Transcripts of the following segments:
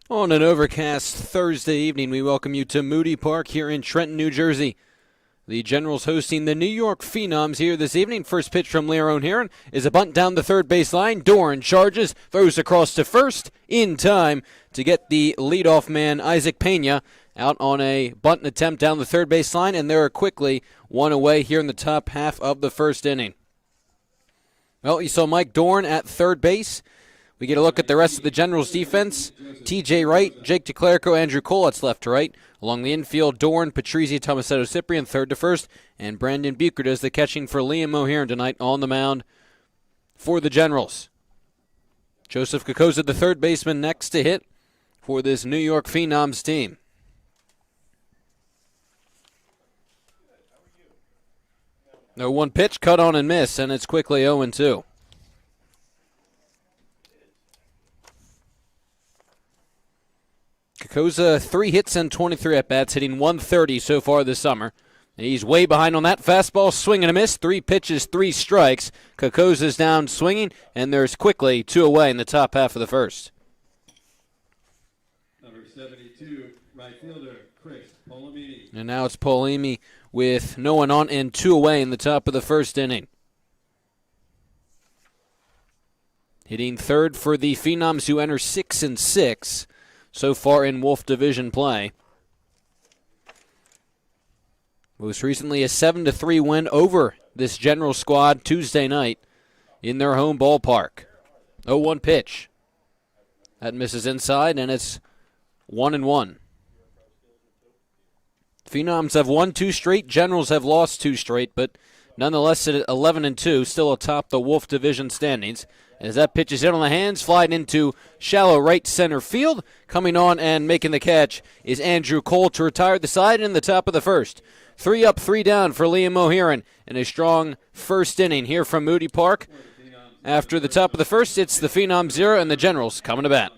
On an overcast Thursday evening, we welcome you to Moody Park here in Trenton, New Jersey. The Generals hosting the New York Phenoms here this evening. First pitch from Leo O'Hearn is a bunt down the third base line. Dorn charges, throws across to first in time to get the leadoff man, Isaac Pena, out on a bunt attempt down the third base line, and they're quickly one away here in the top half of the first inning. Well, you saw Mike Dorn at third base. We get a look at the rest of the Generals' defense. T.J. Wright, Jake DeClerco, Andrew Cole, that's left to right. Along the infield, Dorn, Patrizzi, Tomasetto, Cyprian, third to first. And Brandon Bucher does the catching for Liam O'Hearn tonight on the mound for the Generals. Joseph Kokoza, the third baseman, next to hit for this New York Phenoms team. No one pitch, cut on and miss, and it's quickly 0-2. Kokoza, 3 hits and 23 at-bats, hitting 130 so far this summer. He's way behind on that fastball, swing and a miss. 3 pitches, 3 strikes. Kokoza's down swinging, and there's quickly 2 away in the top half of the first. Number 72, right fielder, Chris Polamini. And now it's Polamini with no one on and 2 away in the top of the first inning. Hitting third for the Phenoms, who enter 6-6. So far in Wolf Division play. Most recently a 7-3 win over this General squad Tuesday night in their home ballpark. 0-1 pitch. That misses inside, and it's 1-1. Phenoms have won 2 straight. Generals have lost 2 straight, but nonetheless at 11-2, still atop the Wolf Division standings. As that pitch is hit on the hands, flying into shallow right center field. Coming on and making the catch is Andrew Cole to retire the side in the top of the first. 3 up, 3 down for Liam O'Hearn in a strong first inning here from Moody Park. After the top of the first, it's the Phenoms 0 and the Generals coming to bat.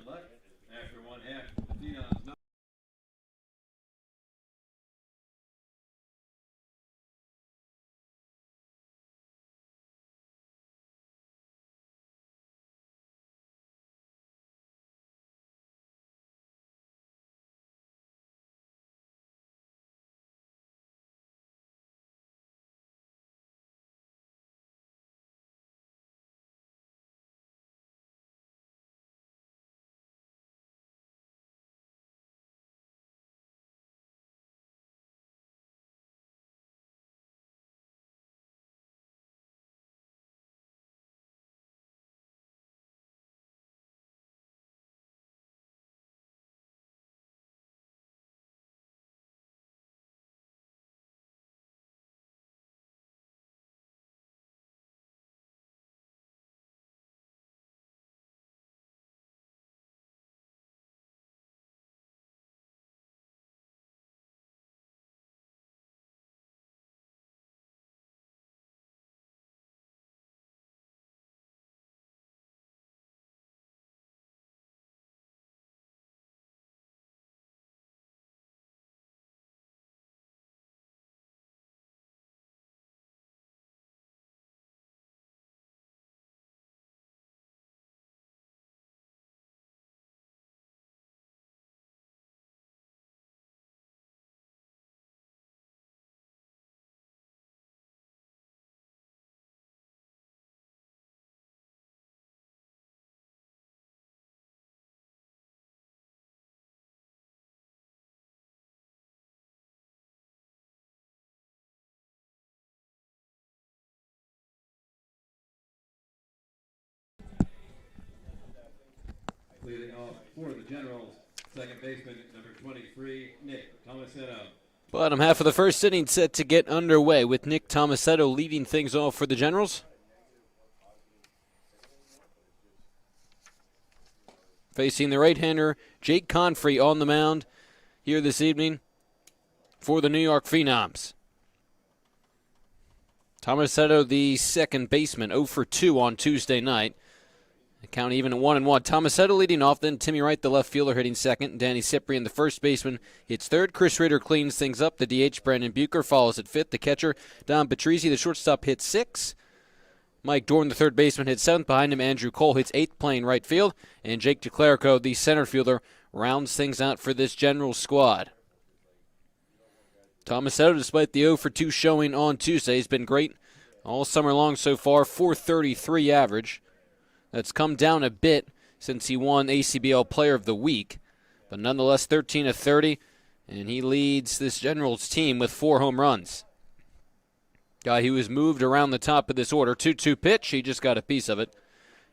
Leading off for the Generals, second baseman, number 23, Nick Tomasetto. Bottom half of the first inning set to get underway with Nick Tomasetto leading things off for the Generals. Facing the right-hander, Jake Confrey on the mound here this evening for the New York Phenoms. Tomasetto, the second baseman, 0 for 2 on Tuesday night. The count even at 1-1. Tomasetto leading off, then Timmy Wright, the left fielder, hitting second. Danny Cyprian, the first baseman, hits third. Chris Ritter cleans things up. The DH, Brandon Bucher, follows at fifth. The catcher, Don Patrizzi, the shortstop, hits 6. Mike Dorn, the third baseman, hits 7th. Behind him, Andrew Cole hits 8th, playing right field. And Jake DeClerico, the center fielder, rounds things out for this Generals squad. Tomasetto, despite the 0-for-2 showing on Tuesday, has been great all summer long so far. .433 average. That's come down a bit since he won ACBL Player of the Week. But nonetheless, 13 of 30, and he leads this Generals team with 4 home runs. Guy who was moved around the top of this order. 2-2 pitch, he just got a piece of it.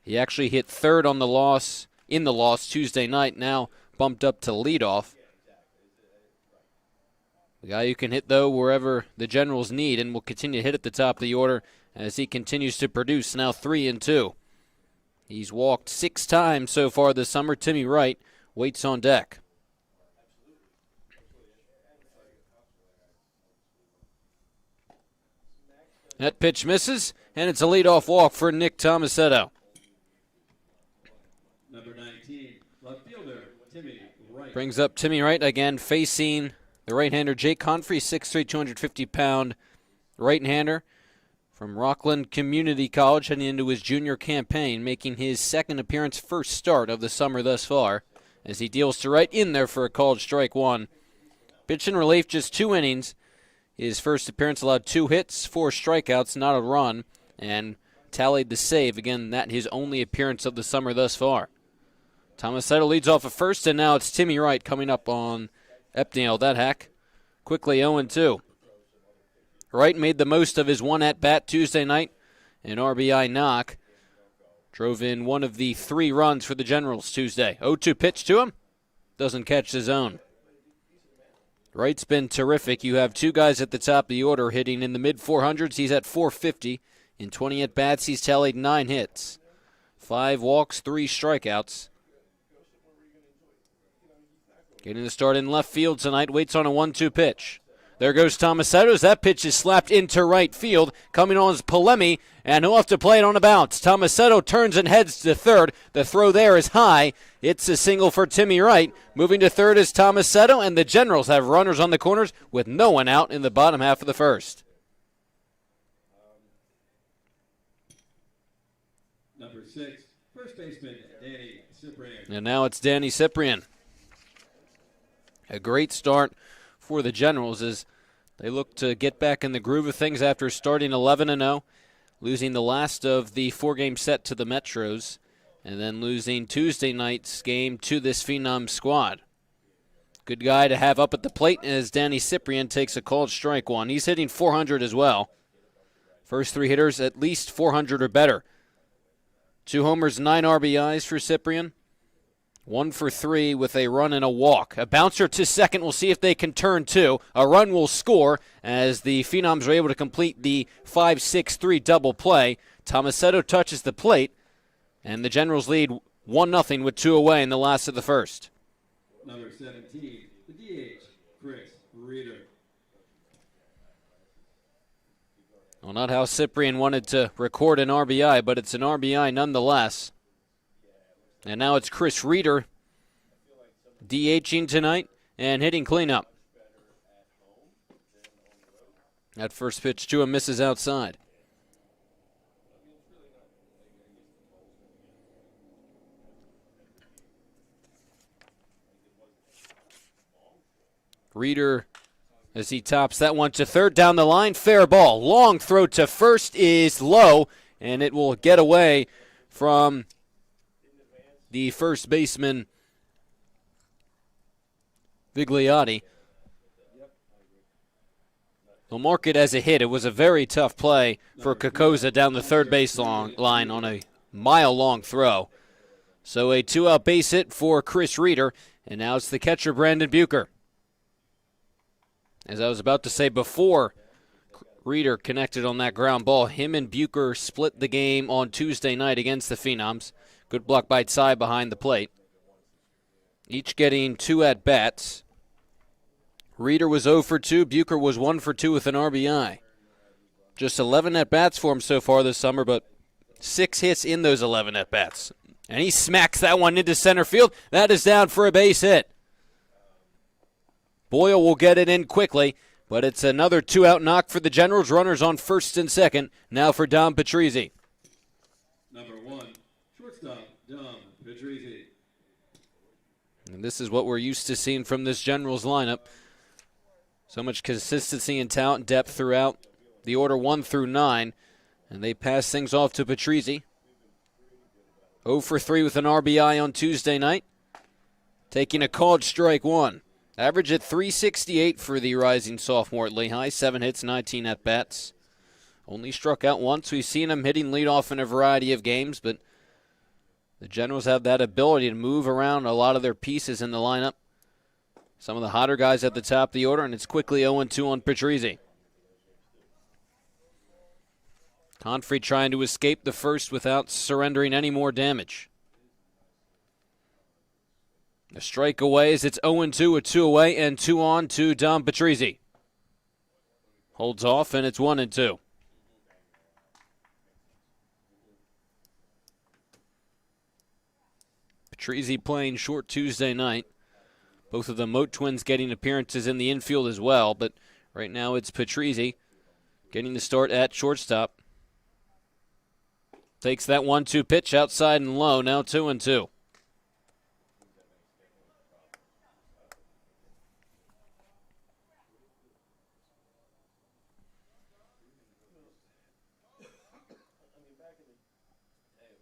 He actually hit third on the loss, in the loss Tuesday night, now bumped up to leadoff. The guy who can hit, though, wherever the Generals need, and will continue to hit at the top of the order as he continues to produce, now 3-2. He's walked 6 times so far this summer. Timmy Wright waits on deck. That pitch misses, and it's a leadoff walk for Nick Tomasetto. Number 19, left fielder, Timmy Wright. Brings up Timmy Wright again, facing the right-hander Jake Humphrey, 6'3", 250-pound right-hander from Rockland Community College, heading into his junior campaign, making his second appearance, first start of the summer thus far, as he deals to Wright in there for a called strike one. Pitch in relief, just 2 innings. His first appearance allowed 2 hits, 4 strikeouts, not a run, and tallied the save. Again, that his only appearance of the summer thus far. Tomasetto leads off at first, and now it's Timmy Wright coming up on Epneal. That hack quickly 0-2. Wright made the most of his one at-bat Tuesday night, an RBI knock. Drove in one of the 3 runs for the Generals Tuesday. 0-2 pitch to him. Doesn't catch the zone. Wright's been terrific. You have 2 guys at the top of the order hitting in the mid-400s. He's at 450. In 20 at-bats, he's tallied 9 hits. 5 walks, 3 strikeouts. Getting the start in left field tonight. Waits on a 1-2 pitch. There goes Tomasetto. That pitch is slapped into right field. Coming on is Palemi, and he'll have to play it on a bounce. Tomasetto turns and heads to third. The throw there is high. It's a single for Timmy Wright. Moving to third is Tomasetto, and the Generals have runners on the corners with no one out in the bottom half of the first. Number 6, first baseman, Danny Cyprian. And now it's Danny Cyprian. A great start for the Generals as they look to get back in the groove of things after starting 11-0, losing the last of the 4-game set to the Metros, and then losing Tuesday night's game to this Phenoms squad. Good guy to have up at the plate as Danny Cyprian takes a called strike one. He's hitting 400 as well. First 3 hitters at least 400 or better. 2 homers, 9 RBIs for Cyprian. 1 for 3 with a run and a walk. A bouncer to second. We'll see if they can turn 2. A run will score as the Phenoms are able to complete the 5-6-3 double play. Tomasetto touches the plate, and the Generals lead 1-0 with 2 away in the last of the first. Number 17, the DH, Chris Reeder. Well, not how Cyprian wanted to record an RBI, but it's an RBI nonetheless. And now it's Chris Reeder DHing tonight and hitting cleanup. That first pitch to him misses outside. Reeder, as he tops that one to third, down the line, fair ball. Long throw to first is low, and it will get away from the first baseman, Vigliotti. They'll mark it as a hit. It was a very tough play for Kokoza down the third base line on a mile-long throw. So a 2-out base hit for Chris Reeder, and now it's the catcher, Brandon Bucher. As I was about to say before Reeder connected on that ground ball, him and Bucher split the game on Tuesday night against the Phenoms. Good block by Tsai behind the plate. Each getting 2 at-bats. Reeder was 0 for 2. Bucher was 1 for 2 with an RBI. Just 11 at-bats for him so far this summer, but 6 hits in those 11 at-bats. And he smacks that one into center field. That is down for a base hit. Boyle will get it in quickly, but it's another 2-out knock for the Generals. Runners on first and second. Now for Dom Patrizzi. Number 1, shortstop, Dom Patrizi. And this is what we're used to seeing from this Generals lineup. So much consistency and talent and depth throughout the order 1 through 9. And they pass things off to Patrizi. 0 for 3 with an RBI on Tuesday night. Taking a called strike one. Average at .368 for the rising sophomore at Lehigh. 7 hits, 19 at-bats. Only struck out once. We've seen him hitting leadoff in a variety of games, but the Generals have that ability to move around a lot of their pieces in the lineup. Some of the hotter guys at the top of the order, and it's quickly 0-2 on Patrizi. Confrey trying to escape the first without surrendering any more damage. A strike away as it's 0-2, a 2 away, and 2 on to Dom Patrizi. Holds off, and it's 1-2. Patrizi playing short Tuesday night. Both of the Moat twins getting appearances in the infield as well, but right now it's Patrizi getting the start at shortstop. Takes that 1-2 pitch outside and low, now 2-2.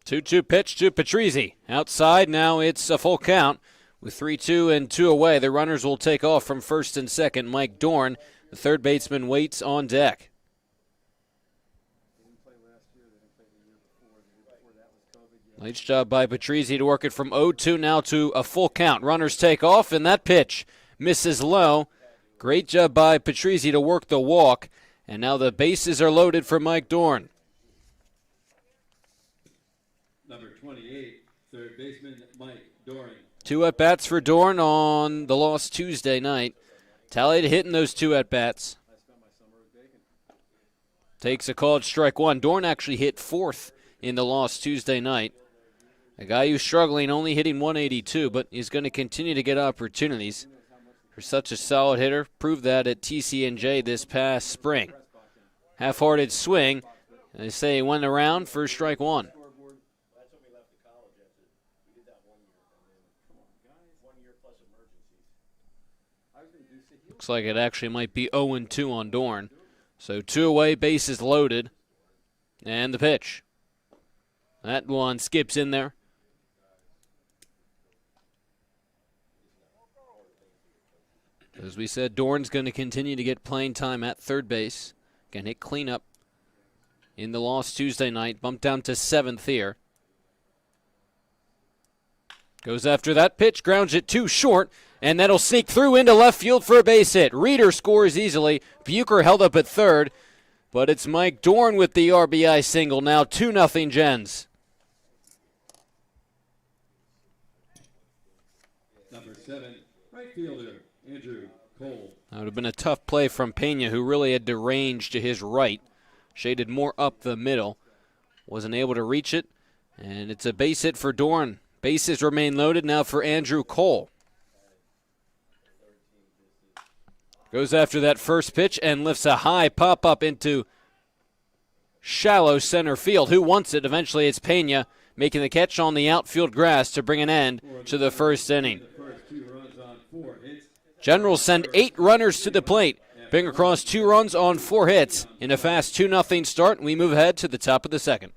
Two-two pitch to Patrizi. Outside, now it's a full count. With 3-2 and 2 away, the runners will take off from first and second. Mike Dorn, the third baseman, waits on deck. Nice job by Patrizi to work it from 0-2 now to a full count. Runners take off, and that pitch misses low. Great job by Patrizi to work the walk, and now the bases are loaded for Mike Dorn. Number 28, third baseman, Mike Dorn. 2 at-bats for Dorn on the loss Tuesday night. Tallied hitting those 2 at-bats. Takes a called strike one. Dorn actually hit 4th in the loss Tuesday night. A guy who's struggling, only hitting 182, but he's going to continue to get opportunities. For such a solid hitter, proved that at TCNJ this past spring. Half-hearted swing. They say he went around for strike one. Looks like it actually might be 0-2 on Dorn. So 2 away, bases loaded. And the pitch. That one skips in there. As we said, Dorn's going to continue to get playing time at third base. Again, hit cleanup in the loss Tuesday night. Bumped down to 7th here. Goes after that pitch, grounds it too short, and that'll sneak through into left field for a base hit. Reeder scores easily. Bucher held up at third, but it's Mike Dorn with the RBI single now. 2-0 Gens. Number 7, right fielder, Andrew Cole. That would have been a tough play from Pena, who really had to range to his right. Shaded more up the middle. Wasn't able to reach it, and it's a base hit for Dorn. Bases remain loaded now for Andrew Cole. Goes after that first pitch and lifts a high pop-up into shallow center field. Who wants it? Eventually it's Pena making the catch on the outfield grass to bring an end to the first inning. Generals send 8 runners to the plate, bring across 2 runs on 4 hits. In a fast 2-0 start, we move ahead to the top of the second.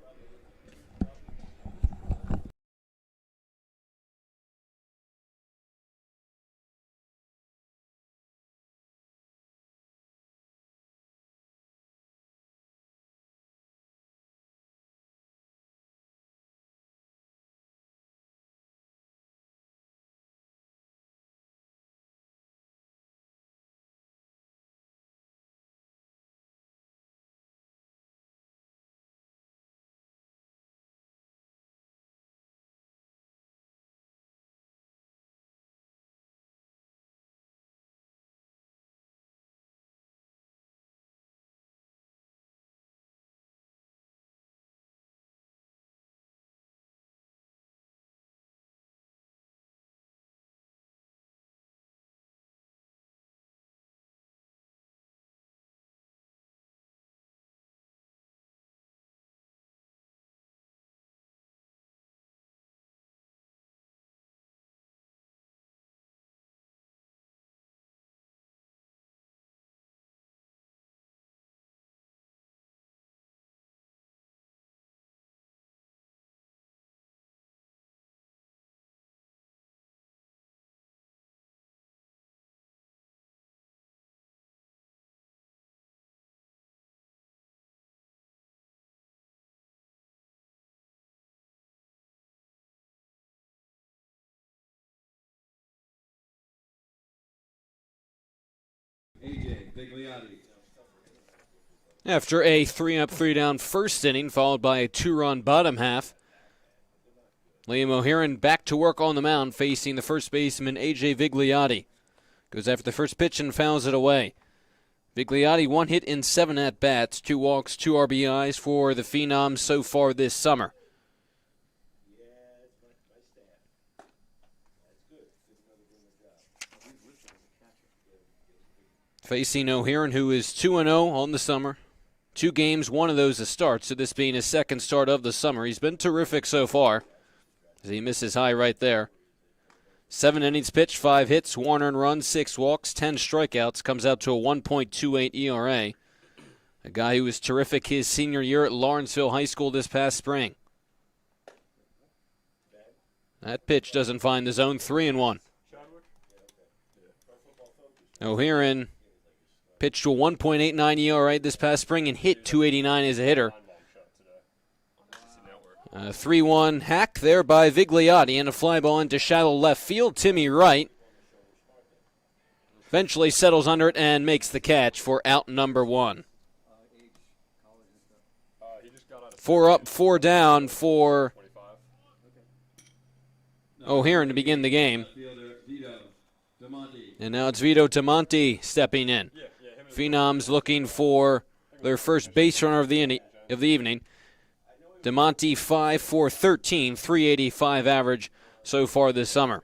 Vigliotti. After a 3-up, 3-down first inning, followed by a 2-run bottom half, Liam O'Hearn back to work on the mound, facing the first baseman, A.J. Vigliotti. Goes after the first pitch and fouls it away. Vigliotti 1 hit in 7 at-bats, 2 walks, 2 RBIs for the Phenoms so far this summer. Facing O'Hearn, who is 2-0 on the summer. 2 games, 1 of those a start, so this being his second start of the summer. He's been terrific so far, as he misses high right there. 7 innings pitched, 5 hits, 1 earned run, 6 walks, 10 strikeouts. Comes out to a 1.28 ERA. A guy who was terrific his senior year at Lawrenceville High School this past spring. That pitch doesn't find the zone, 3-1. O'Hearn pitched to a 1.89 ERA this past spring and hit .289 as a hitter. 3-1 hack there by Vigliotti and a fly ball into shallow left field. Timmy Wright eventually settles under it and makes the catch for out number 1. 4 up, 4 down for O'Hearn to begin the game. And now it's Vito Tamonte stepping in. Phenoms looking for their first base runner of the evening. Tamonte 5 for 13, 385 average so far this summer.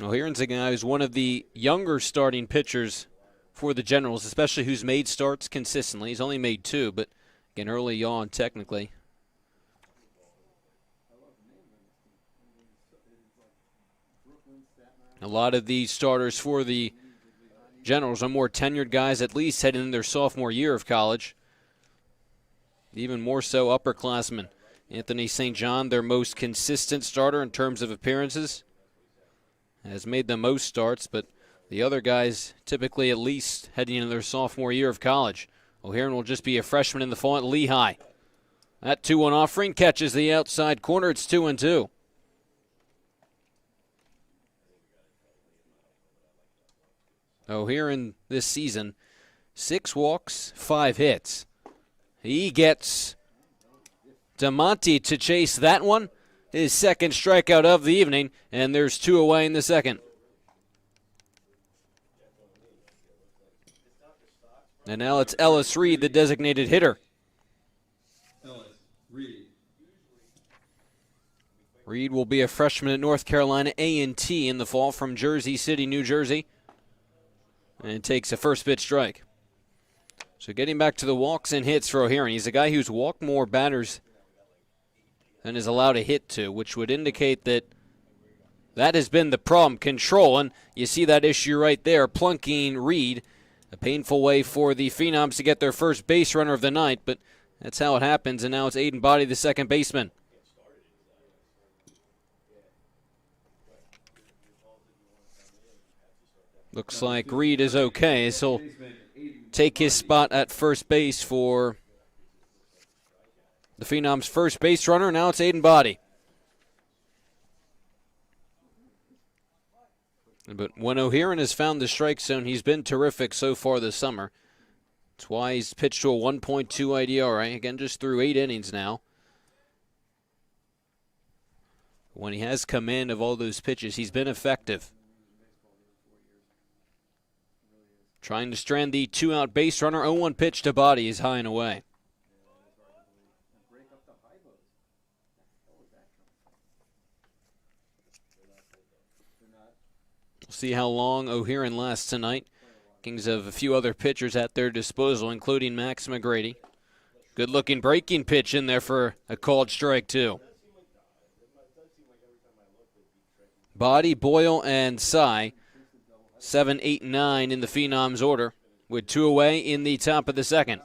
O'Hearn's a guy who's one of the younger starting pitchers for the Generals, especially who's made starts consistently. He's only made 2, but again, early on technically. A lot of these starters for the Generals are more tenured guys, at least heading into their sophomore year of college. Even more so upperclassmen. Anthony St. John, their most consistent starter in terms of appearances, has made the most starts, but the other guys typically at least heading into their sophomore year of college. O'Hearn will just be a freshman in the fall at Lehigh. That 2-1 offering catches the outside corner. It's 2-2. O'Hearn this season, 6 walks, 5 hits. He gets Tamonte to chase that one, his second strikeout of the evening, and there's 2 away in the second. And now it's Ellis Reed, the designated hitter. Reed will be a freshman at North Carolina A&T in the fall from Jersey City, New Jersey. And takes a first pitch strike. So getting back to the walks and hits for O'Hearn. He's a guy who's walked more batters than is allowed a hit to, which would indicate that has been the problem. Control, and you see that issue right there, plunking Reed. A painful way for the Phenoms to get their first base runner of the night, but that's how it happens, and now it's Aiden Body, the second baseman. Looks like Reed is okay, so he'll take his spot at first base for the Phenoms' first base runner. Now it's Aiden Body. But when O'Hearn has found the strike zone, he's been terrific so far this summer. That's why he's pitched to a 1.28 ERA. Again, just through 8 innings now. When he has command of all those pitches, he's been effective. Trying to strand the 2-out base runner. 0-1 pitch to Body is high and away. We'll see how long O'Hearn lasts tonight. Kings have a few other pitchers at their disposal, including Max McGrady. Good-looking breaking pitch in there for a called strike, too. Body, Boyle, and Sy. 7, 8, 9 in the Phenoms order, with 2 away in the top of the second.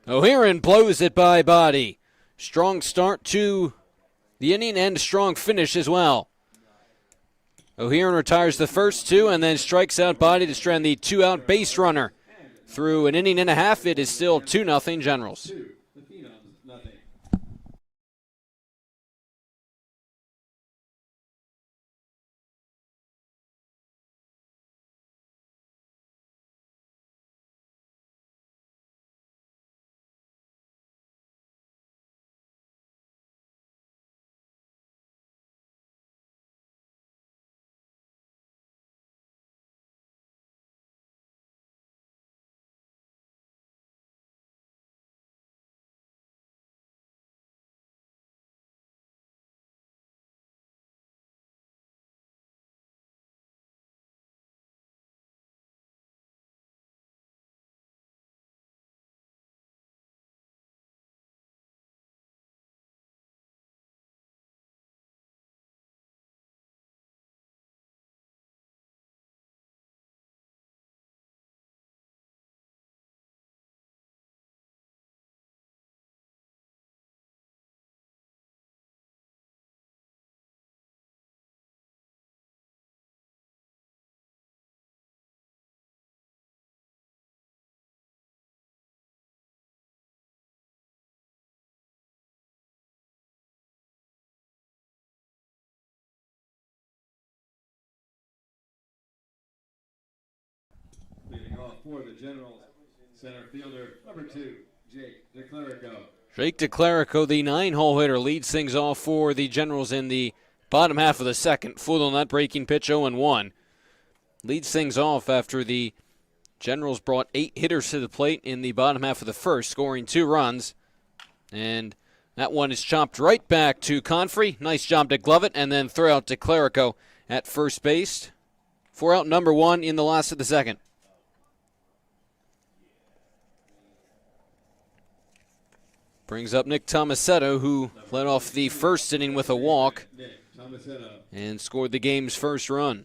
O'Hearn blows it by Body. Strong start to the inning and strong finish as well. O'Hearn retires the first 2 and then strikes out Body to strand the 2-out base runner. Through an inning and a half, it is still 2-0 Generals. for the Generals, center fielder number 2, Jake DeClerico. Jake DeClerico, the 9-hole hitter, leads things off for the Generals in the bottom half of the second. Full on that breaking pitch, 0-1. Leads things off after the Generals brought 8 hitters to the plate in the bottom half of the first, scoring 2 runs. And that one is chopped right back to Confrey. Nice job to glove it, and then throw out to Clerico at first base. 4 out, number 1 in the last of the second. Brings up Nick Tomasetto, who led off the first inning with a walk and scored the game's first run.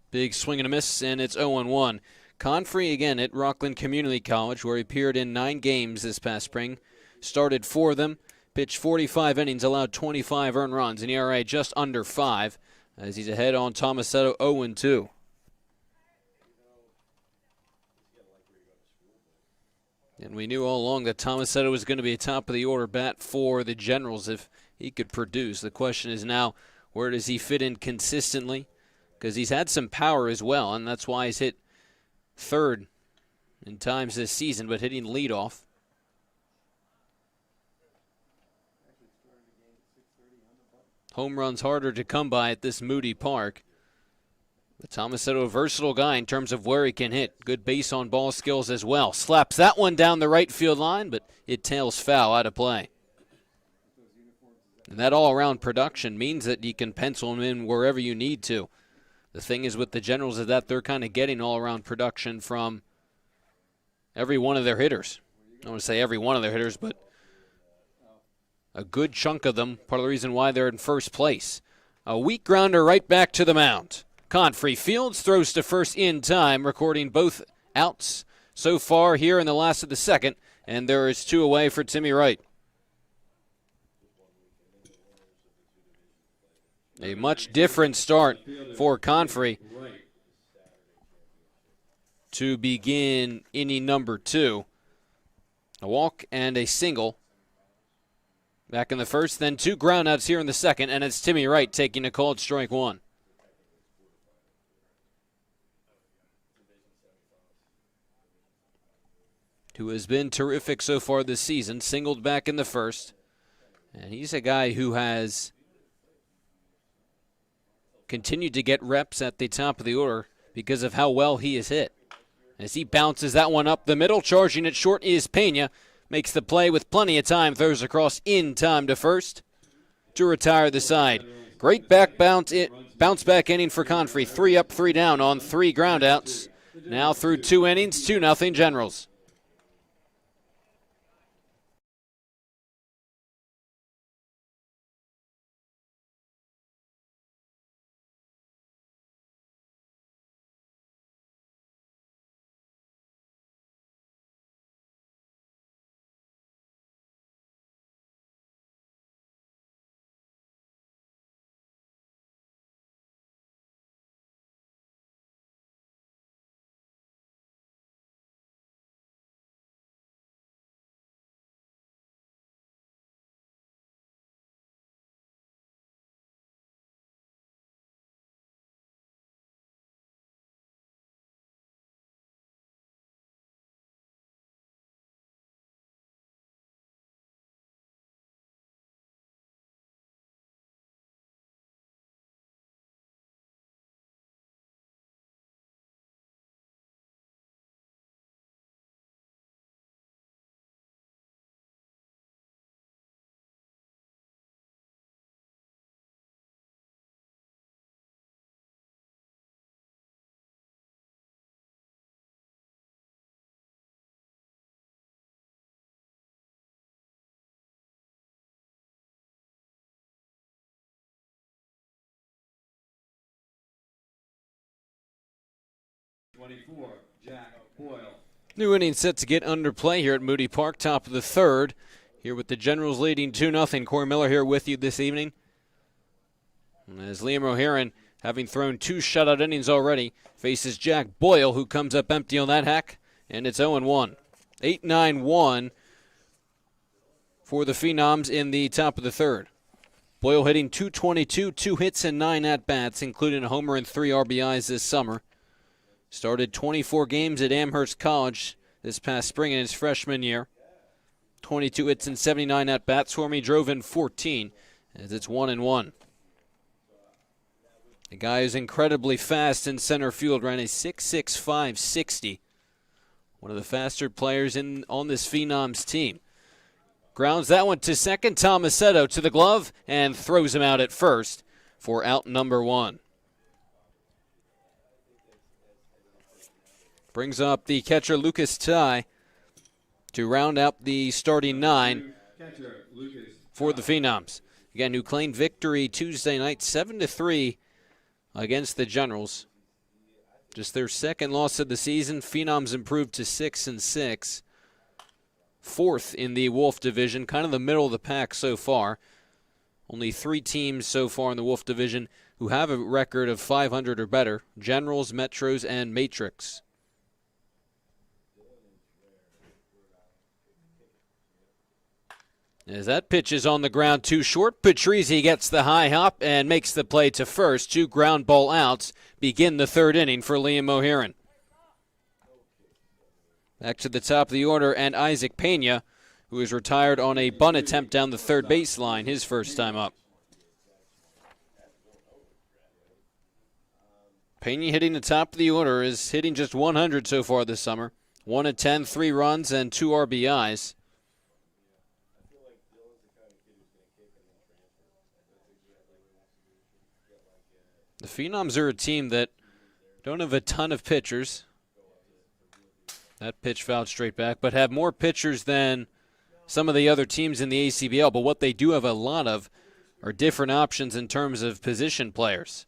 Big swing and a miss, and it's 0-1. Confrey again at Rockland Community College, where he appeared in 9 games this past spring. Started 4 of them, pitched 45 innings, allowed 25 earned runs, an ERA just under 5, as he's ahead on Tomasetto, 0-2. And we knew all along that Tomasetto was going to be a top-of-the-order bat for the Generals if he could produce. The question is now, where does he fit in consistently? Because he's had some power as well, and that's why he's hit third in times this season, but hitting leadoff. Home runs harder to come by at this Moody Park. But Tomasetto, a versatile guy in terms of where he can hit. Good base on ball skills as well. Slaps that one down the right field line, but it tails foul out of play. And that all-around production means that you can pencil him in wherever you need to. The thing is with the Generals is that they're kind of getting all-around production from every one of their hitters. I don't want to say every one of their hitters, but a good chunk of them, part of the reason why they're in first place. A weak grounder right back to the mound. Confrey fields, throws to first in time, recording both outs so far here in the last of the second, and there is 2 away for Timmy Wright. A much different start for Confrey to begin inning number 2. A walk and a single back in the first, then 2 groundouts here in the second, and it's Timmy Wright taking a called strike 1. Who has been terrific so far this season, singled back in the first. And he's a guy who has continued to get reps at the top of the order because of how well he has hit. As he bounces that one up the middle, charging it short is Pena. Makes the play with plenty of time, throws across in time to first to retire the side. Great bounce back inning for Confrey. 3 up, 3 down on 3 groundouts. Now through 2 innings, 2-0 Generals. Jack Boyle. New inning set to get under play here at Moody Park, top of the third. Here with the Generals leading 2-0. Corey Miller here with you this evening. And as Liam O'Haron, having thrown 2 shutout innings already, faces Jack Boyle, who comes up empty on that hack, and it's 0-1. 8-9-1 for the Phenoms in the top of the third. Boyle hitting .222, 2 hits and 9 at-bats, including a homer and 3 RBIs this summer. Started 24 games at Amherst College this past spring in his freshman year. 22 hits and 79 at-bats for him. He drove in 14, as it's 1-1. The guy is incredibly fast in center field, ran a 6.65 60. One of the faster players on this Phenoms team. Grounds that one to second. Tomasetto to the glove and throws him out at first for out number 1. Brings up the catcher Lucas Ty to round out the starting 9 for the Phenoms. Again, who claimed victory Tuesday night 7-3 against the Generals. Just their second loss of the season. Phenoms improved to 6-6. 4th in the Wolf division, kind of the middle of the pack so far. Only 3 teams so far in the Wolf division who have a record of 500 or better. Generals, Metros, and Matrix. As that pitch is on the ground too short, Patrizzi gets the high hop and makes the play to first. 2 ground ball outs begin the 3rd inning for Liam O'Hearn. Back to the top of the order, and Isaac Pena, who is retired on a bunt attempt down the 3rd baseline, his first time up. Pena hitting the top of the order, is hitting just 100 so far this summer. 1 of 10, 3 runs, and 2 RBIs. The Phenoms are a team that don't have a ton of pitchers. That pitch fouled straight back, but have more pitchers than some of the other teams in the ACBL. But what they do have a lot of are different options in terms of position players.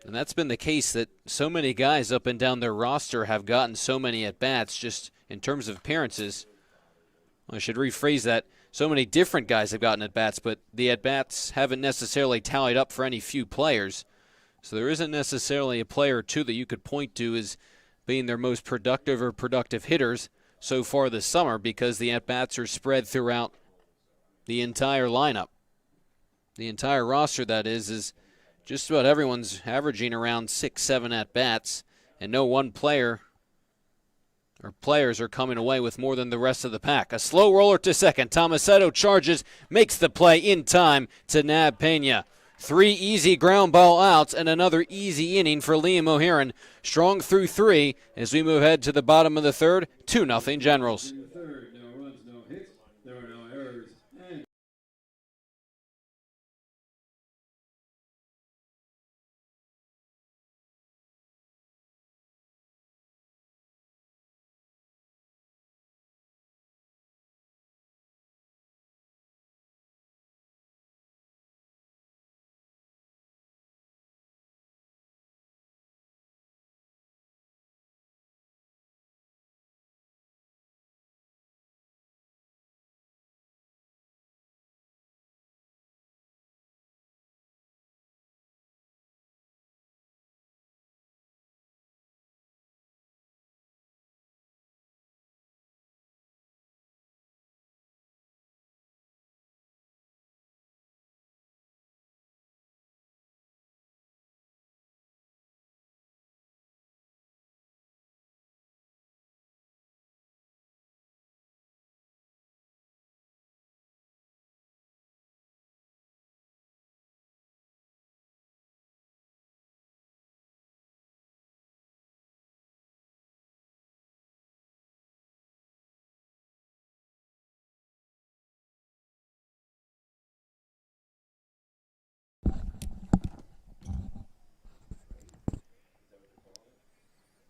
And that's been the case, that so many guys up and down their roster have gotten so many at-bats just in terms of appearances. I should rephrase that. So many different guys have gotten at-bats, but the at-bats haven't necessarily tallied up for any few players. So there isn't necessarily a player or two that you could point to as being their most productive or productive hitters so far this summer, because the at-bats are spread throughout the entire lineup. The entire roster, that is just about everyone's averaging around 6-7 at-bats, and no one player or players are coming away with more than the rest of the pack. A slow roller to second. Tomasetto charges, makes the play in time to nab Pena. 3 easy ground ball outs and another easy inning for Liam O'Hearn. Strong through 3 as we move ahead to the bottom of the 3rd. 2-0 Generals.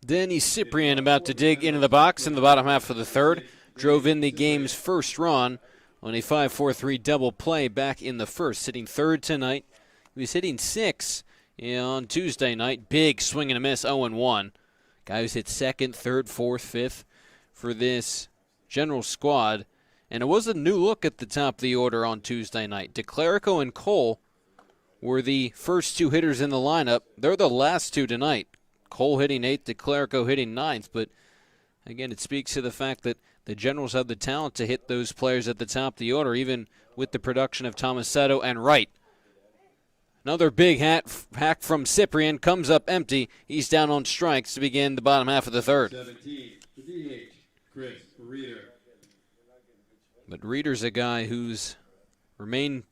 Danny Cyprian about to dig into the box in the bottom half of the 3rd. Drove in the game's first run on a 5-4-3 double play back in the 1st, hitting 3rd tonight. He was hitting 6 on Tuesday night. Big swing and a miss, 0-1. Guy who's hit 2nd, 3rd, 4th, 5th for this General squad. And it was a new look at the top of the order on Tuesday night. DeClerico and Cole were the first 2 hitters in the lineup. They're the last 2 tonight. Cole hitting 8th, DeClerico hitting 9th, but Again, it speaks to the fact that the Generals have the talent to hit those players at the top of the order, even with the production of Tomasetto and Wright. Another big hack from Cyprian comes up empty. He's down on strikes to begin the bottom half of the third. 17, the DH, Chris Reeder. But Reeder's a guy who's remained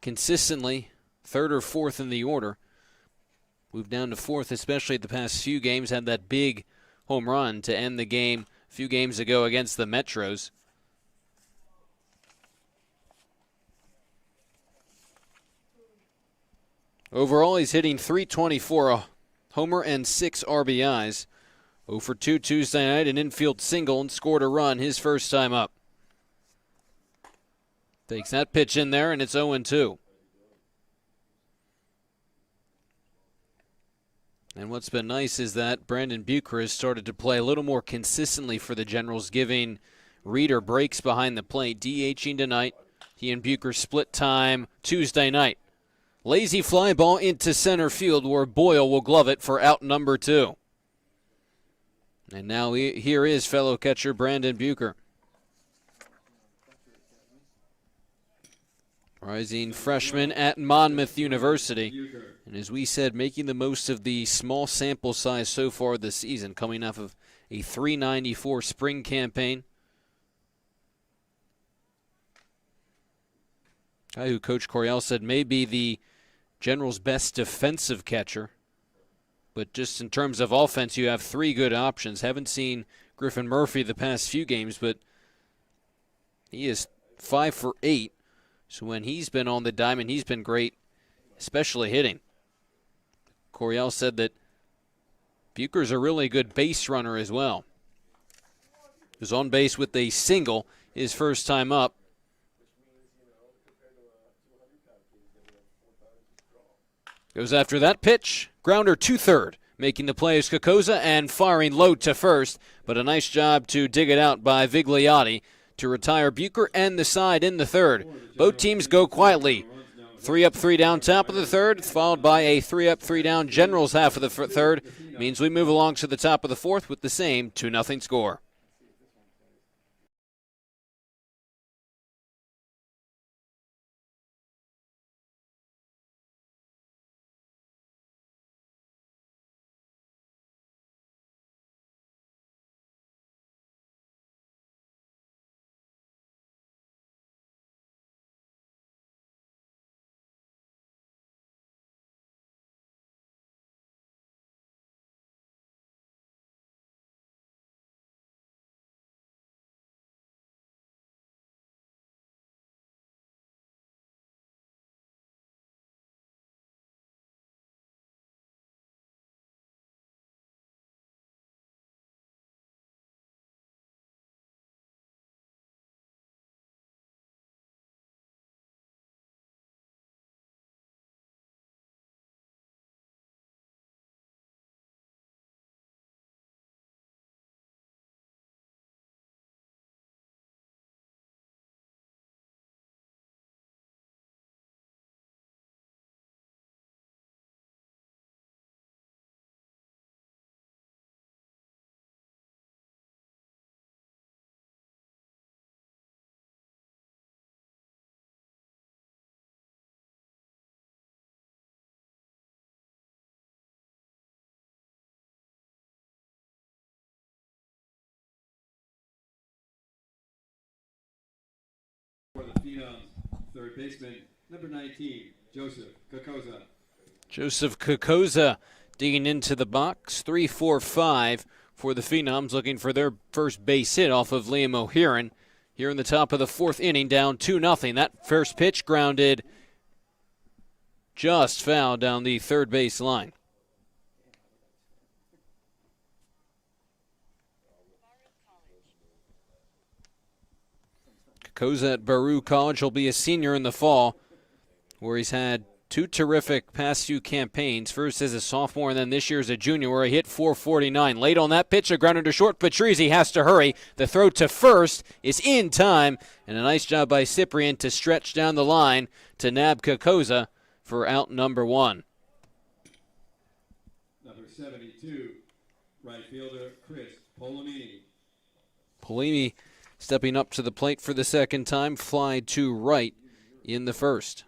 consistently third or fourth in the order. Moved down to fourth, especially the past few games. Had that big home run to end the game a few games ago against the Metros. Overall, he's hitting .324, a homer and 6 RBIs. 0 for 2 Tuesday night, an infield single, and scored a run his first time up. Takes that pitch in there, and it's 0-2. And what's been nice is that Brandon Bucher has started to play a little more consistently for the Generals, giving Reeder breaks behind the plate. DHing tonight. He and Bucher split time Tuesday night. Lazy fly ball into center field where Boyle will glove it for out number 2. And now here is fellow catcher Brandon Bucher. Rising freshman at Monmouth University. And as we said, making the most of the small sample size so far this season, coming off of a .394 spring campaign. Guy who Coach Coryell said may be the General's best defensive catcher. But just in terms of offense, you have 3 good options. Haven't seen Griffin Murphy the past few games, but he is 5 for 8. So when he's been on the diamond, he's been great, especially hitting. Coryell said that Bucher's a really good base runner as well. He was on base with a single his first time up. Goes after that pitch. Grounder to third. Making the play is Kokoza and firing low to first. But a nice job to dig it out by Vigliotti to retire Bucher and the side in the third. Both teams go quietly. 3 up, 3 down, top of the third, followed by a 3 up, 3 down Generals half of the third. Means we move along to the top of the fourth with the same 2-0 score. For the Phenoms, third baseman, number 19, Joseph Kokoza. Joseph Kokoza digging into the box. 3-4-5 for the Phenoms, looking for their first base hit off of Liam O'Hearn. Here in the top of the fourth inning, down 2-0. That first pitch grounded just foul down the third base line. Kokoza at Baru College will be a senior in the fall, where he's had 2 terrific past few campaigns. First as a sophomore, and then this year as a junior, where he hit .449. Late on that pitch, a grounder to short. Patrizzi has to hurry. The throw to first is in time, and a nice job by Cyprian to stretch down the line to nab Kokoza for out number 1. Number 72, right fielder Chris Polomini. Polimi stepping up to the plate for the second time, fly to right in the first.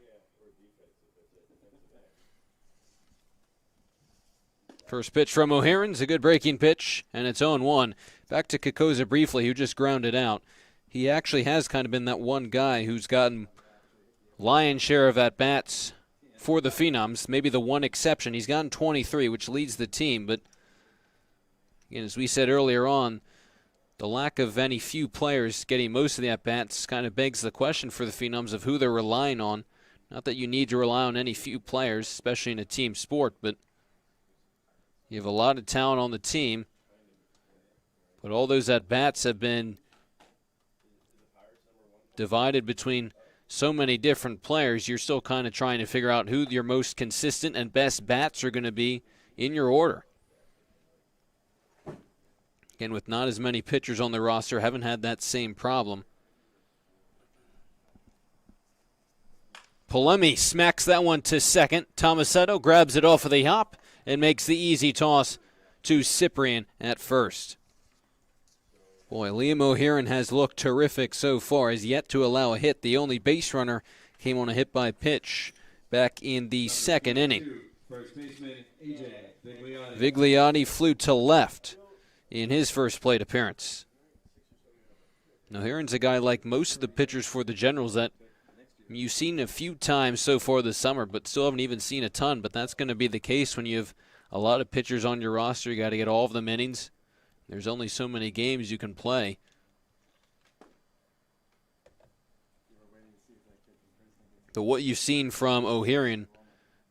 First pitch from O'Haron's a good breaking pitch, and it's 0-1. Back to Kokoza briefly, who just grounded out. He actually has kind of been that one guy who's gotten lion's share of at-bats for the Phenoms, maybe the one exception. He's gotten 23, which leads the team, but again, as we said earlier on, the lack of any few players getting most of the at-bats kind of begs the question for the Phenoms of who they're relying on. Not that you need to rely on any few players, especially in a team sport, but you have a lot of talent on the team. But all those at-bats have been divided between so many different players. You're still kind of trying to figure out who your most consistent and best bats are going to be in your order. Again, with not as many pitchers on the roster, haven't had that same problem. Polemi smacks that one to second. Tomasetto grabs it off of the hop and makes the easy toss to Cyprian at first. Boy, Liam O'Haron has looked terrific so far. Has yet to allow a hit. The only base runner came on a hit by pitch back in the second inning. First baseman, AJ Vigliotti. Vigliotti flew to left in his first plate appearance. Now, O'Haron's a guy like most of the pitchers for the Generals that you've seen a few times so far this summer, but still haven't even seen a ton. But that's going to be the case when you have a lot of pitchers on your roster. You got to get all of them innings. There's only so many games you can play. But what you've seen from O'Haron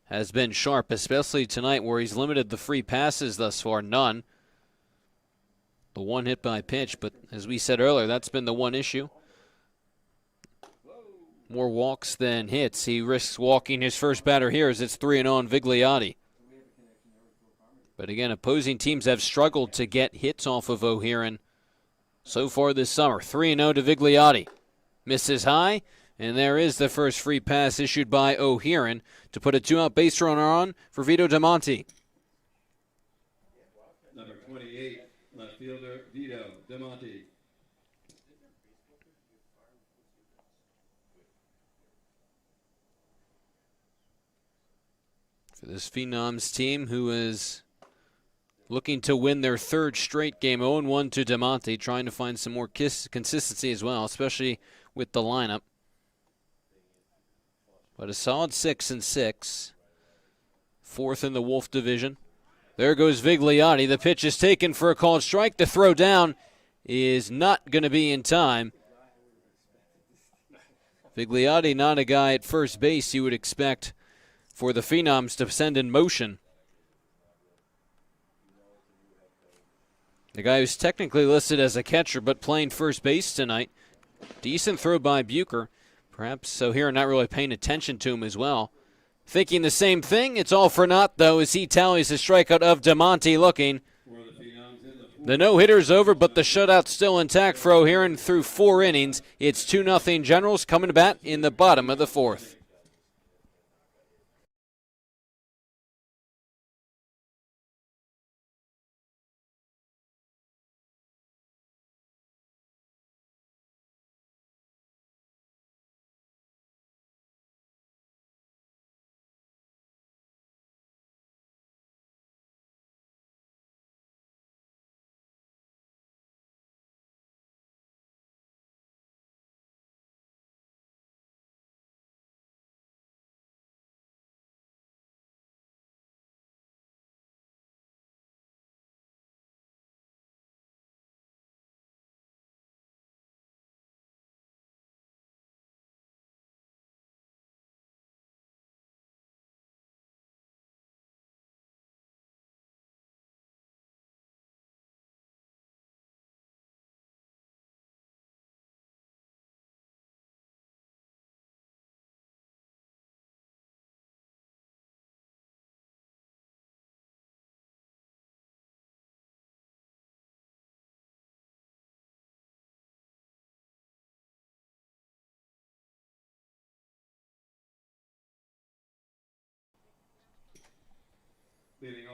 has been sharp, especially tonight where he's limited the free passes thus far, none. The one hit by pitch, but as we said earlier, that's been the one issue. More walks than hits. He risks walking his first batter here as it's 3-0 on Vigliotti. But again, opposing teams have struggled to get hits off of O'Haron so far this summer. 3-0 to Vigliotti. Misses high, and there is the first free pass issued by O'Haron to put a two-out base runner on for Vito Damonte. Number 28, left fielder Vito Damonte. For this Phenoms team, who is looking to win their third straight game, 0-1 to Damonte, trying to find some more consistency as well, especially with the lineup. But a solid 6-6, fourth in the Wolf division. There goes Vigliotti. The pitch is taken for a called strike. The throw down is not going to be in time. Vigliotti, not a guy at first base you would expect for the Phenoms to send in motion. The guy who's technically listed as a catcher but playing first base tonight. Decent throw by Bucher. Perhaps O'Haron not really paying attention to him as well. Thinking the same thing. It's all for naught, though, as he tallies the strikeout of Damonte looking. The no-hitter's over, but the shutout's still intact for O'Haron through 4 innings. It's 2-0 Generals coming to bat in the bottom of the fourth.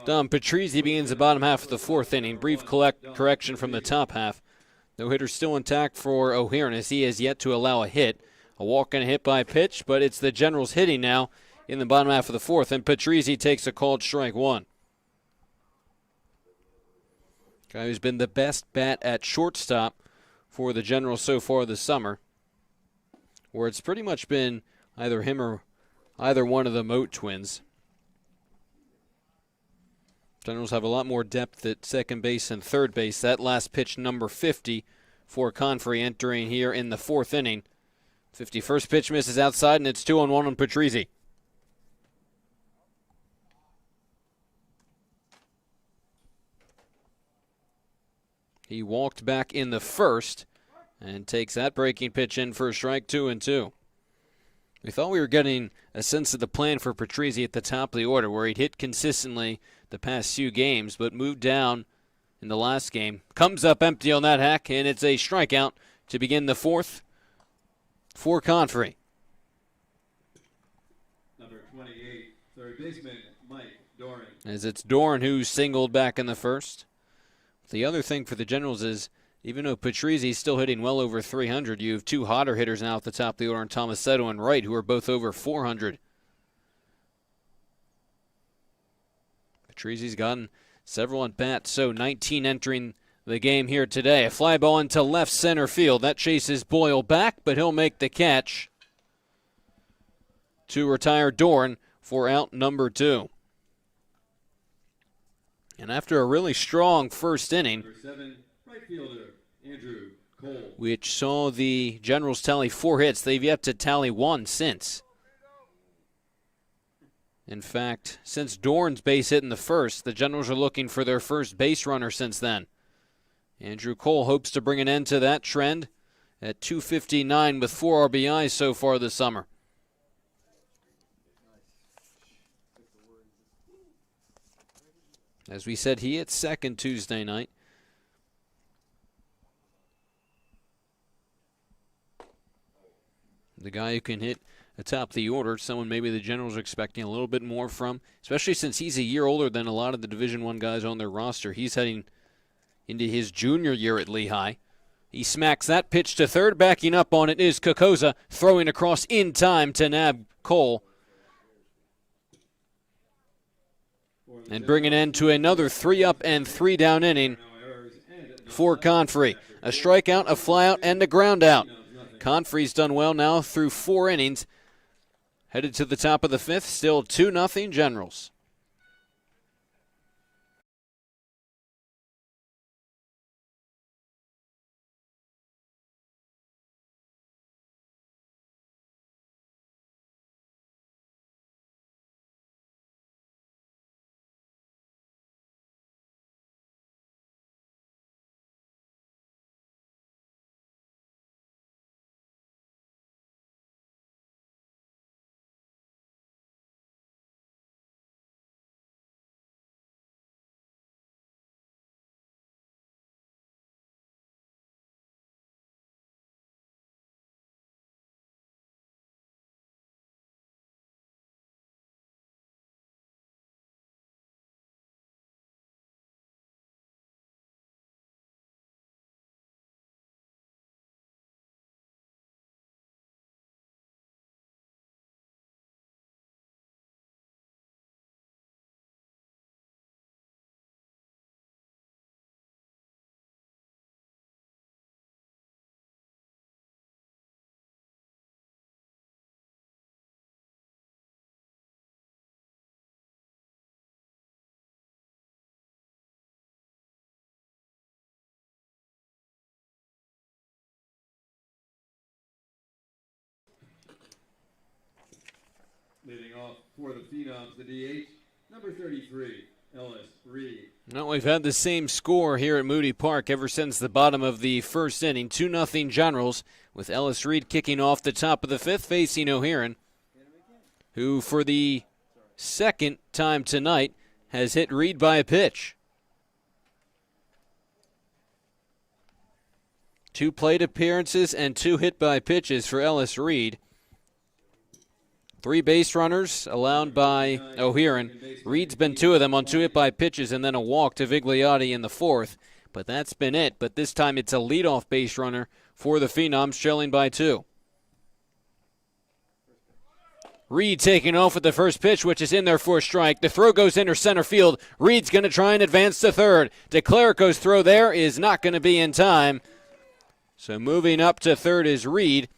Dom Patrizzi begins the bottom half of the fourth inning. Brief correction from the top half. No hitter still intact for O'Hearn as he has yet to allow a hit. A walk and a hit by pitch, but it's the Generals hitting now in the bottom half of the fourth, and Patrizzi takes a called strike one. Guy who's been the best bat at shortstop for the Generals so far this summer, where it's pretty much been either him or either one of the Moat twins. Generals have a lot more depth at second base and third base. That last pitch, number 50 for Confrey, entering here in the fourth inning. 51st pitch misses outside, and it's 2-1 on Patrizzi. He walked back in the first and takes that breaking pitch in for a strike, 2-2. We thought we were getting a sense of the plan for Patrizzi at the top of the order, where he'd hit consistently the past few games, but moved down in the last game. Comes up empty on that hack, and it's a strikeout to begin the fourth for Confrey. Number 28, third baseman, Mike Doran. As it's Doran who singled back in the first. The other thing for the Generals is, even though Patrizzi's still hitting well over 300, you have two hotter hitters now at the top of the order in Tomasetto and Wright, who are both over 400. Patrizzi's gotten several at bats, so 19 entering the game here today. A fly ball into left center field. That chases Boyle back, but he'll make the catch to retire Doran for out number 2. And after a really strong first inning, Number 7, right fielder, Andrew Cole. which saw the Generals tally 4 hits, they've yet to tally 1 since. In fact, since Doran's base hit in the first, the Generals are looking for their first base runner since then. Andrew Cole hopes to bring an end to that trend at .259 with 4 RBIs so far this summer. As we said, he hit second Tuesday night. The guy who can hit atop the order, someone maybe the Generals are expecting a little bit more from, especially since he's a year older than a lot of the Division I guys on their roster. He's heading into his junior year at Lehigh. He smacks that pitch to third. Backing up on it is Kokoza, throwing across in time to nab Cole. And bring an end to another 3-up and 3-down inning for Confrey. A strikeout, a flyout, and a groundout. Confrey's done well now through 4 innings. Headed to the top of the 5th, still 2-0 Generals. Leading off for the Phenoms, the DH, number 33, Ellis Reed. Now we've had the same score here at Moody Park ever since the bottom of the first inning. 2-0 Generals, with Ellis Reed kicking off the top of the 5th, facing O'Hearn, who for the second time tonight has hit Reed by a pitch. 2 plate appearances and 2 hit by pitches for Ellis Reed. 3 base runners allowed by O'Hearn. Reed's been 2 of them on 2 hit by pitches and then a walk to Vigliotti in the 4th. but that's been it. But this time it's a leadoff base runner for the Phenoms, trailing by 2. Reed taking off with the first pitch, which is in there for a strike. The throw goes into center field. Reed's going to try and advance to third. DeClerico's throw there is not going to be in time. So moving up to third is Reed.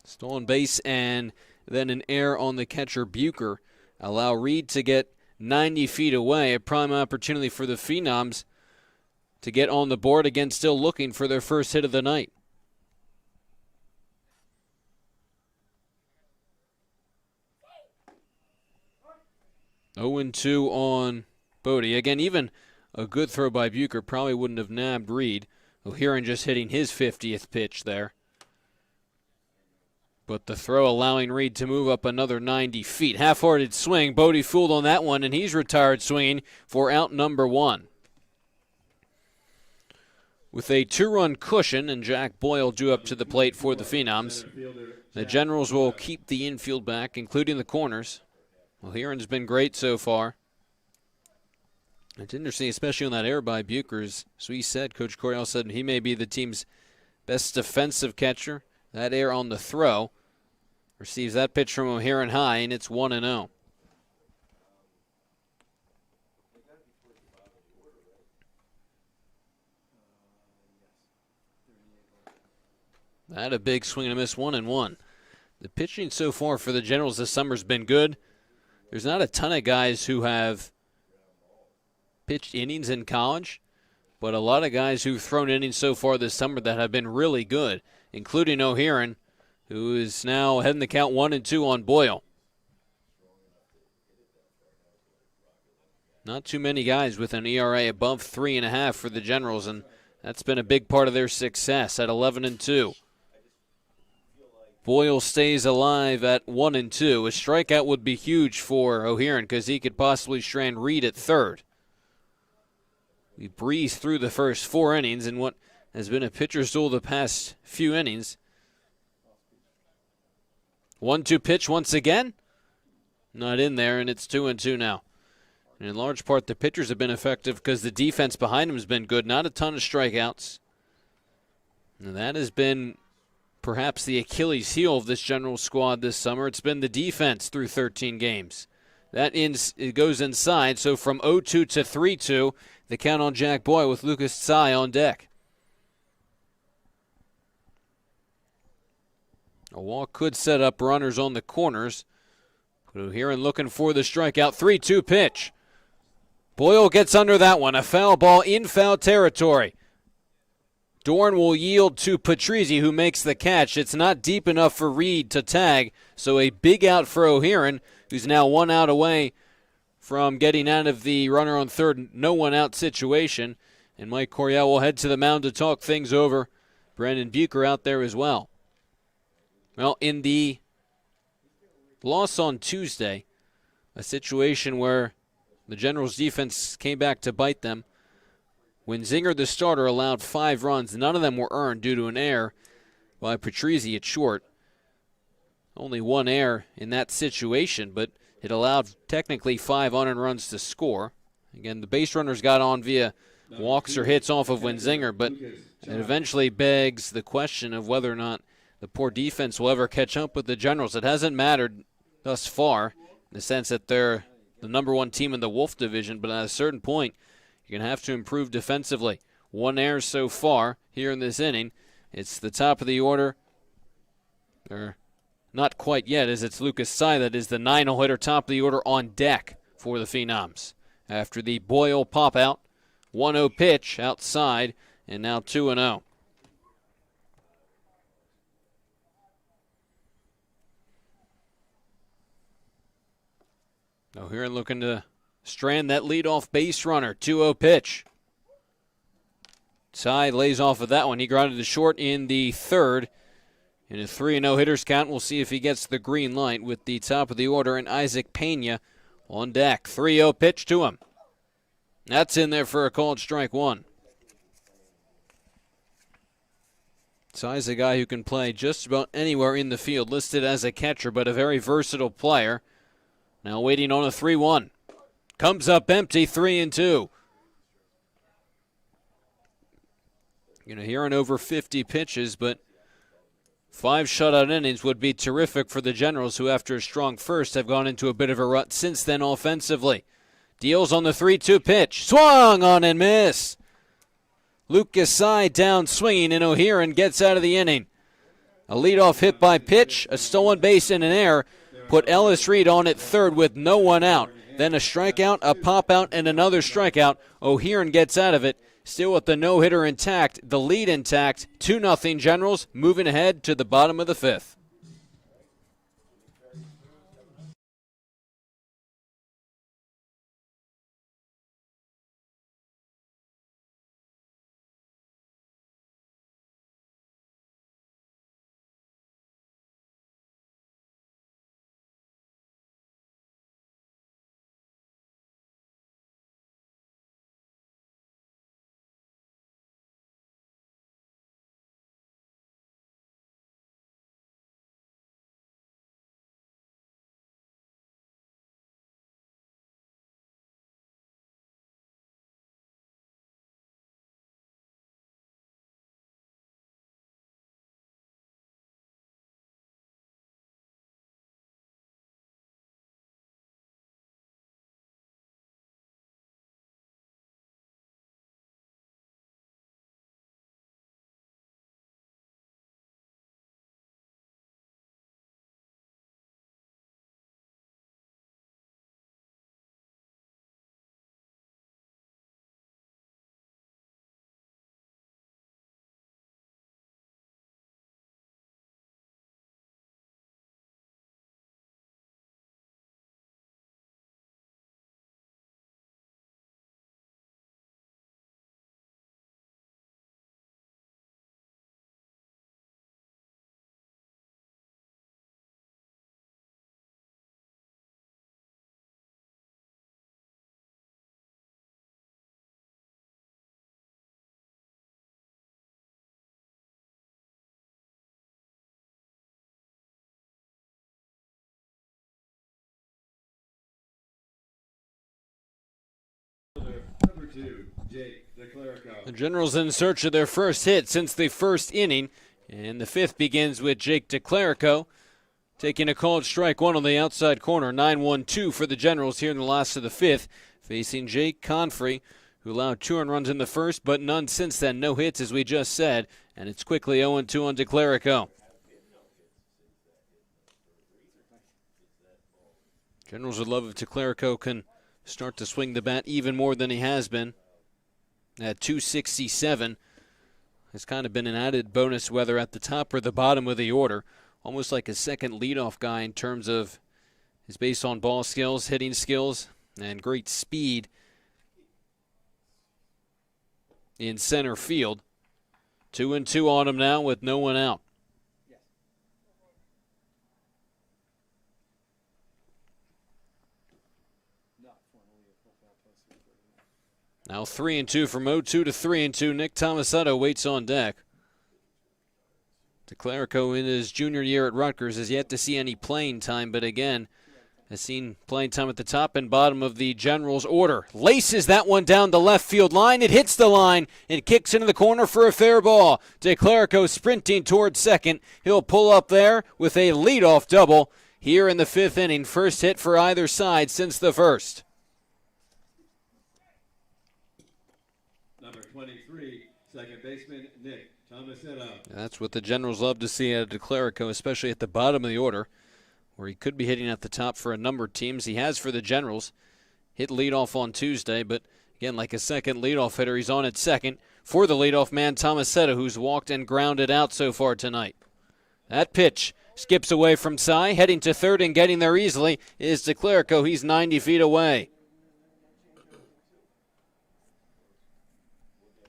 Stolen base and then an error on the catcher Bucher. Allow Reed to get 90 feet away. A prime opportunity for the Phenoms to get on the board, again still looking for their first hit of the night. (0-2) on Bodie. Again, even a good throw by Bucher probably wouldn't have nabbed Reed. O'Hearn just hitting his 50th pitch there. But the throw allowing Reed to move up another 90 feet. Half-hearted swing. Bodie fooled on that one, and he's retired swinging for out number 1. With a 2-run cushion and Jack Boyle due up to the plate for the Phenoms, the Generals will keep the infield back, including the corners. O'Hearn's been great so far. It's interesting, especially on that error by Bucher. As we said, Coach Coryell said he may be the team's best defensive catcher. That error on the throw receives that pitch from O'Hearn high, and it's 1-0. That a big swing and a miss, 1-1. The pitching so far for the Generals this summer has been good. There's not a ton of guys who have pitched innings in college, but a lot of guys who've thrown innings so far this summer that have been really good, including O'Hearn, who is now heading the count 1-2 on Boyle. Not too many guys with an ERA above 3.5 for the Generals, and that's been a big part of their success at 11-2. Boyle stays alive at 1-2. A strikeout would be huge for O'Hearn because he could possibly strand Reed at third. We breezed through the first 4 innings in what has been a pitcher's duel the past few innings. 1-2 pitch once again. Not in there, and it's 2-2 now. And in large part, the pitchers have been effective because the defense behind them has been good. Not a ton of strikeouts. And that has been perhaps the Achilles heel of this General squad this summer. It's been the defense through 13 games. It goes inside, so from 0-2 to 3-2, the count on Jack Boyle with Lucas Tsai on deck. A walk could set up runners on the corners. But O'Hearn looking for the strikeout. 3-2 pitch. Boyle gets under that one. A foul ball in foul territory. Dorn will yield to Patrizzi, who makes the catch. It's not deep enough for Reed to tag, so a big out for O'Hearn, who's now 1 out away from getting out of the runner on third, no one out situation. And Mike Coryell will head to the mound to talk things over. Brandon Bucher out there as well. Well, in the loss on Tuesday, a situation where the Generals' defense came back to bite them. When Zinger, the starter, allowed 5 runs, none of them were earned due to an error by Patrizzi at short. Only 1 error in that situation, but it allowed technically 5 unearned runs to score. Again, the base runners got on via walks or hits off of Wenzinger, but it eventually begs the question of whether or not the poor defense will ever catch up with the Generals. It hasn't mattered thus far in the sense that they're the number 1 team in the Wolf division, but at a certain point, you're going to have to improve defensively. 1 error so far here in this inning. It's the top of the order. Or not quite yet, as it's Lucas Tsai that is the 9-hole hitter, top of the order on deck for the Phenoms. After the Boyle pop-out, 1-0 pitch outside, and now 2-0. O'Hearn looking to strand that leadoff base runner. 2-0 pitch. Tsai lays off of that one. He grounded to short in the third. In a 3-0 hitters count, we'll see if he gets the green light with the top of the order and Isaac Pena on deck. 3-0 pitch to him. That's in there for a called strike 1. Tsai's a guy who can play just about anywhere in the field, listed as a catcher, but a very versatile player. Now waiting on a 3-1. Comes up empty, 3-2. Hearing over 50 pitches, but 5 shutout innings would be terrific for the Generals, who after a strong first have gone into a bit of a rut since then offensively. Deals on the 3-2 pitch. Swung on and miss. Lucas Sy down swinging, and O'Hearn gets out of the inning. A leadoff hit by pitch, a stolen base in an error, put Ellis Reed on at third with no one out. Then a strikeout, a pop-out, and another strikeout. O'Hearn gets out of it, still with the no-hitter intact, the lead intact. 2-0 Generals, moving ahead to the bottom of the 5th. Number 2, Jake DeClerico. The Generals in search of their first hit since the first inning, and the 5th begins with Jake DeClerico taking a called strike one on the outside corner. 9-1-2 for the Generals here in the last of the 5th, facing Jake Confrey, who allowed 2 earned runs in the first, but none since then. No hits, as we just said, and it's quickly 0-2 on DeClerico. Generals would love if DeClerico can start to swing the bat even more than he has been. At 267, has kind of been an added bonus whether at the top or the bottom of the order. Almost like a second leadoff guy in terms of his base on ball skills, hitting skills, and great speed in center field. 2-2 on him now with no one out. Now 3-2 from 0-2 to 3-2. Nick Tomasetto waits on deck. DeClerico in his junior year at Rutgers has yet to see any playing time, but again, has seen playing time at the top and bottom of the Generals' order. Laces that one down the left field line. It hits the line and kicks into the corner for a fair ball. DeClerico sprinting towards second. He'll pull up there with a leadoff double here in the 5th inning. First hit for either side since the first. Number 23, second baseman Nick Tomasetto. That's what the Generals love to see out of DeClerico, especially at the bottom of the order, where he could be hitting at the top for a number of teams. He has for the Generals. Hit leadoff on Tuesday, but again, like a second leadoff hitter, he's on at second for the leadoff man, Tomasetto, who's walked and grounded out so far tonight. That pitch skips away from Sy. Heading to third and getting there easily is DeClerico. He's 90 feet away.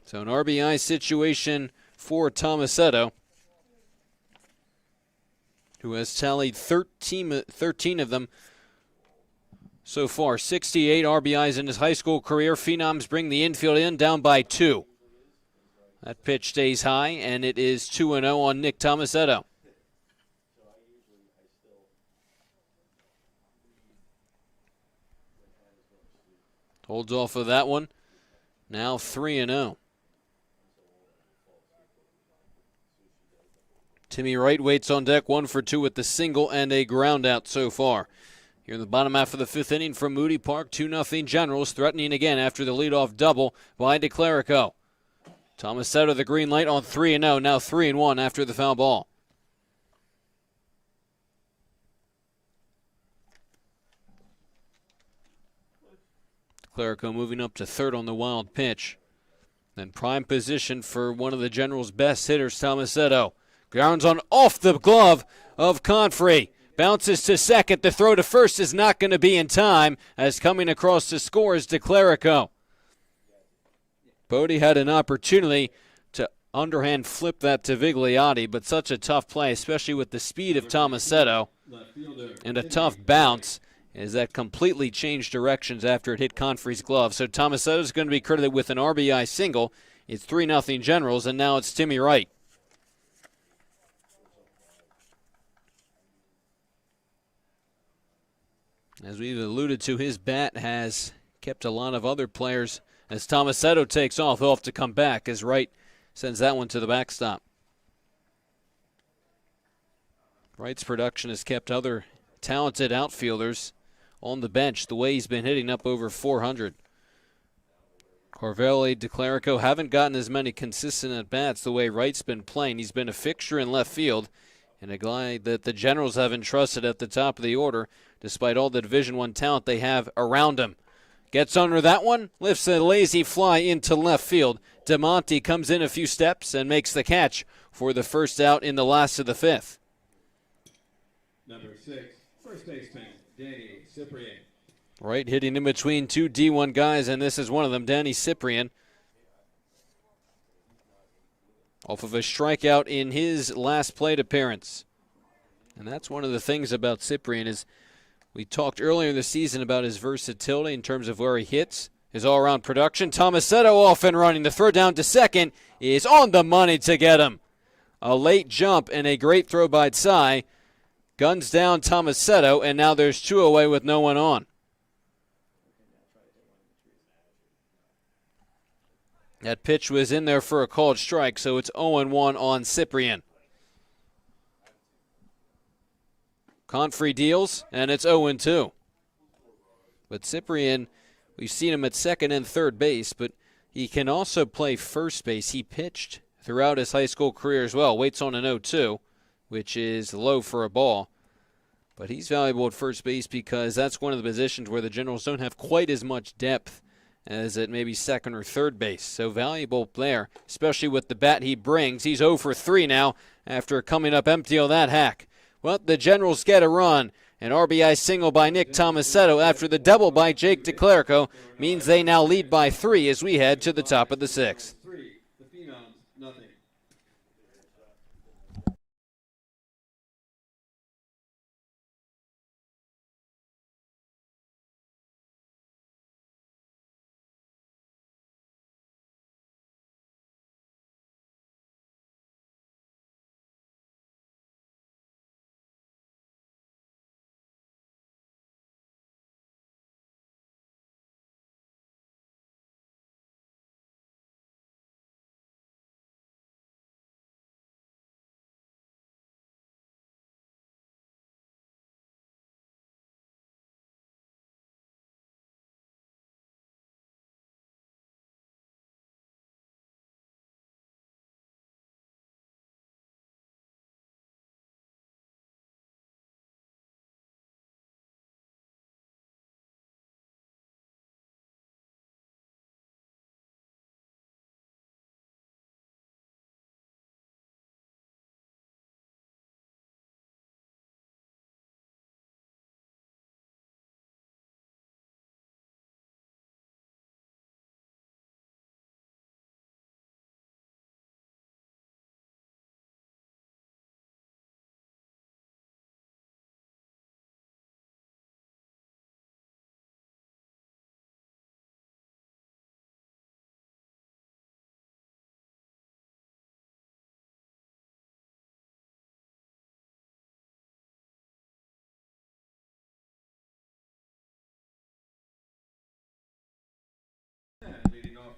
So an RBI situation for Tomasetto, who has tallied 13 of them so far. 68 RBIs in his high school career. Phenoms bring the infield in, down by 2. That pitch stays high, and it is 2-0 on Nick Tomasetto. Holds off of that one. Now 3-0. Timmy Wright waits on deck, 1 for 2 with the single and a ground out so far. Here in the bottom half of the 5th inning from Moody Park, 2-0 Generals, threatening again after the leadoff double by DeClerico. Tomasetto the green light on 3-0, now 3-1 after the foul ball. DeClerico moving up to third on the wild pitch. Then prime position for one of the Generals' best hitters, Tomasetto. Grounds on off the glove of Confrey. Bounces to second. The throw to first is not going to be in time, as coming across to score is DeClerico. Bodie had an opportunity to underhand flip that to Vigliotti, but such a tough play, especially with the speed of Tomasetto, and a tough bounce, as that completely changed directions after it hit Confrey's glove. So Tomasetto is going to be credited with an RBI single. It's 3-0 Generals, and now it's Timmy Wright. As we've alluded to, his bat has kept a lot of other players. As Tomasetto takes off, he'll have to come back as Wright sends that one to the backstop. Wright's production has kept other talented outfielders on the bench, the way he's been hitting up over 400. Corvelli, DeClerico haven't gotten as many consistent at-bats the way Wright's been playing. He's been a fixture in left field, and a guy that the Generals have entrusted at the top of the order, despite all the Division I talent they have around him. Gets under that one, lifts a lazy fly into left field. DeMonte comes in a few steps and makes the catch for the first out in the last of the 5th. Number 6, first baseman, Danny Cyprian. Right, hitting in between two D1 guys, and this is one of them, Danny Cyprian. Off of a strikeout in his last plate appearance. And that's one of the things about Cyprian is we talked earlier in the season about his versatility in terms of where he hits, his all-around production. Tomasetto off and running. The throw down to second is on the money to get him. A late jump and a great throw by Tsai. Guns down Tomasetto, and now there's 2 away with no one on. That pitch was in there for a called strike, so it's 0-1 on Cyprian. Confrey deals, and it's 0-2. But Cyprian, we've seen him at second and third base, but he can also play first base. He pitched throughout his high school career as well. Waits on an 0-2, which is low for a ball. But he's valuable at first base because that's one of the positions where the Generals don't have quite as much depth as at maybe second or third base. So valuable player, especially with the bat he brings. He's 0 for 3 now after coming up empty on that hack. Well, the Generals get a run. An RBI single by Nick Tomasetto after the double by Jake DeClerico means they now lead by 3 as we head to the top of the 6th. The Phenoms, nothing.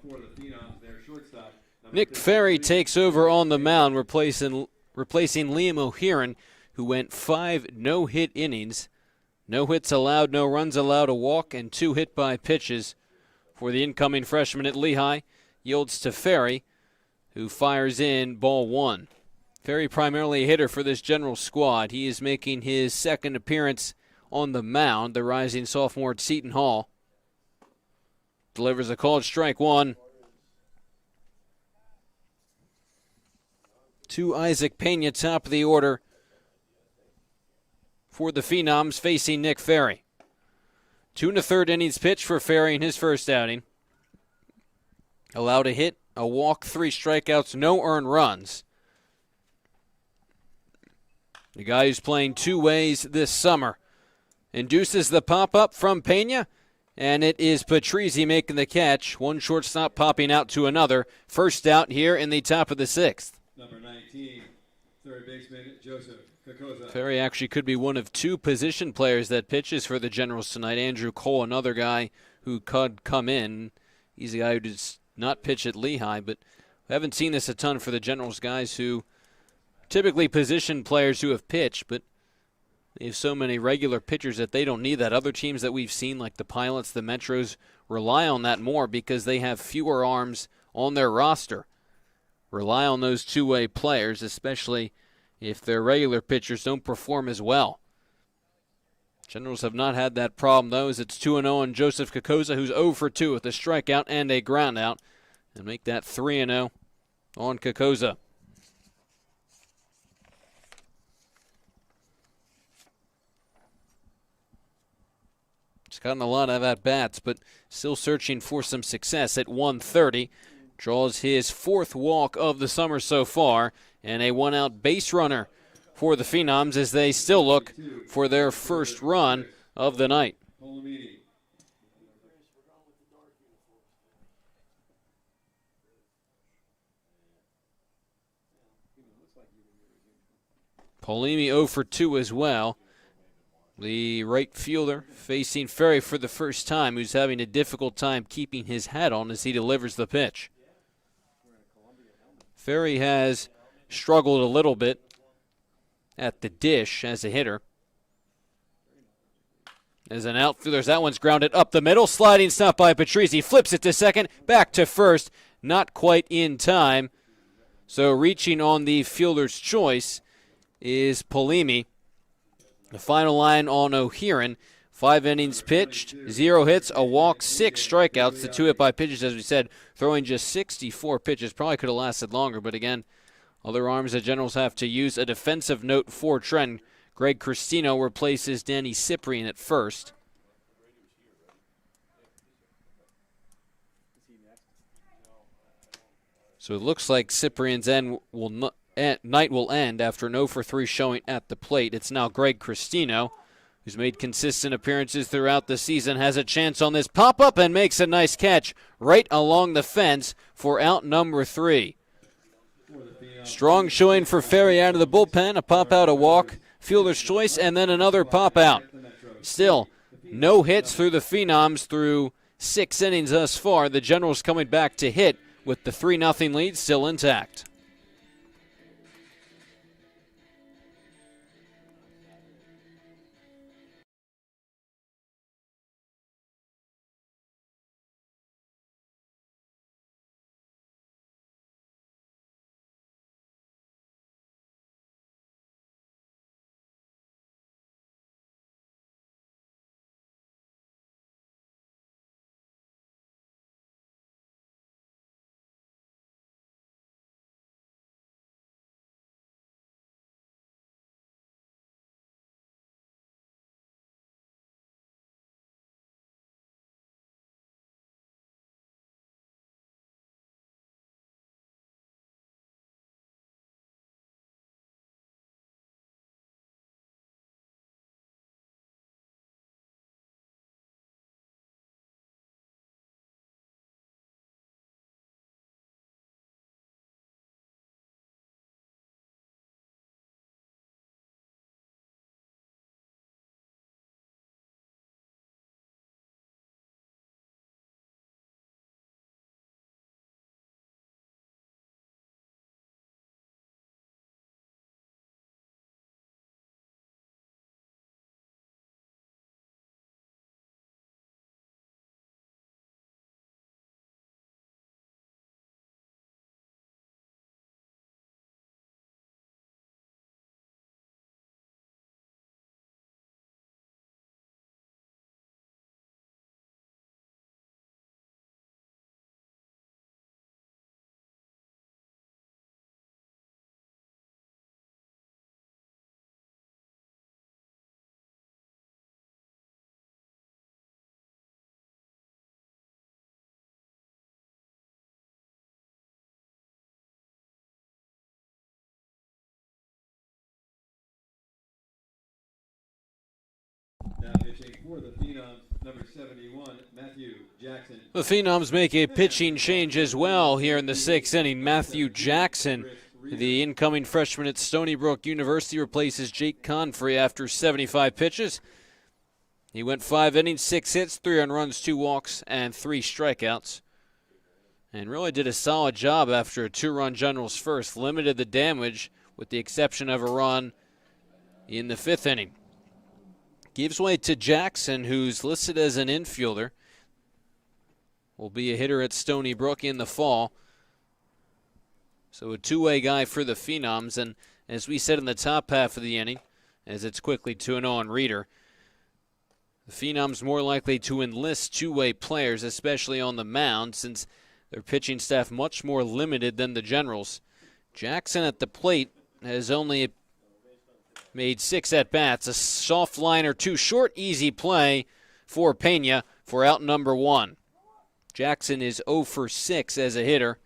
for the Phenoms, their shortstop. Nick Ferry takes over on the mound, replacing Liam O'Hearn, who went 5 no-hit innings. No hits allowed, no runs allowed, a walk, and 2 hit by pitches for the incoming freshman at Lehigh. Yields to Ferry, who fires in ball 1. Ferry primarily a hitter for this General squad. He is making his second appearance on the mound, the rising sophomore at Seton Hall. Delivers a called strike 1. To Isaac Pena, top of the order for the Phenoms, facing Nick Ferry. 2 1/3 innings pitched for Ferry in his first outing. Allowed a hit, a walk, 3 strikeouts, no earned runs. The guy who's playing 2 ways this summer. Induces the pop-up from Pena, and it is Patrizzi making the catch. One shortstop popping out to another. First out here in the top of the 6th. Number 19, third baseman Joseph Kokoza. Ferry actually could be one of 2 position players that pitches for the Generals tonight. Andrew Cole, another guy who could come in. He's a guy who does not pitch at Lehigh, but I haven't seen this a ton for the Generals, guys who typically position players who have pitched, but they have so many regular pitchers that they don't need that. Other teams that we've seen, like the Pilots, the Metros, rely on that more because they have fewer arms on their roster. Rely on those 2-way players, especially if their regular pitchers don't perform as well. Generals have not had that problem, though, as it's 2-0 on Joseph Kokoza, who's 0 for 2 with a strikeout and a groundout, and make that 3-0 on Kokoza. He's gotten a lot of at-bats, but still searching for some success at 1:30. Draws his 4th walk of the summer so far, and a 1-out base runner for the Phenoms as they still look for their first run of the night. Polimi 0 for 2 as well. The right fielder facing Ferry for the first time, who's having a difficult time keeping his hat on as he delivers the pitch. Ferry has struggled a little bit at the dish as a hitter. As an outfielder, that one's grounded up the middle. Sliding stop by Patrizzi. Flips it to second. Back to first. Not quite in time. So reaching on the fielder's choice is Polimi. The final line on O'Hearn. 5 innings pitched, 0 hits, a walk, 6 strikeouts. The 2 hit by pitches, as we said, throwing just 64 pitches. Probably could have lasted longer, but again, other arms the Generals have to use. A defensive note for Trenton. Greg Cristino replaces Danny Cyprian at first. So it looks like Cyprian's night will end after an 0 for 3 showing at the plate. It's now Greg Cristino, who's made consistent appearances throughout the season, has a chance on this pop-up and makes a nice catch right along the fence for out number 3. Strong showing for Ferry out of the bullpen, a pop-out, a walk, fielder's choice, and then another pop-out. Still, no hits through the Phenoms through 6 innings thus far. The Generals coming back to hit with the 3-0 lead still intact. Now pitching for the Phenoms, number 71, Matthew Jackson. The Phenoms make a pitching change as well here in the sixth inning. Matthew Jackson, the incoming freshman at Stony Brook University, replaces Jake Confrey after 75 pitches. He went 5 innings, 6 hits, 3 earned runs, 2 walks, and 3 strikeouts. And really did a solid job after a 2-run Generals first. Limited the damage with the exception of a run in the 5th inning. Gives way to Jackson, who's listed as an infielder. Will be a hitter at Stony Brook in the fall. So a two-way guy for the Phenoms. And as we said in the top half of the inning, as it's quickly 2-0 on Reeder, the Phenoms more likely to enlist two-way players, especially on the mound, since their pitching staff much more limited than the Generals. Jackson at the plate has only made 6 at-bats, a soft line or 2 short, easy play for Pena for out number 1. Jackson is 0 for 6 as a hitter,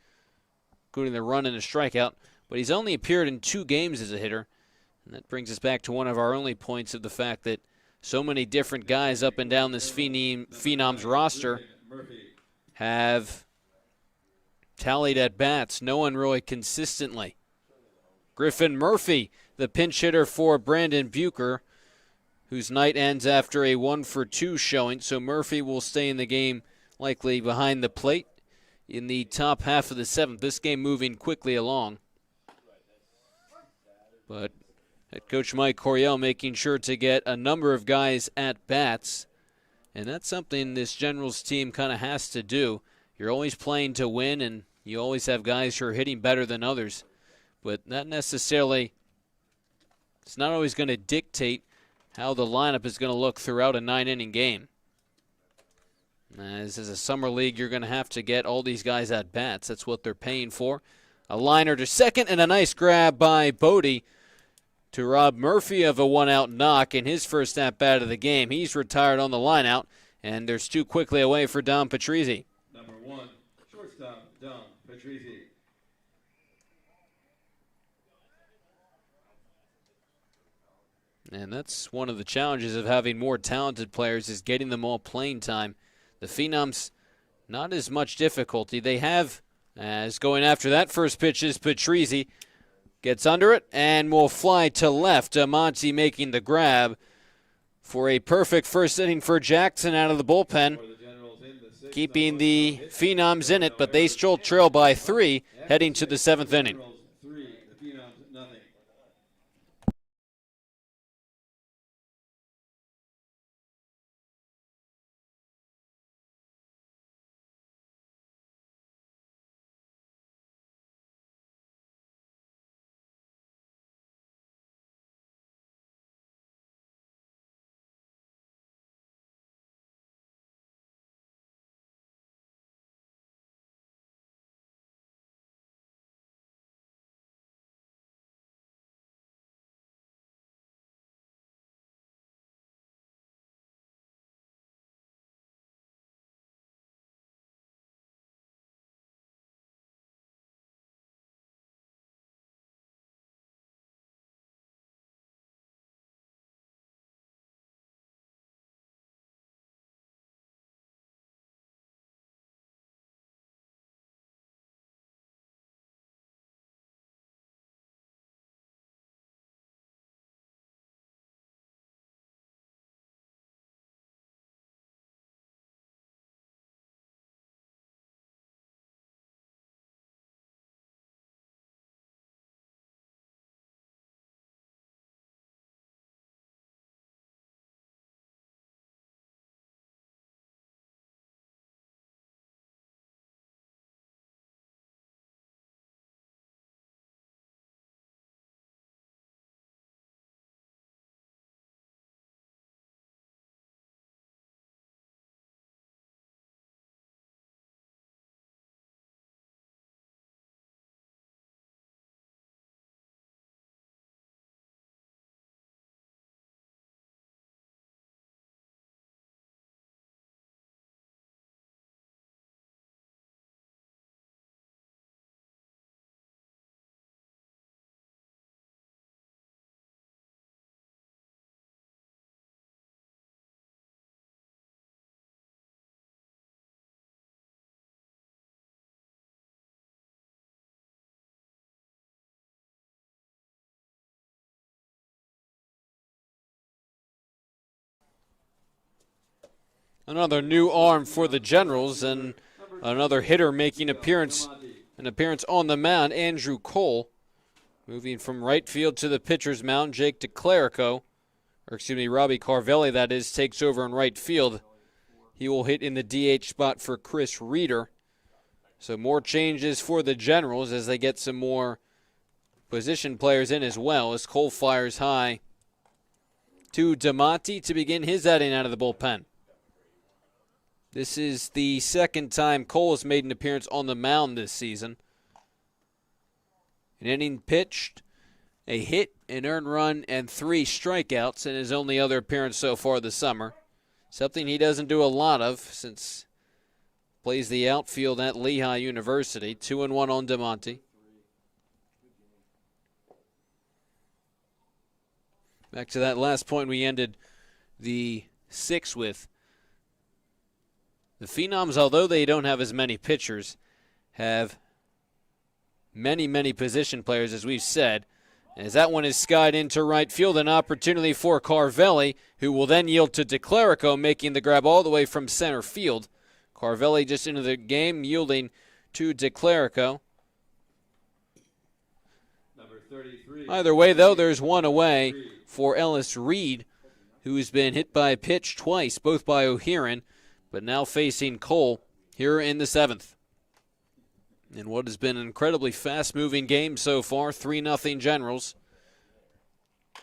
including the run and a strikeout, but he's only appeared in 2 games as a hitter, and that brings us back to one of our only points of the fact that so many different guys up and down this Phenoms roster have tallied at-bats, no one really consistently. Griffin Murphy, the pinch hitter for Brandon Bucher, whose night ends after a 1 for 2 showing, so Murphy will stay in the game likely behind the plate in the top half of the 7th. This game moving quickly along. But head coach Mike Coryell making sure to get a number of guys at bats, and that's something this Generals team kind of has to do. You're always playing to win, and you always have guys who are hitting better than others, but not necessarily, it's not always going to dictate how the lineup is going to look throughout a 9-inning game. As is a summer league, you're going to have to get all these guys at bats. That's what they're paying for. A liner to second, and a nice grab by Bodie to rob Murphy of a 1-out knock in his first at-bat of the game. He's retired on the line-out, and there's 2 quickly away for Dom Patrizzi. Number 1, shortstop, Dom Patrizzi. And that's one of the challenges of having more talented players, is getting them all playing time. The Phenoms, not as much difficulty. They have, as going after that first pitch is Patrizzi. Gets under it and will fly to left. Monty making the grab for a perfect first inning for Jackson out of the bullpen, keeping the Phenoms in it, but they still trail by 3 heading to the 7th inning. Another new arm for the Generals, and another hitter making an appearance on the mound, Andrew Cole. Moving from right field to the pitcher's mound, Jake DeClerico, Robbie Carvelli, that is, takes over in right field. He will hit in the DH spot for Chris Reeder. So more changes for the Generals as they get some more position players in as well, as Cole fires high to DeMonte to begin his outing out of the bullpen. This is the second time Cole has made an appearance on the mound this season. An inning pitched, a hit, an earned run, and 3 strikeouts in his only other appearance so far this summer. Something he doesn't do a lot of since plays the outfield at Lehigh University. 2-1 on DeMonte. Back to that last point we ended the 6th with. The Phenoms, although they don't have as many pitchers, have many position players, as we've said. As that one is skied into right field, an opportunity for Carvelli, who will then yield to DeClerico, making the grab all the way from center field. Carvelli just into the game, yielding to DeClerico. Number 33. Either way, though, there's one away for Ellis Reed, who's been hit by a pitch twice, both by O'Hearn, but now facing Cole here in the 7th. In what has been an incredibly fast-moving game so far, 3-0 Generals.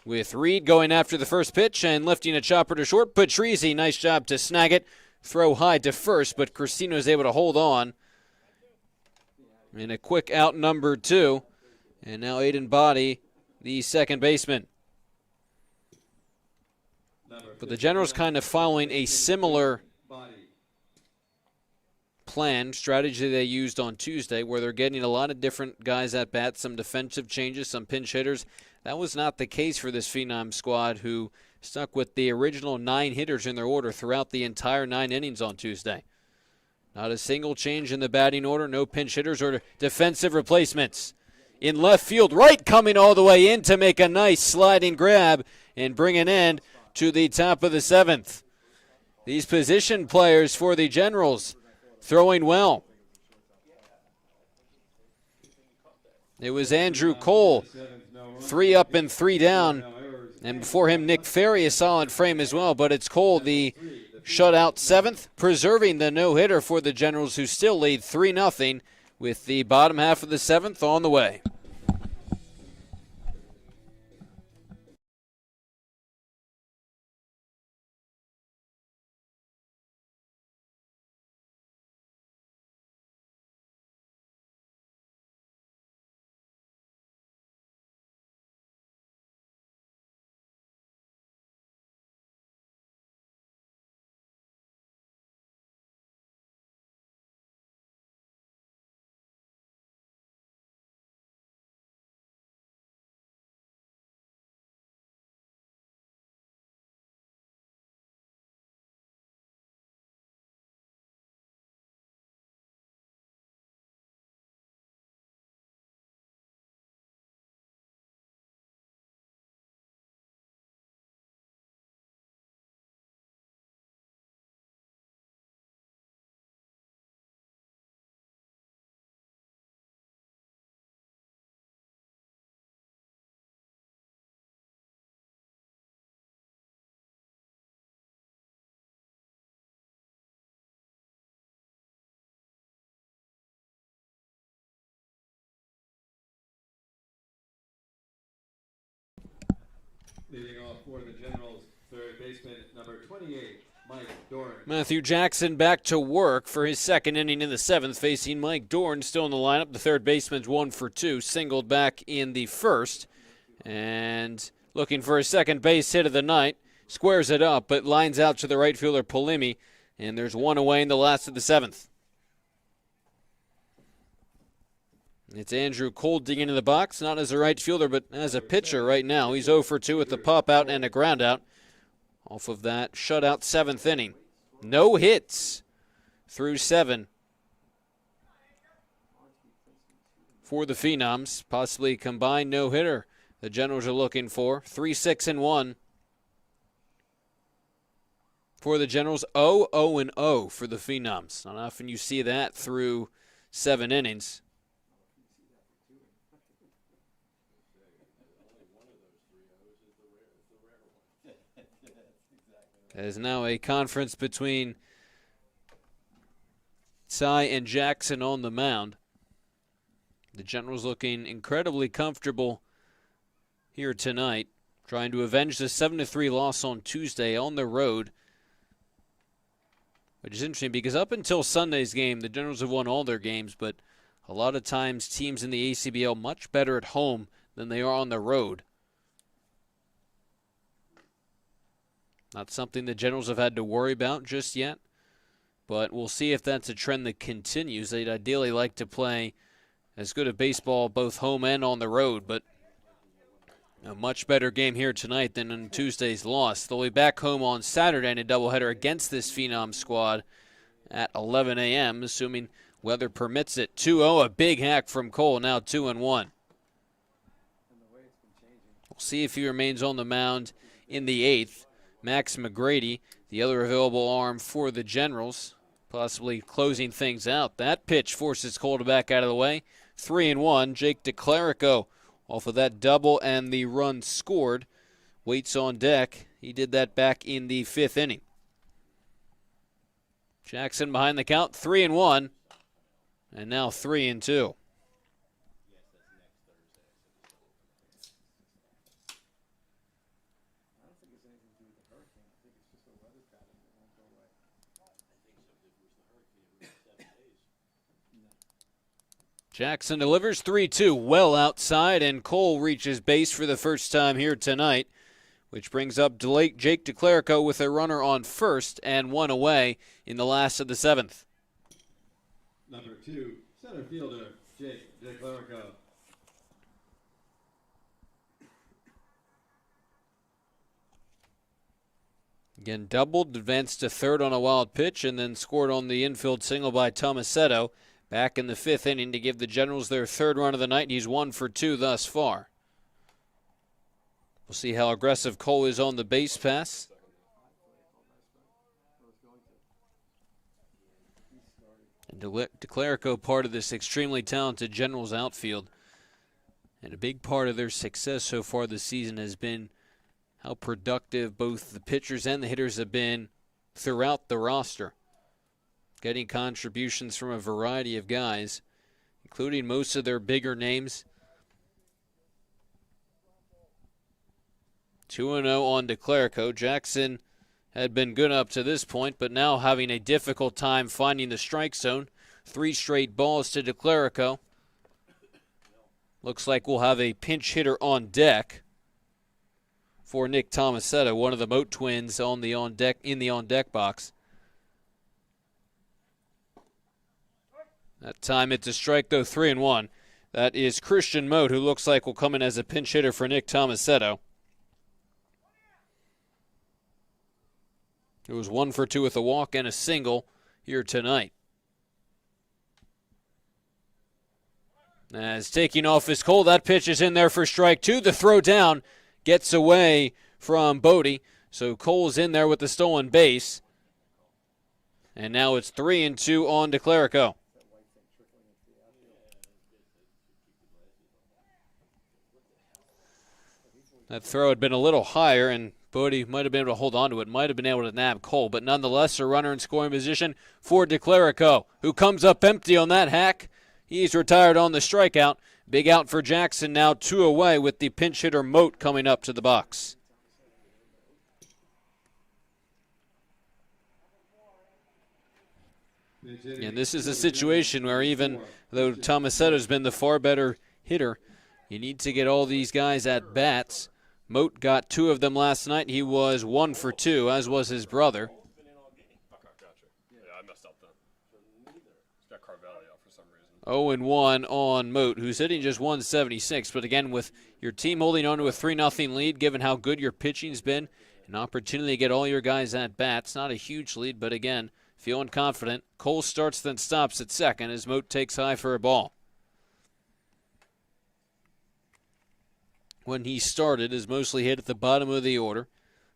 With Reed going after the first pitch and lifting a chopper to short. Patrizi, nice job to snag it. Throw high to first, but Cristino is able to hold on. And a quick out number 2. And now Aiden Body, the second baseman. But the Generals kind of following a similar strategy they used on Tuesday, where they're getting a lot of different guys at bat, some defensive changes, some pinch hitters. That was not the case for this Phenom squad, who stuck with the original 9 hitters in their order throughout the entire 9 innings on Tuesday. Not a single change in the batting order, no pinch hitters or defensive replacements. In left field, Wright coming all the way in to make a nice sliding grab and bring an end to the top of the 7th. These position players for the Generals throwing well. It was Andrew Cole, 3 up and 3 down. And before him, Nick Ferry, a solid frame as well. But it's Cole, the shutout 7th, preserving the no-hitter for the Generals, who still lead 3-0 with the bottom half of the 7th on the way. Leading off for the Generals, third baseman, number 28, Mike Dorn. Matthew Jackson back to work for his second inning in the 7th, facing Mike Dorn still in the lineup. The third baseman's 1 for 2, singled back in the 1st. And looking for his second base hit of the night. Squares it up, but lines out to the right fielder, Polimi. And there's one away in the last of the 7th. It's Andrew Cole digging into the box, not as a right fielder, but as a pitcher right now. He's 0 for 2 with the pop out and a ground out off of that shutout 7th inning. No hits through 7 for the Phenoms. Possibly a combined no-hitter the Generals are looking for. 3-6-1 for the Generals. 0-0-0 for the Phenoms. Not often you see that through 7 innings. There's now a conference between Cy and Jackson on the mound. The Generals looking incredibly comfortable here tonight, trying to avenge the 7-3 loss on Tuesday on the road. Which is interesting because up until Sunday's game, the Generals have won all their games, but a lot of times teams in the ACBL much better at home than they are on the road. Not something the Generals have had to worry about just yet, but we'll see if that's a trend that continues. They'd ideally like to play as good a baseball both home and on the road, but a much better game here tonight than in Tuesday's loss. They'll be back home on Saturday in a doubleheader against this Phenom squad at 11 a.m., assuming weather permits it. 2-0, a big hack from Cole, now 2-1. We'll see if he remains on the mound in the 8th. Max McGrady, the other available arm for the Generals, possibly closing things out. That pitch forces Cole to back out of the way. 3-1, Jake DeClerico off of that double and the run scored. Waits on deck. He did that back in the 5th inning. Jackson behind the count, 3-1, and now 3-2. Jackson delivers 3-2, well outside, and Cole reaches base for the first time here tonight, which brings up Jake DeClerico with a runner on first and one away in the last of the 7th. Number 2, center fielder Jake DeClerico. Again, doubled, advanced to third on a wild pitch, and then scored on the infield single by Tomasetto. Back in the 5th inning to give the Generals their 3rd run of the night. He's 1 for 2 thus far. We'll see how aggressive Cole is on the base pass. And DeClerico, part of this extremely talented Generals outfield. And a big part of their success so far this season has been how productive both the pitchers and the hitters have been throughout the roster. Getting contributions from a variety of guys, including most of their bigger names. 2-0 on DeClerico. Jackson had been good up to this point, but now having a difficult time finding the strike zone. 3 straight balls to DeClerico. Looks like we'll have a pinch hitter on deck for Nick Tomasetto, one of the Moat twins in the on-deck box. That time it's a strike, though, 3-1. That is Christian Moat, who looks like will come in as a pinch hitter for Nick Tomasetto. It was 1 for 2 with a walk and a single here tonight. As taking off his Cole, that pitch is in there for strike 2. The throw down gets away from Bodie, so Cole's in there with the stolen base. And now it's 3-2 on DeClerico. That throw had been a little higher, and Bodie might have been able to hold on to it, might have been able to nab Cole, but nonetheless a runner in scoring position for DeClerico, who comes up empty on that hack. He's retired on the strikeout. Big out for Jackson, now 2 away with the pinch hitter Moat coming up to the box. And this is a situation where even though Tomasetto's been the far better hitter, you need to get all these guys at bats. Moat got 2 of them last night. He was 1 for 2, as was his brother. 0-1 on Moat, who's hitting just 176. But again, with your team holding on to a 3-0 lead, given how good your pitching's been, an opportunity to get all your guys at bats. Not a huge lead, but again, feeling confident. Cole starts, then stops at second as Moat takes high for a ball. When he started, is mostly hit at the bottom of the order.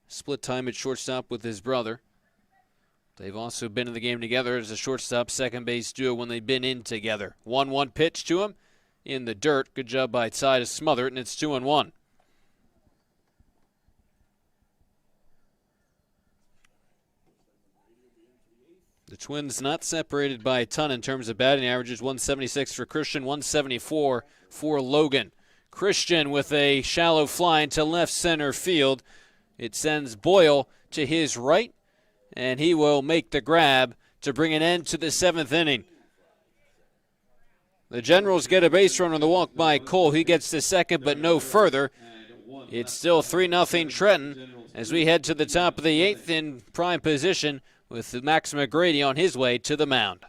Split time at shortstop with his brother. They've also been in the game together as a shortstop, second base duo when they've been in together. 1-1 pitch to him in the dirt. Good job by Ty to smother it, and it's 2-1. The Twins not separated by a ton in terms of batting averages. 176 for Christian, 174 for Logan. Christian with a shallow fly into left center field. It sends Boyle to his right, and he will make the grab to bring an end to the 7th inning. The Generals get a base run on the walk by Cole. He gets to second, but no further. It's still 3-0 Trenton as we head to the top of the 8th in prime position with Max McGrady on his way to the mound.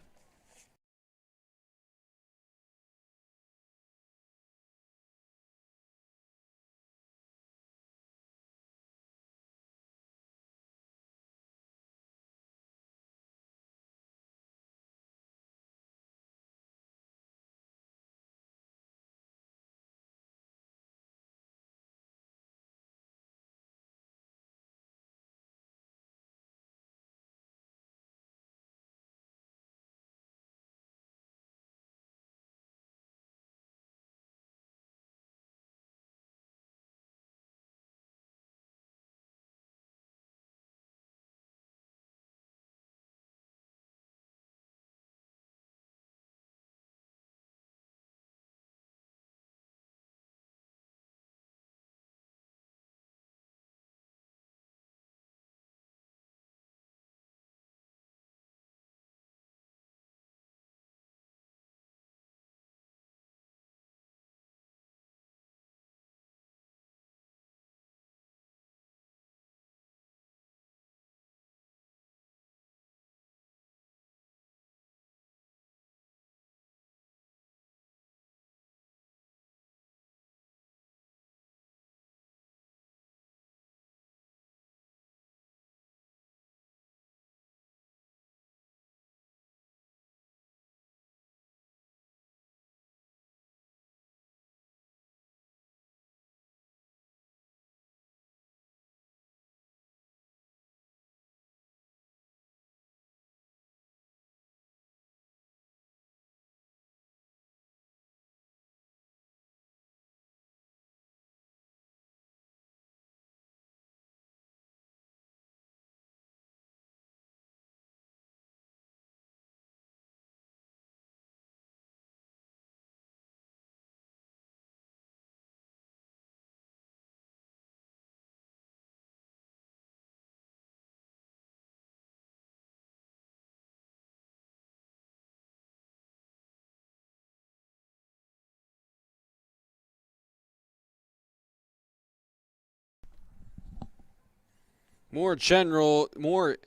More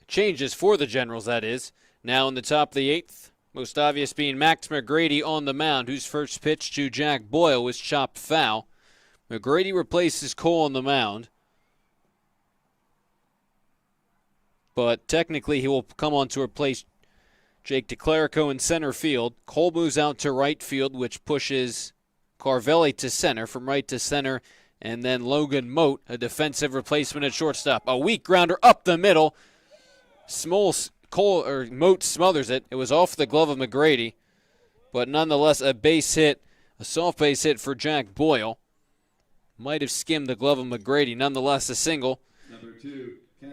changes for the Generals, that is. Now in the top of the 8th, most obvious being Max McGrady on the mound, whose first pitch to Jack Boyle was chopped foul. McGrady replaces Cole on the mound, but technically he will come on to replace Jake DeClerico in center field. Cole moves out to right field, which pushes Carvelli to center, from right to center. And then Logan Moat, a defensive replacement at shortstop. A weak grounder up the middle. Moat smothers it. It was off the glove of McGrady. But nonetheless, a base hit, a soft base hit for Jack Boyle. Might have skimmed the glove of McGrady. Nonetheless, a single.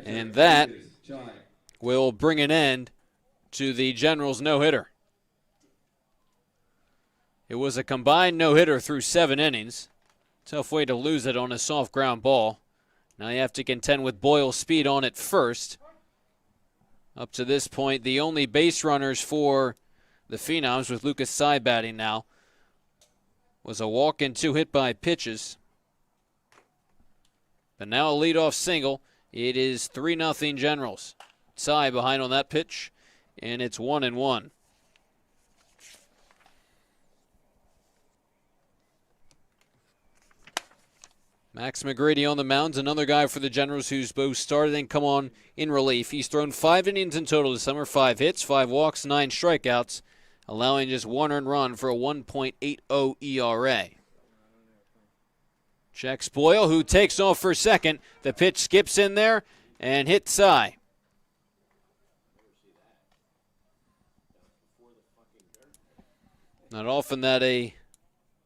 And that will bring an end to the Generals' no-hitter. It was a combined no-hitter through 7 innings. Tough way to lose it on a soft ground ball. Now you have to contend with Boyle's speed on it first. Up to this point, the only base runners for the Phenoms, with Lucas Sy batting now, was a walk and 2 hit by pitches. But now a leadoff single. It is 3-0 Generals. Sy behind on that pitch, and it's 1-1. Max McGrady on the mound, another guy for the Generals who's both started and come on in relief. He's thrown 5 innings in total this summer, 5 hits, 5 walks, 9 strikeouts, allowing just 1 earned run for a 1.80 ERA. Checks Boyle, who takes off for second. The pitch skips in there and hits Sy. Not often that a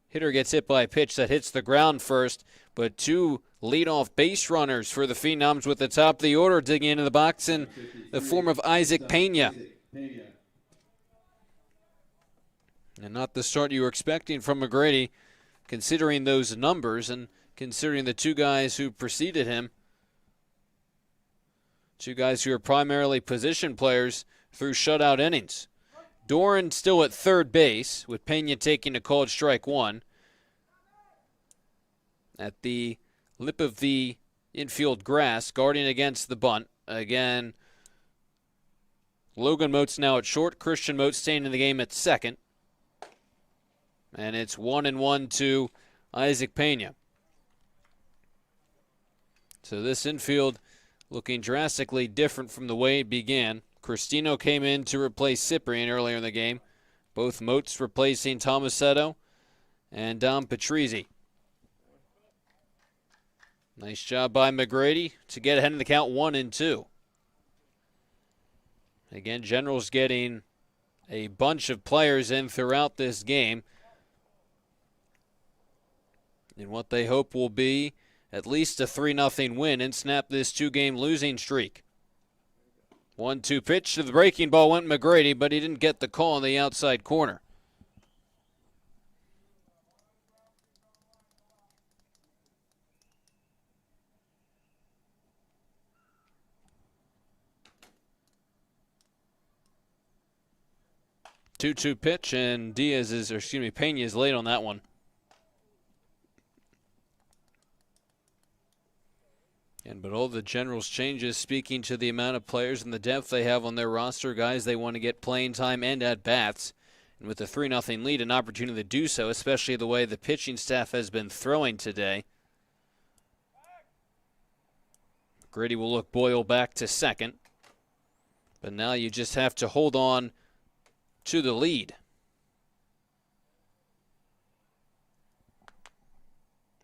hitter gets hit by a pitch that hits the ground first, but two leadoff base runners for the Phenoms with the top of the order digging into the box in the form of Isaac Pena. And not the start you were expecting from McGrady, considering those numbers and considering the two guys who preceded him. Two guys who are primarily position players through shutout innings. Doran still at third base, with Pena taking a called strike one. At the lip of the infield grass, guarding against the bunt. Again, Logan Moats now at short. Christian Moats staying in the game at second. And it's 1-1 to Isaac Pena. So this infield looking drastically different from the way it began. Cristino came in to replace Cyprian earlier in the game. Both Moats replacing Tomasetto and Dom Patrizzi. Nice job by McGrady to get ahead in the count 1-2. Again, Generals getting a bunch of players in throughout this game in what they hope will be at least a 3-0 win and snap this two-game losing streak. 1-2 pitch to the breaking ball went McGrady, but he didn't get the call in the outside corner. Two-two pitch, and Pena is late on that one. But all the Generals changes speaking to the amount of players and the depth they have on their roster, guys they want to get playing time and at-bats. And with a 3-0 lead, an opportunity to do so, especially the way the pitching staff has been throwing today. Grady will look Boyle back to second. But now you just have to hold on to the lead.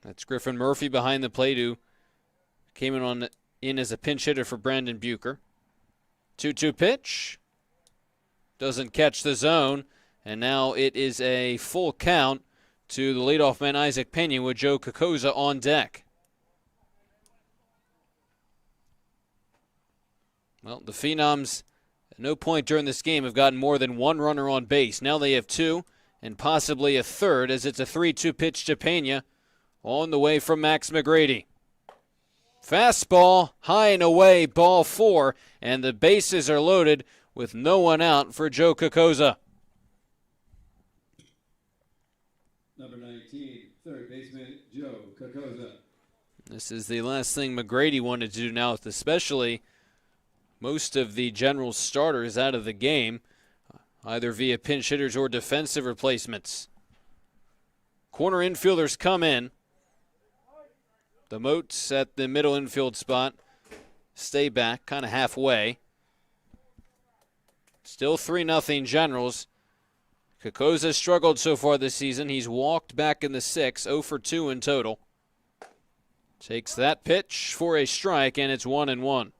That's Griffin Murphy behind the plate, who came in as a pinch hitter for Brandon Bucher. 2-2 pitch. Doesn't catch the zone. And now it is a full count to the leadoff man Isaac Pena with Joe Kokoza on deck. Well, the Phenoms at no point during this game have gotten more than one runner on base. Now they have two and possibly a third, as it's a 3-2 pitch to Pena on the way from Max McGrady. Fastball, high and away, ball 4, and the bases are loaded with no one out for Joe Kokoza. Number 19, third baseman, Joe Kokoza. This is the last thing McGrady wanted to do now, with especially most of the Generals starters out of the game, either via pinch hitters or defensive replacements. Corner infielders come in. The Moats at the middle infield spot stay back, kind of halfway. Still 3-0 Generals. Kokoza struggled so far this season. He's walked back in the 6, 0 for 2 in total. Takes that pitch for a strike, and it's 1-1.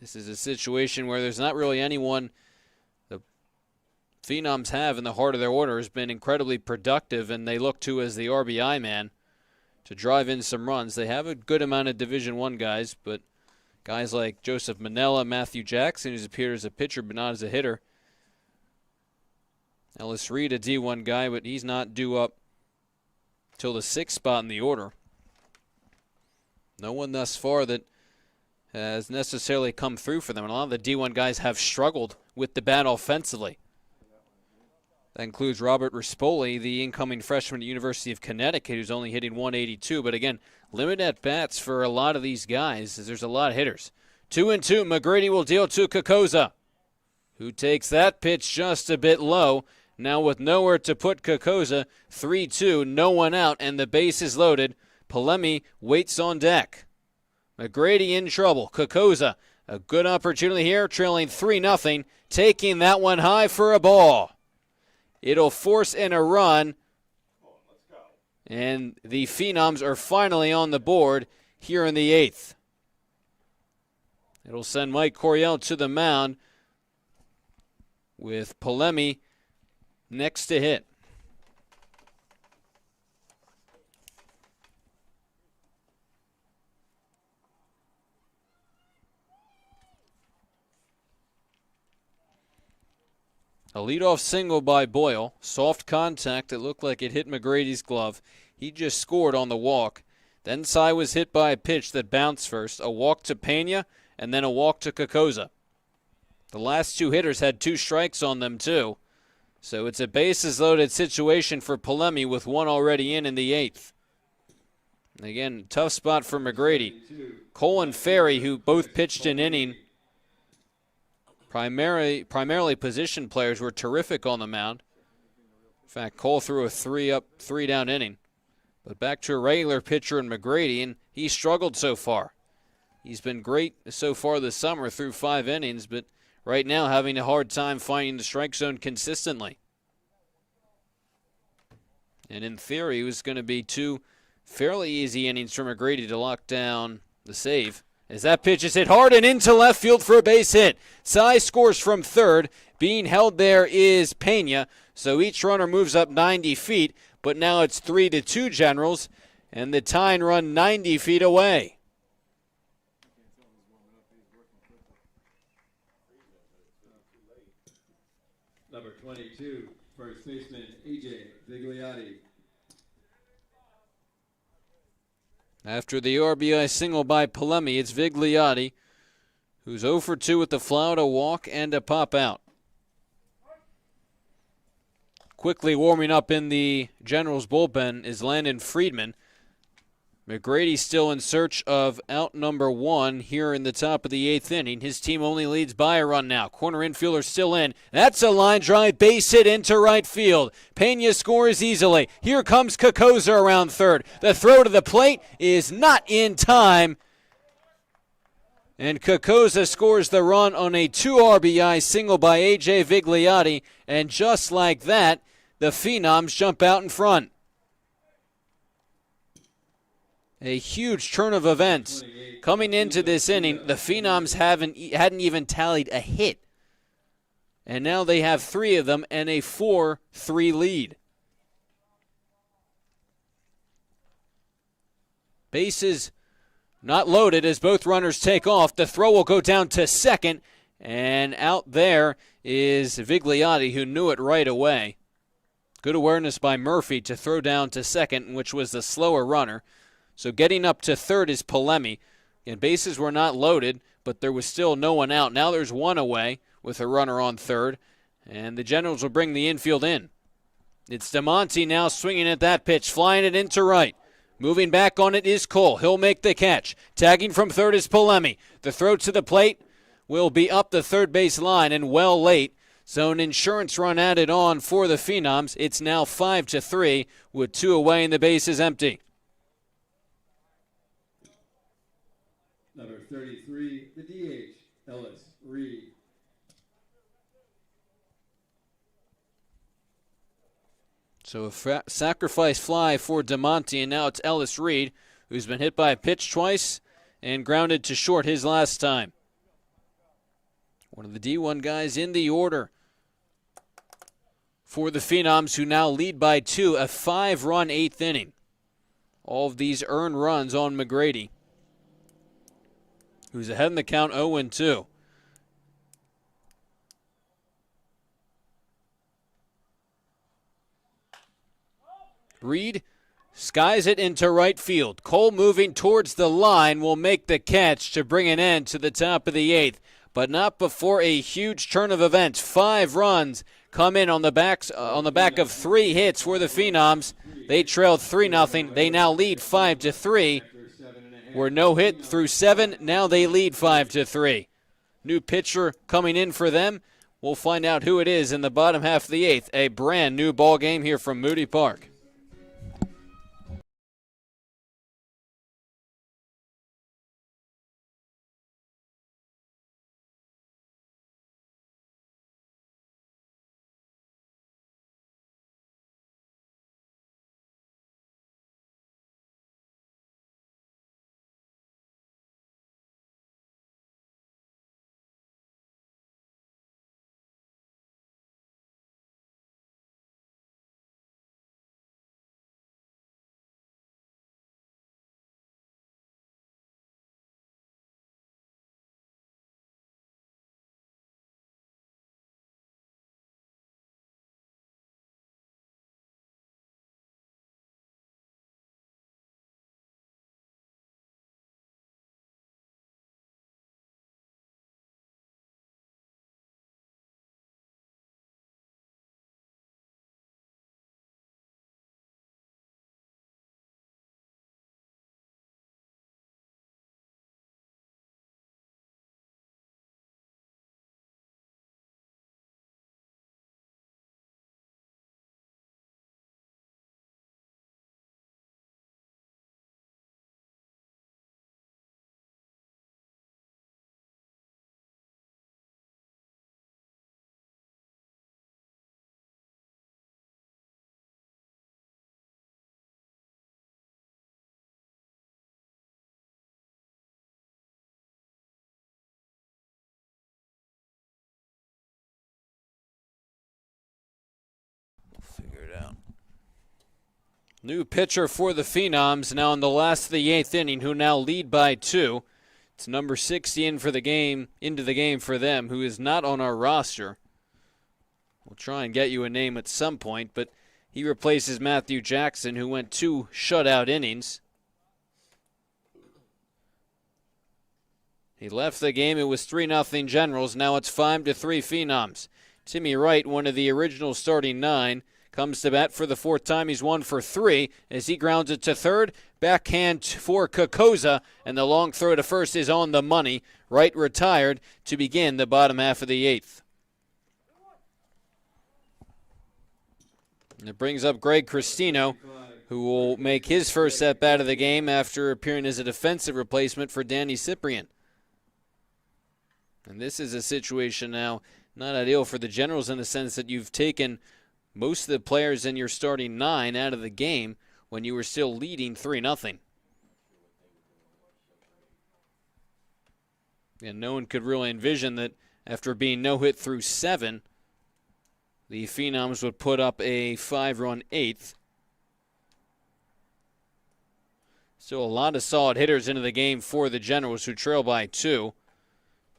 This is a situation where there's not really anyone the Phenoms have in the heart of their order has been incredibly productive, and they look to as the RBI man to drive in some runs. They have a good amount of Division I guys, but guys like Joseph Manella, Matthew Jackson, who's appeared as a pitcher but not as a hitter. Ellis Reed, a D1 guy, but he's not due up till the 6th spot in the order. No one thus far that has necessarily come through for them. And a lot of the D1 guys have struggled with the bat offensively. That includes Robert Rispoli, the incoming freshman at University of Connecticut, who's only hitting 182. But again, limited at bats for a lot of these guys, as there's a lot of hitters. 2-2, McGrady will deal to Kokoza, who takes that pitch just a bit low. Now with nowhere to put Kokoza, 3-2, no one out, and the base is loaded. Palemi waits on deck. McGrady in trouble. Kokoza, a good opportunity here, trailing 3-0, taking that one high for a ball. It'll force in a run, and the Phenoms are finally on the board here in the 8th. It'll send Mike Coryell to the mound. with Polemi next to hit. A leadoff single by Boyle. Soft contact. It looked like it hit McGrady's glove. He just scored on the walk. Then Cy was hit by a pitch that bounced first. A walk to Pena, and then a walk to Kokoza. The last two hitters had 2 strikes on them, too. So it's a bases-loaded situation for Polemi with one already in the 8th. Again, tough spot for McGrady. Cole and Ferry, who both pitched an inning, primarily position players, were terrific on the mound. In fact, Cole threw a 3-up, 3-down inning. But back to a regular pitcher in McGrady, and he struggled so far. He's been great so far this summer through 5 innings, but right now having a hard time finding the strike zone consistently. And in theory, it was going to be 2 fairly easy innings for McGrady to lock down the save. As that pitch is hit hard and into left field for a base hit. Cy scores from third. Being held there is Pena, so each runner moves up 90 feet, but now it's 3-2 Generals, and the tying run 90 feet away. Number 22, first baseman A.J. Vigliotti. After the RBI single by Polemi, it's Vigliotti, who's 0 for 2 with the fly out, a walk, and a pop out. Quickly warming up in the Generals bullpen is Landon Friedman. McGrady still in search of out number 1 here in the top of the 8th inning. His team only leads by a run now. Corner infielder still in. That's a line drive, base hit into right field. Pena scores easily. Here comes Kokoza around third. The throw to the plate is not in time. And Kokoza scores the run on a 2 RBI single by A.J. Vigliotti. And just like that, the Phenoms jump out in front. A huge turn of events. Coming into this inning, the Phenoms hadn't even tallied a hit. And now they have 3 of them and a 4-3 lead. Bases not loaded as both runners take off. The throw will go down to second. And out there is Vigliotti, who knew it right away. Good awareness by Murphy to throw down to second, which was the slower runner. So getting up to third is Polemi. And bases were not loaded, but there was still no one out. Now there's 1 away with a runner on third. And the Generals will bring the infield in. It's DeMonte now swinging at that pitch, flying it into right. Moving back on it is Cole. He'll make the catch. Tagging from third is Polemi. The throw to the plate will be up the third base line and well late. So an insurance run added on for the Phenoms. It's now 5-3 with 2 away and the base is empty. Number 33, the DH, Ellis Reed. So a sacrifice fly for DeMonte, and now it's Ellis Reed, who's been hit by a pitch twice and grounded to short his last time. One of the D1 guys in the order for the Phenoms, who now lead by 2, a 5-run 8th inning. All of these earned runs on McGrady, who's ahead in the count 0-2. Reed skies it into right field. Cole moving towards the line will make the catch to bring an end to the top of the 8th, but not before a huge turn of events. 5 runs come in on the back of 3 hits for the Phenoms. They trailed 3-0. They now lead 5-3. Were no hit through 7. Now they lead 5-3. New pitcher coming in for them. We'll find out who it is in the bottom half of the 8th. A brand new ball game here from Moody Park. New pitcher for the Phenoms now in the last of the 8th inning, who now lead by 2. It's number 60 into the game for them, who is not on our roster. We'll try and get you a name at some point, but he replaces Matthew Jackson, who went 2 shutout innings. He left the game. It was 3-0 Generals. Now it's 5-3 Phenoms. Timmy Wright, one of the original starting 9, comes to bat for the 4th time. He's 1 for 3 as he grounds it to third. Backhand for Kokoza, and the long throw to first is on the money. Wright retired to begin the bottom half of the 8th. And it brings up Greg Cristino, who will make his first at-bat of the game after appearing as a defensive replacement for Danny Cyprian. And this is a situation now not ideal for the Generals in the sense that you've taken most of the players in your starting 9 out of the game when you were still leading 3-0. And no one could really envision that after being no-hit through 7, the Phenoms would put up a 5-run 8th. Still a lot of solid hitters into the game for the Generals, who trail by 2.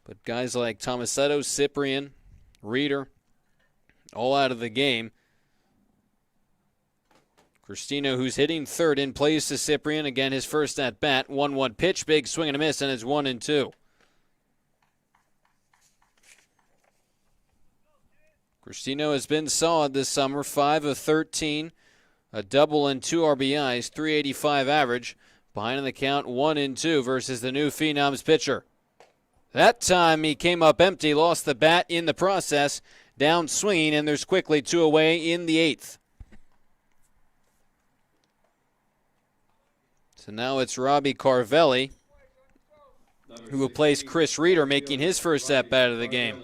But guys like Tomasetto, Cyprian, Reeder, all out of the game. Cristino, who's hitting third in, plays to Cyprian. Again, his first at-bat. 1-1 pitch, big swing and a miss, and it's 1-2. Cristino has been solid this summer, 5 of 13, a double and 2 RBIs, 385 average. Behind in the count, 1-2 versus the new Phenoms pitcher. That time he came up empty, lost the bat in the process, down swinging, and there's quickly 2 away in the 8th. So now it's Robbie Carvelli, who replaced Chris Reeder, making his first at-bat of the game.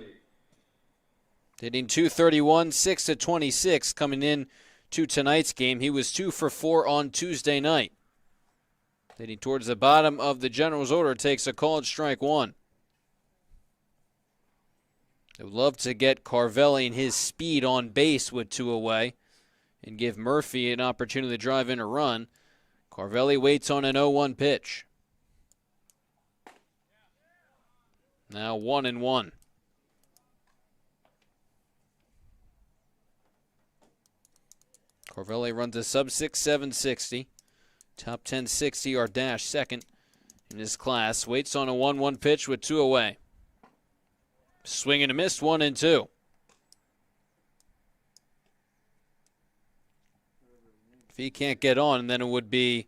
Hitting .231, 6 of 26 coming in to tonight's game. He was 2 for 4 on Tuesday night. Hitting towards the bottom of the Generals' order, takes a called strike 1. I would love to get Carvelli and his speed on base with 2 away and give Murphy an opportunity to drive in a run. Carvelli waits on an 0-1 pitch. Now 1-1. Carvelli runs a sub-6 760. Top 10 60-yard dash, second in his class. Waits on a 1-1 pitch with 2 away. Swing and a miss, 1-2. If he can't get on, then it would be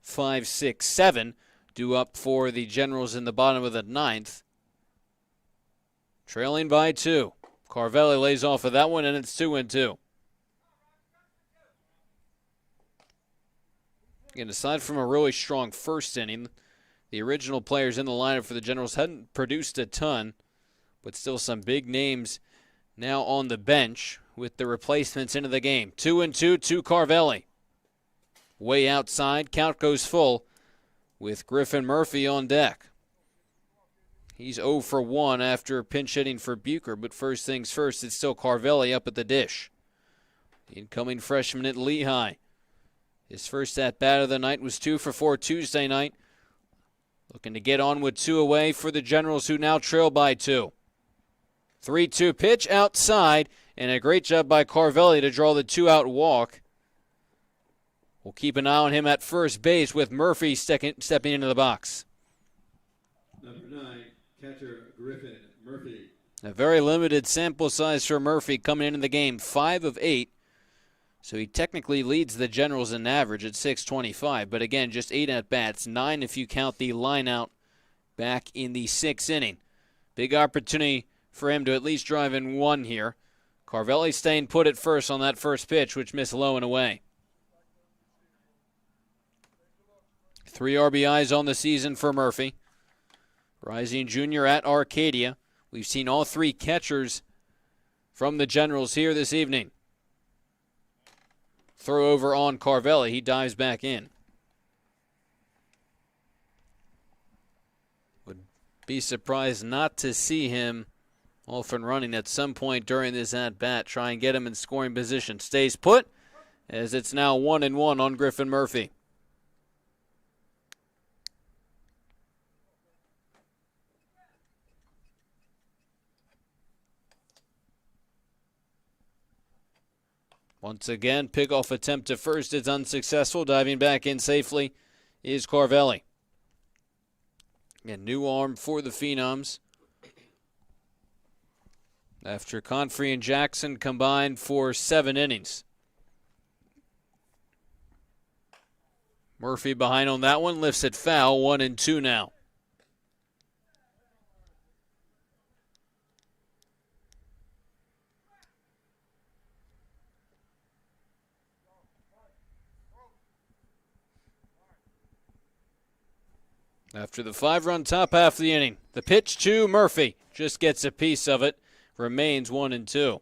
5, 6, 7 due up for the Generals in the bottom of the 9th. Trailing by 2. Carvelli lays off of that one, and it's 2-2. Again, aside from a really strong first inning, the original players in the lineup for the Generals hadn't produced a ton, but still some big names now on the bench with the replacements into the game. 2-2 to Carvelli. Way outside, count goes full with Griffin Murphy on deck. He's 0 for 1 after pinch hitting for Bucher, but first things first, it's still Carvelli up at the dish. The incoming freshman at Lehigh. His first at-bat of the night was 2 for 4 Tuesday night. Looking to get on with 2 away for the Generals, who now trail by 2. 3-2 pitch outside, and a great job by Carvelli to draw the 2-out walk. We'll keep an eye on him at first base with Murphy stepping into the box. Number 9, catcher Griffin Murphy. A very limited sample size for Murphy coming into the game, 5 of 8. So he technically leads the Generals in average at 625, but again, just 8 at-bats, 9 if you count the line-out back in the 6th inning. Big opportunity for him to at least drive in 1 here. Carvelli staying put at first on that first pitch, which missed low and away. 3 RBIs on the season for Murphy. Rising junior at Arcadia. We've seen all 3 catchers from the Generals here this evening. Throw over on Carvelli. He dives back in. Would be surprised not to see him off and running at some point during this at-bat. Try and get him in scoring position. Stays put, as it's now 1-1 on Griffin Murphy. Once again, pickoff attempt to first is unsuccessful. Diving back in safely is Carvelli. A new arm for the Phenoms. After Confrey and Jackson combined for 7 innings. Murphy behind on that one, lifts it foul, 1-2 now. After the 5-run top half of the inning, the pitch to Murphy. Just gets a piece of it. Remains 1-2.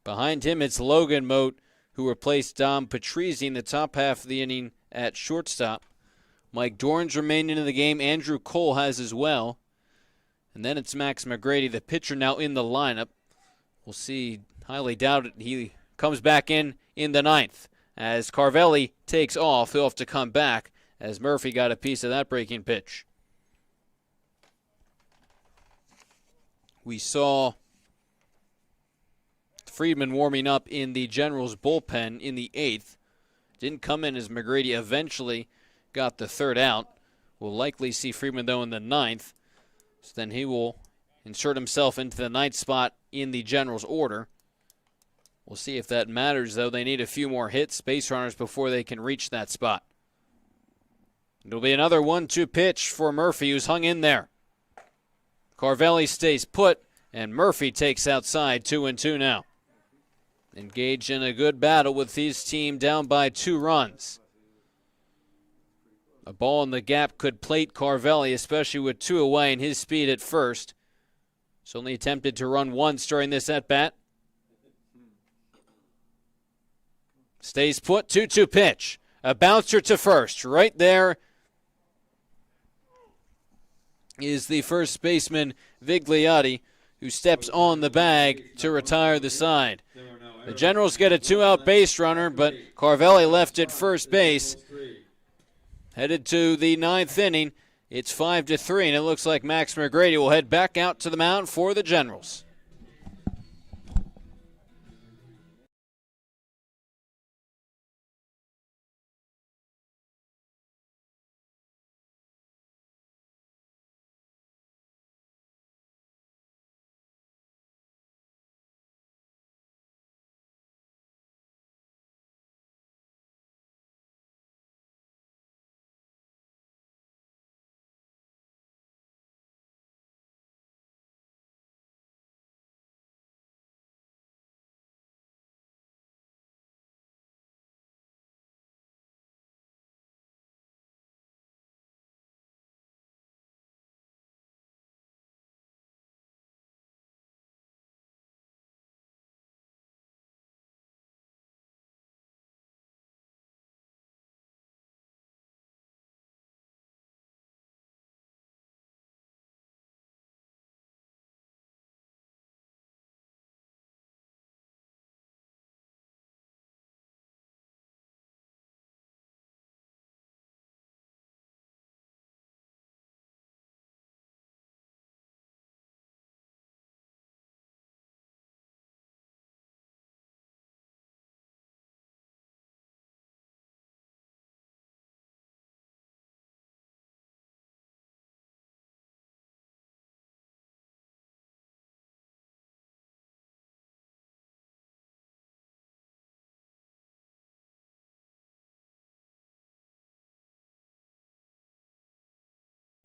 Behind him, it's Logan Moat, who replaced Dom Patrizzi in the top half of the inning at shortstop. Mike Dorn's remained in the game. Andrew Cole has as well. And then it's Max McGrady, the pitcher, now in the lineup. We'll see. Highly doubt it. He comes back in the 9th. As Carvelli takes off, he'll have to come back as Murphy got a piece of that breaking pitch. We saw Friedman warming up in the Generals bullpen in the 8th. Didn't come in as McGrady eventually got the 3rd out. We'll likely see Friedman, though, in the 9th. So then he will insert himself into the 9th spot in the Generals order. We'll see if that matters, though. They need a few more hits, base runners, before they can reach that spot. It'll be another 1-2 pitch for Murphy, who's hung in there. Carvelli stays put, and Murphy takes outside, 2-2 now. Engaged in a good battle with his team down by 2 runs. A ball in the gap could plate Carvelli, especially with 2 away and his speed at first. He's only attempted to run once during this at-bat. Stays put, 2-2 pitch. A bouncer to first. Right there is the first baseman, Vigliotti, who steps on the bag to retire the side. The Generals get a 2-out base runner, but Carvelli left at first base. Headed to the 9th inning. It's 5-3, and it looks like Max McGrady will head back out to the mound for the Generals.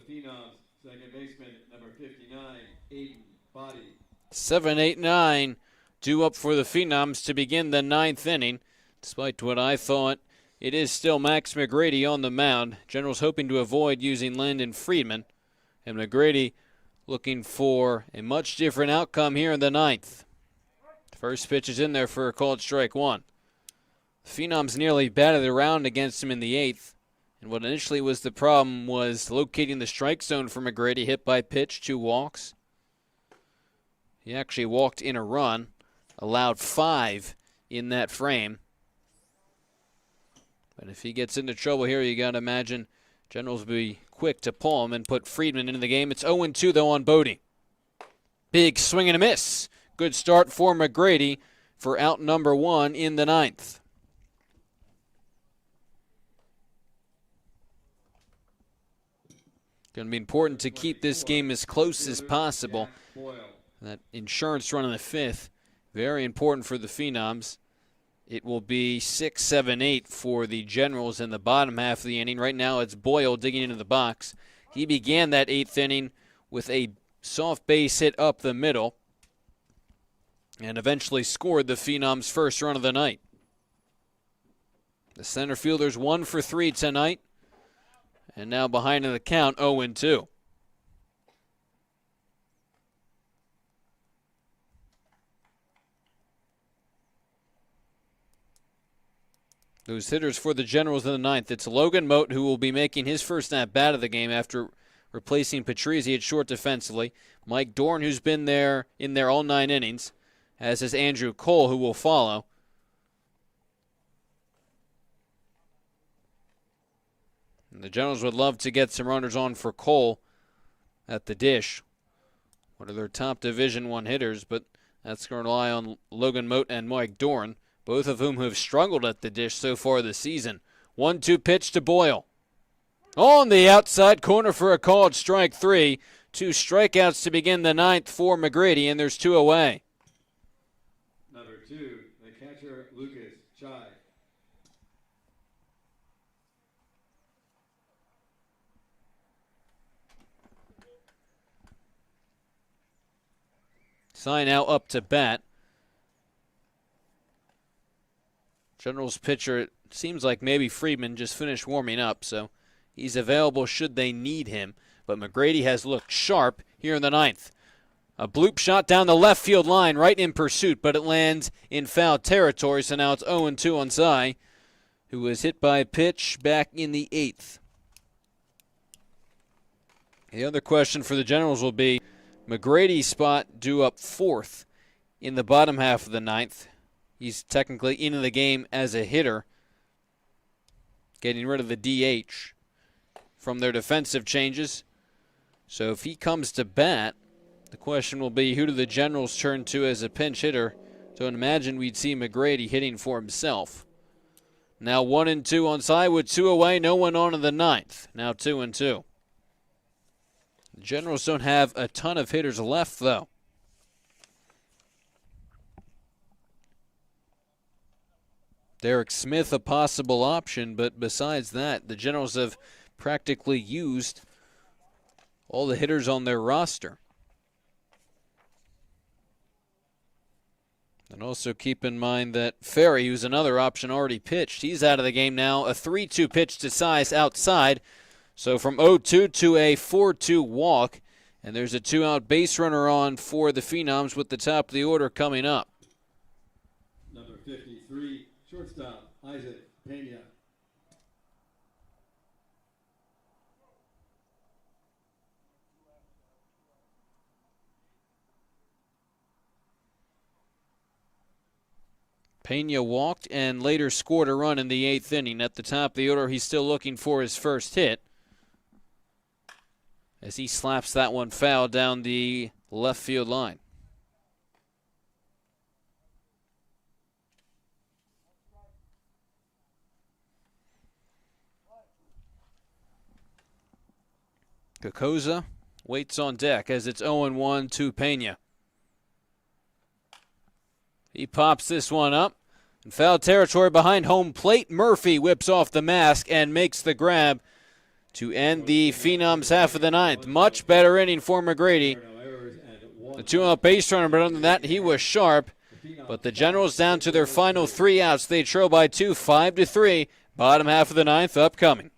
Phenoms, second baseman, number 59, Aiden Body. 7-8-9 due up for the Phenoms to begin the 9th inning. Despite what I thought, it is still Max McGrady on the mound. Generals hoping to avoid using Landon Friedman. And McGrady looking for a much different outcome here in the 9th. First pitch is in there for a called strike 1. The Phenoms nearly batted around against him in the 8th. And what initially was the problem was locating the strike zone for McGrady, hit by pitch, 2 walks. He actually walked in a run. allowed 5 in that frame. But if he gets into trouble here, you got to imagine Generals will be quick to pull him and put Friedman into the game. It's 0-2, though, on Bodie. Big swing and a miss. Good start for McGrady for out number 1 in the 9th. Going to be important to keep this game as close as possible. That insurance run in the 5th, very important for the Phenoms. It will be 6, 7, 8 for the Generals in the bottom half of the inning. Right now it's Boyle digging into the box. He began that 8th inning with a soft base hit up the middle and eventually scored the Phenoms' first run of the night. The center fielder's 1 for 3 tonight, and now behind in the count, 0-2. Those hitters for the Generals in the 9th. It's Logan Moat, who will be making his first at-bat of the game after replacing Patrizzi at short defensively. Mike Dorn, who's been there in there all 9 innings, as is Andrew Cole, who will follow. And the Generals would love to get some runners on for Cole at the dish. One of their top Division I hitters, but that's going to rely on Logan Moat and Mike Dorn, both of whom have struggled at the dish so far this season. 1-2 pitch to Boyle. On the outside corner for a called strike 3. 2 strikeouts to begin the 9th for McGrady, and there's 2 away. Number 2, the catcher, Lucas Chai. Sign out up to bat. Generals pitcher, it seems like maybe Friedman just finished warming up, so he's available should they need him. But McGrady has looked sharp here in the 9th. A bloop shot down the left field line, right in pursuit, but it lands in foul territory, so now it's 0-2 on Cy, who was hit by a pitch back in the 8th. The other question for the Generals will be McGrady's spot due up 4th in the bottom half of the 9th. He's technically into the game as a hitter, getting rid of the DH from their defensive changes. So if he comes to bat, the question will be, who do the Generals turn to as a pinch hitter? So imagine we'd see McGrady hitting for himself. Now 1-2 on side with 2 away, no one on in the 9th. Now 2-2. The Generals don't have a ton of hitters left, though. Derek Smith a possible option, but besides that, the Generals have practically used all the hitters on their roster. And also keep in mind that Ferry, who's another option, already pitched. He's out of the game now. A 3-2 pitch to Size outside. So from 0-2 to a 4-2 walk. And there's a 2-out base runner on for the Phenoms with the top of the order coming up. Number 53, shortstop, Isaac Pena. Pena walked and later scored a run in the 8th inning. At the top of the order, he's still looking for his first hit as he slaps that one foul down the left field line. Kokoza waits on deck as it's 0-1 to Pena. He pops this one up. In foul territory behind home plate, Murphy whips off the mask and makes the grab to end the Phenoms half of the 9th. Much better inning for McGrady. The 2-out base runner, but other than that, he was sharp. But the Generals down to their final 3 outs. They trail by 2, 5-3. Bottom half of the 9th upcoming.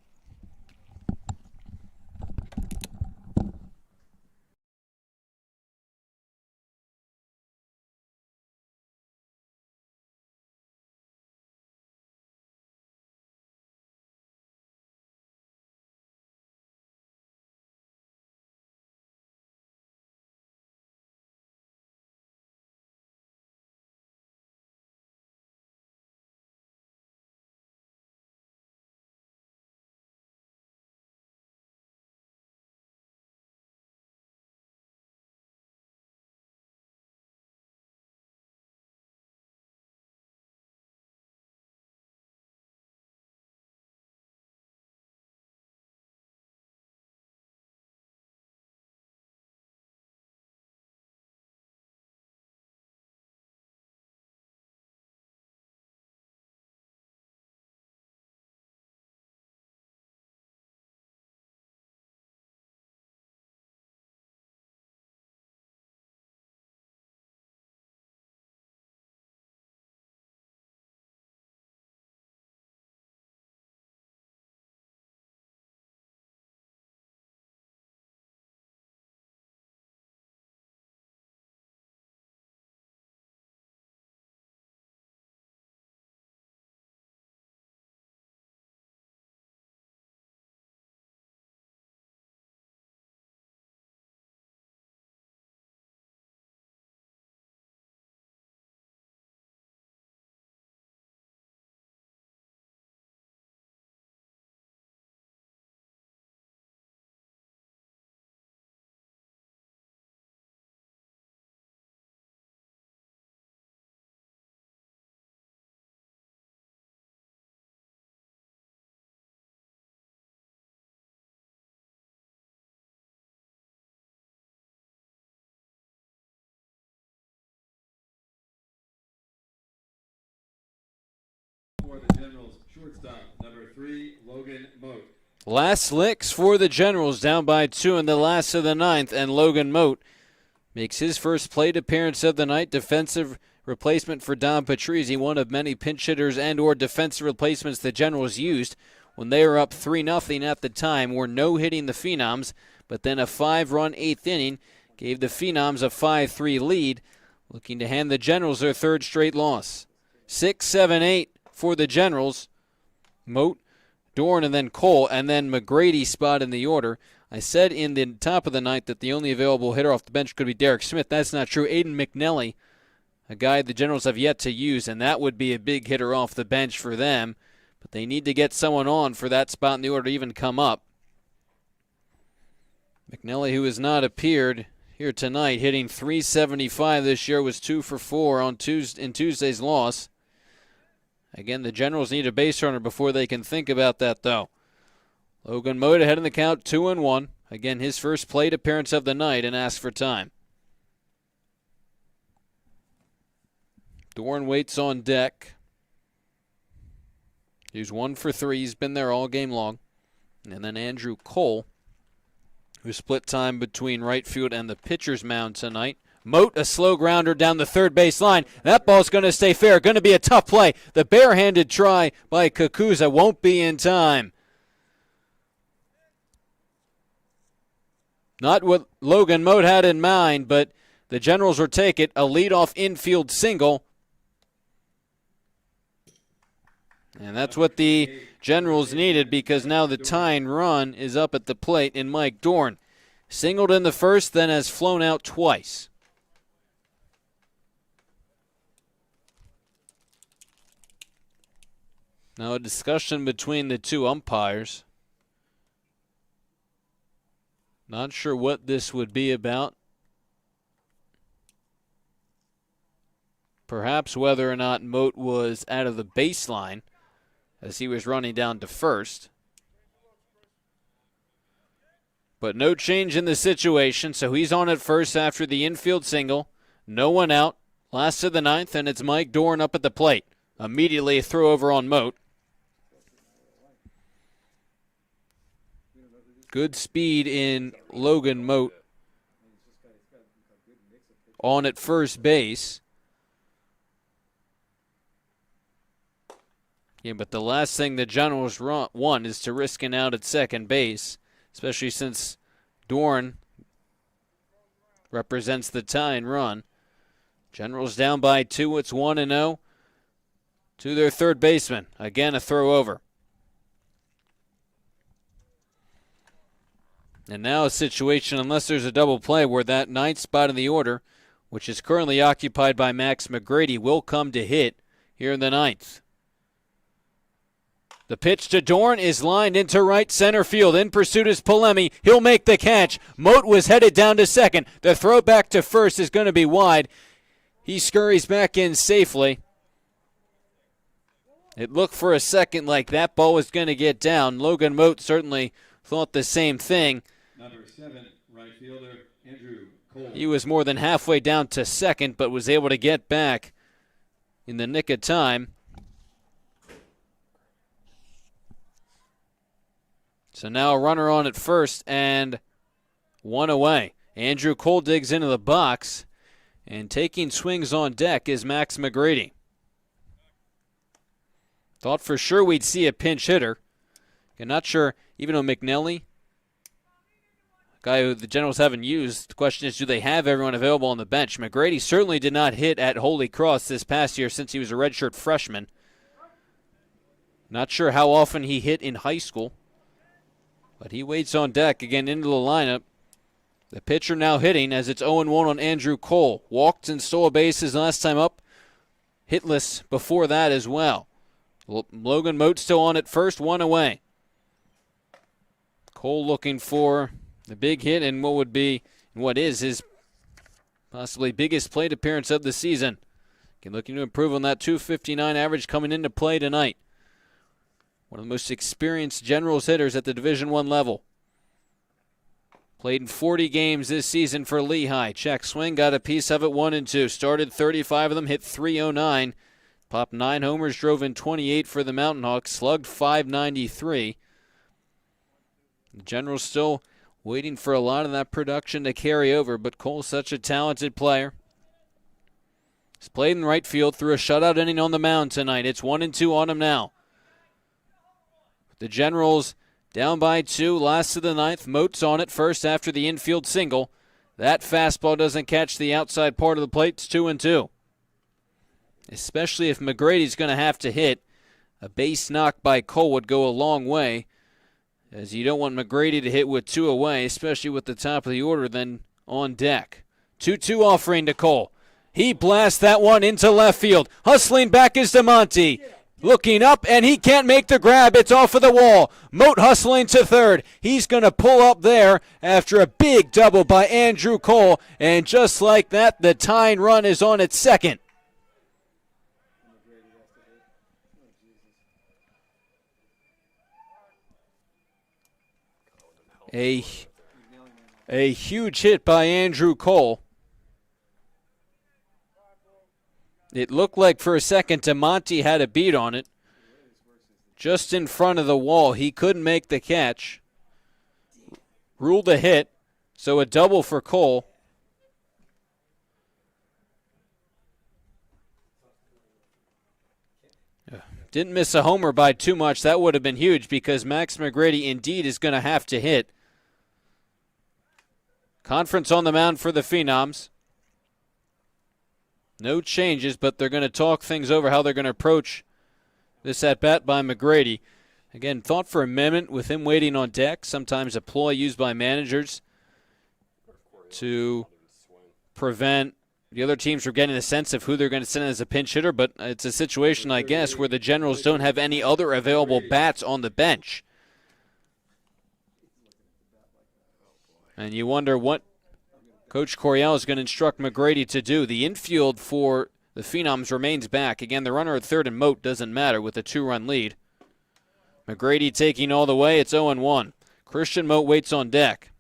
Generals shortstop, number 3, Logan Moat. Last licks for the Generals, down by 2 in the last of the ninth, and Logan Moat makes his first plate appearance of the night. Defensive replacement for Don Patrizzi, one of many pinch hitters and or defensive replacements the Generals used when they were up 3-0 at the time, were no-hitting the Phenoms, but then a 5-run 8th inning gave the Phenoms a 5-3 lead, looking to hand the Generals their third straight loss. 6, 7, 8 for the Generals. Moat, Dorn, and then Cole, and then McGrady spot in the order. I said in the top of the ninth that the only available hitter off the bench could be Derek Smith. That's not true. Aiden McNelly, a guy the Generals have yet to use, and that would be a big hitter off the bench for them. But they need to get someone on for that spot in the order to even come up. McNelly, who has not appeared here tonight, hitting .375 this year, was 2 for 4 in Tuesday's loss. Again, the Generals need a base runner before they can think about that, though. Logan Moat ahead in the count, 2-1. Again, his first plate appearance of the night, and asks for time. Dorn waits on deck. He's 1 for 3. He's been there all game long. And then Andrew Cole, who split time between right field and the pitcher's mound tonight. Moat, a slow grounder down the third base line. That ball's going to stay fair. Going to be a tough play. The barehanded try by Kakuza won't be in time. Not what Logan Moat had in mind, but the Generals will take it. A leadoff infield single. And that's what the Generals needed, because now the tying run is up at the plate in Mike Dorn. Singled in the first, then has flown out twice. Now a discussion between the two umpires. Not sure what this would be about. Perhaps whether or not Moat was out of the baseline as he was running down to first. But no change in the situation, so he's on at first after the infield single. No one out. Last of the ninth, and it's Mike Dorn up at the plate. Immediately a throw over on Moat. Good speed in Logan Moat on at first base. Yeah, but the last thing the Generals want is to risk an out at second base, especially since Dorn represents the tying run. Generals down by 2. It's 1-0 to their third baseman. Again, a throw over. And now a situation, unless there's a double play, where that ninth spot in the order, which is currently occupied by Max McGrady, will come to hit here in the ninth. The pitch to Dorn is lined into right center field. In pursuit is Polemi. He'll make the catch. Moat was headed down to second. The throw back to first is going to be wide. He scurries back in safely. It looked for a second like that ball was going to get down. Logan Moat certainly thought the same thing. Number 7, right fielder, Andrew Cole. He was more than halfway down to second, but was able to get back in the nick of time. So now a runner on at first and one away. Andrew Cole digs into the box, and taking swings on deck is Max McGrady. Thought for sure we'd see a pinch hitter. I'm not sure, even though McNelly, a guy who the Generals haven't used, the question is, do they have everyone available on the bench? McGrady certainly did not hit at Holy Cross this past year since he was a redshirt freshman. Not sure how often he hit in high school, but he waits on deck again into the lineup. The pitcher now hitting as it's 0-1 on Andrew Cole. Walked and stole a base his last time up. Hitless before that as well. Logan Moat still on at first, one away. Cole looking for the big hit in what is his possibly biggest plate appearance of the season. Looking to improve on that .259 average coming into play tonight. One of the most experienced Generals hitters at the Division I level. Played in 40 games this season for Lehigh. Check swing, got a piece of it, 1 and 2. Started 35 of them, hit .309. Popped 9 homers, drove in 28 for the Mountain Hawks, slugged .593. The Generals still waiting for a lot of that production to carry over, but Cole's such a talented player. He's played in right field, threw a shutout inning on the mound tonight. It's 1-2 on him now. The Generals down by 2, last of the ninth. Moat's on it first after the infield single. That fastball doesn't catch the outside part of the plate. It's 2-2. Especially if McGrady's going to have to hit. A base knock by Cole would go a long way, as you don't want McGrady to hit with 2 away, especially with the top of the order then on deck. 2-2 offering to Cole. He blasts that one into left field. Hustling back is DeMonte. Looking up, and he can't make the grab. It's off of the wall. Moat hustling to third. He's going to pull up there after a big double by Andrew Cole. And just like that, the tying run is on its second. A huge hit by Andrew Cole. It looked like for a second DeMonte had a beat on it. Just in front of the wall. He couldn't make the catch. Ruled a hit. So a double for Cole. Didn't miss a homer by too much. That would have been huge because Max McGrady indeed is going to have to hit. Conference on the mound for the Phenoms. No changes, but they're going to talk things over how they're going to approach this at-bat by McGrady. Again, thought for a moment with him waiting on deck, sometimes a ploy used by managers to prevent the other teams from getting a sense of who they're going to send as a pinch hitter, but it's a situation, I guess, where the Generals don't have any other available bats on the bench. And you wonder what Coach Coryell is going to instruct McGrady to do. The infield for the Phenoms remains back. Again, the runner at third and Moat doesn't matter with a 2-run lead. McGrady taking all the way. It's 0-1. Christian Moat waits on deck.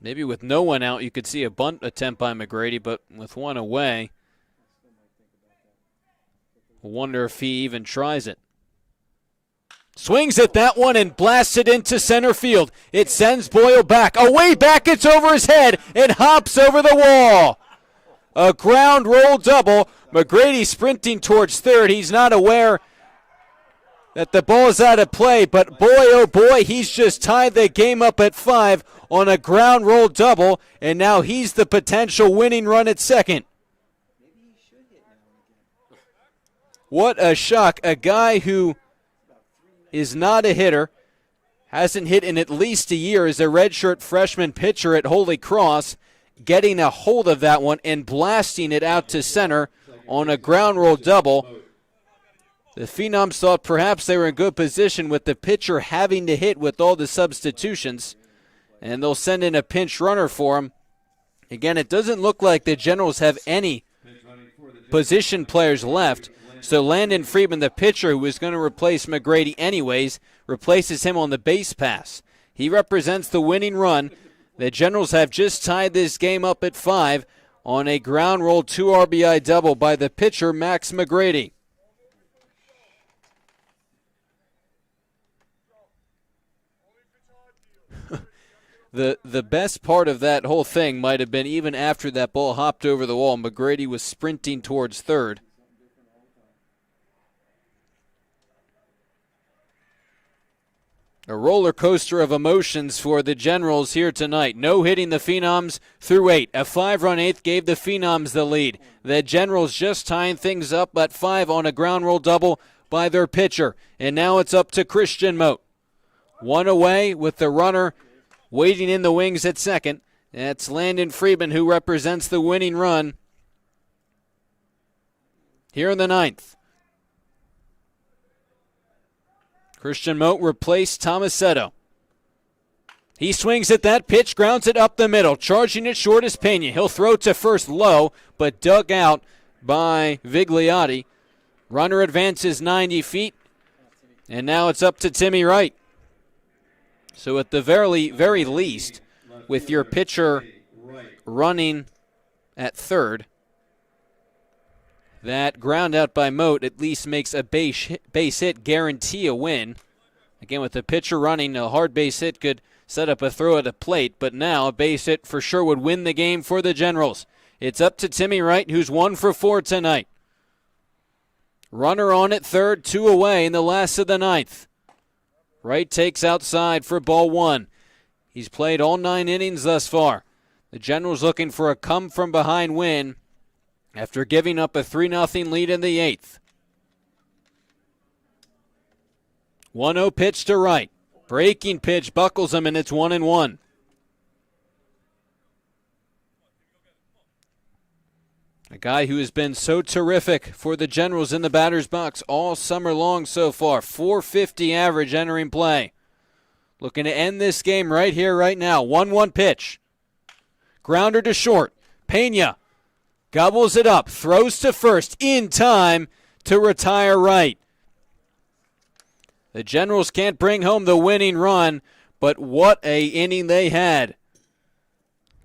Maybe with no one out, you could see a bunt attempt by McGrady, but with one away, I wonder if he even tries it. Swings at that one and blasts it into center field. It sends Boyle back. Away back, it's over his head. It hops over the wall. A ground roll double. McGrady sprinting towards third. He's not aware that the ball's out of play, but boy, oh boy, he's just tied the game up at 5 on a ground roll double, and now he's the potential winning run at second. What a shock. A guy who is not a hitter, hasn't hit in at least a year as a redshirt freshman pitcher at Holy Cross, getting a hold of that one and blasting it out to center on a ground roll double. The Phenoms thought perhaps they were in good position with the pitcher having to hit with all the substitutions, and they'll send in a pinch runner for him. Again, it doesn't look like the Generals have any position players left. So Landon Friedman, the pitcher who was going to replace McGrady anyways, replaces him on the base pass. He represents the winning run. The Generals have just tied this game up at 5 on a ground roll 2 RBI double by the pitcher, Max McGrady. The best part of that whole thing might have been even after that ball hopped over the wall, McGrady was sprinting towards third. A roller coaster of emotions for the Generals here tonight. No hitting the Phenoms through 8. A 5-run 8th gave the Phenoms the lead. The Generals just tying things up at 5 on a ground roll double by their pitcher. And now it's up to Christian Moat. One away with the runner waiting in the wings at second. That's Landon Friedman who represents the winning run here in the 9th. Christian Moat replaced Tomasetto. He swings at that pitch, grounds it up the middle. Charging it short is Pena. He'll throw to first low, but dug out by Vigliotti. Runner advances 90 feet, and now it's up to Timmy Wright. So at the very least, with your pitcher running at third, That ground out by Moat at least makes a base hit guarantee a win. Again, with the pitcher running, a hard base hit could set up a throw at a plate, but now a base hit for sure would win the game for the Generals. It's up to Timmy Wright, who's 1 for 4 tonight. Runner on at third, 2 away in the last of the ninth. Wright takes outside for ball 1. He's played all 9 innings thus far. The Generals looking for a come-from-behind win after giving up a 3-0 lead in the 8th. 1-0 pitch to Wright. Breaking pitch buckles him, and it's 1-1. A guy who has been so terrific for the Generals in the batter's box all summer long so far. .450 average entering play. Looking to end this game right here, right now. 1-1 pitch. Grounder to short. Pena gobbles it up. Throws to first in time to retire Wright. The Generals can't bring home the winning run, but what a inning they had.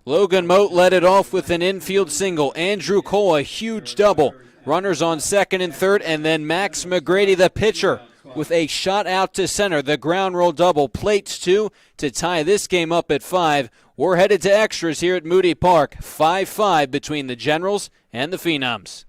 Logan Moat led it off with an infield single. Andrew Cole, a huge double. Runners on second and third, and then Max McGrady, the pitcher, with a shot out to center. The ground roll double. Plates 2 to tie this game up at 5. We're headed to extras here at Moody Park. 5-5 between the Generals and the Phenoms.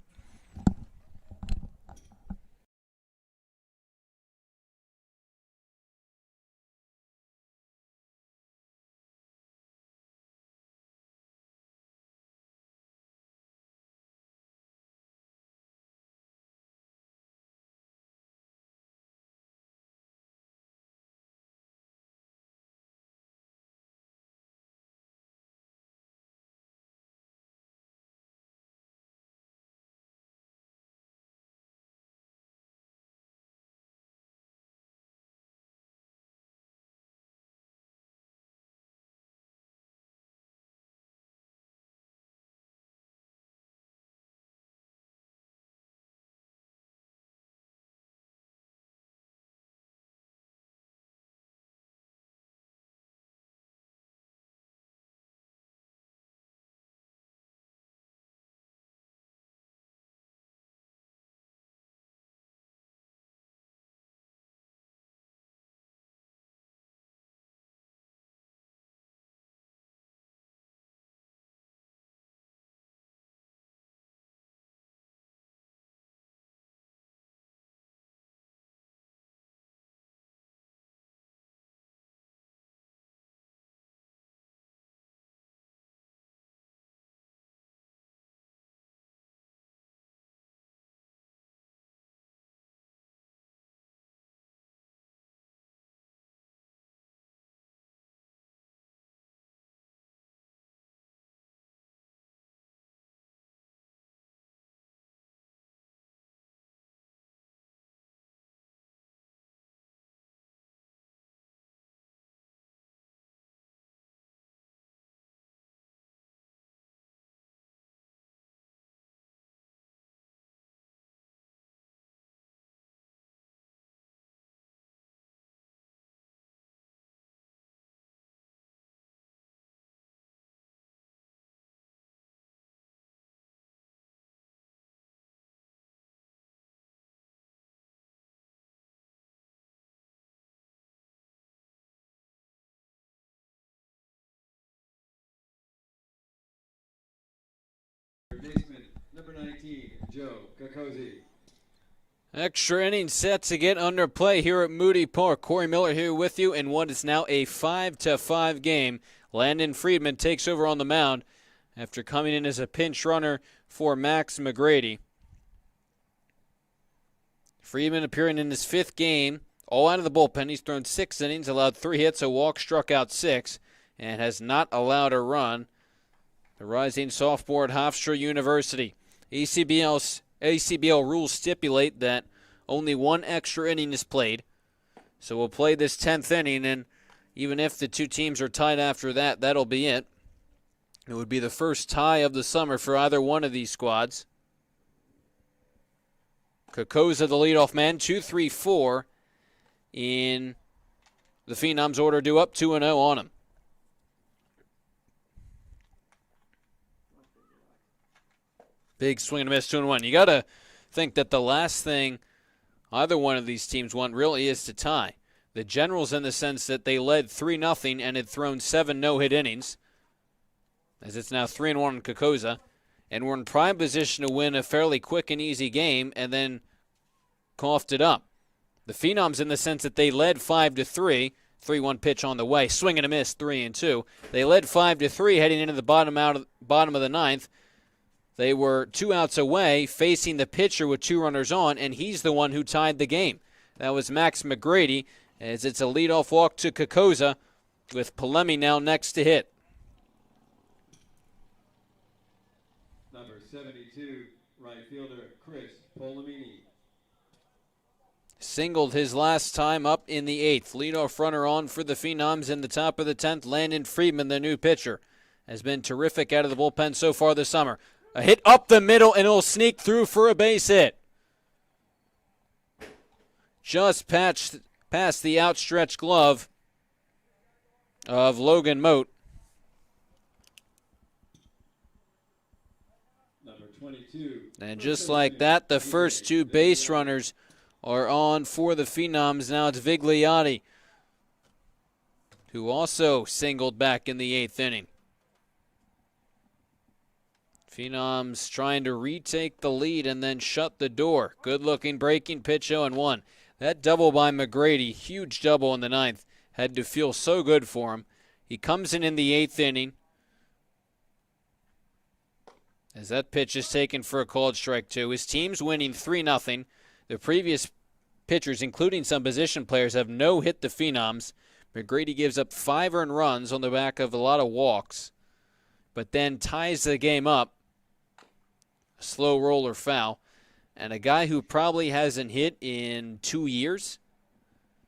Baseman, number 19, Joe Kakosi. Extra inning set to get under play here at Moody Park. Corey Miller here with you in what is now a 5-5 game. Landon Friedman takes over on the mound after coming in as a pinch runner for Max McGrady. Friedman appearing in his 5th game, all out of the bullpen. He's thrown 6 innings, allowed 3 hits, a walk, struck out 6, and has not allowed a run. The rising sophomore at Hofstra University. ACBL rules stipulate that only 1 extra inning is played. So we'll play this 10th inning, and even if the 2 teams are tied after that, that'll be it. It would be the first tie of the summer for either one of these squads. Kokoza, the leadoff man, 2-3-4 in the Phenoms order, due up 2-0 on him. Big swing and a miss, 2-1. You got to think that the last thing either one of these teams want really is to tie. The Generals, in the sense that they led 3-0 and had thrown 7 no-hit innings, as it's now 3-1 in Kokoza, and were in prime position to win a fairly quick and easy game and then coughed it up. The Phenoms, in the sense that they led 5-3, 3-1 pitch on the way, swing and a miss, 3-2. They led 5-3 heading into the bottom of the ninth. They were 2 outs away, facing the pitcher with 2 runners on, and he's the one who tied the game. That was Max McGrady, as it's a leadoff walk to Kokoza, with Palemi now next to hit. Number 72, right fielder Chris Polamini. Singled his last time up in the 8th. Leadoff runner on for the Phenoms in the top of the 10th. Landon Friedman, the new pitcher, has been terrific out of the bullpen so far this summer. A hit up the middle, and it'll sneak through for a base hit. Just past the outstretched glove of Logan Moat. Number 22. And just like that, the first 2 base runners are on for the Phenoms. Now it's Vigliotti, who also singled back in the 8th inning. Phenoms trying to retake the lead and then shut the door. Good-looking breaking pitch, 0-1. That double by McGrady, huge double in the 9th, had to feel so good for him. He comes in the 8th inning, as that pitch is taken for a called strike 2. His team's winning 3-0. The previous pitchers, including some position players, have no-hit the Phenoms. McGrady gives up 5 earned runs on the back of a lot of walks, but then ties the game up. A slow roller foul. And a guy who probably hasn't hit in 2 years,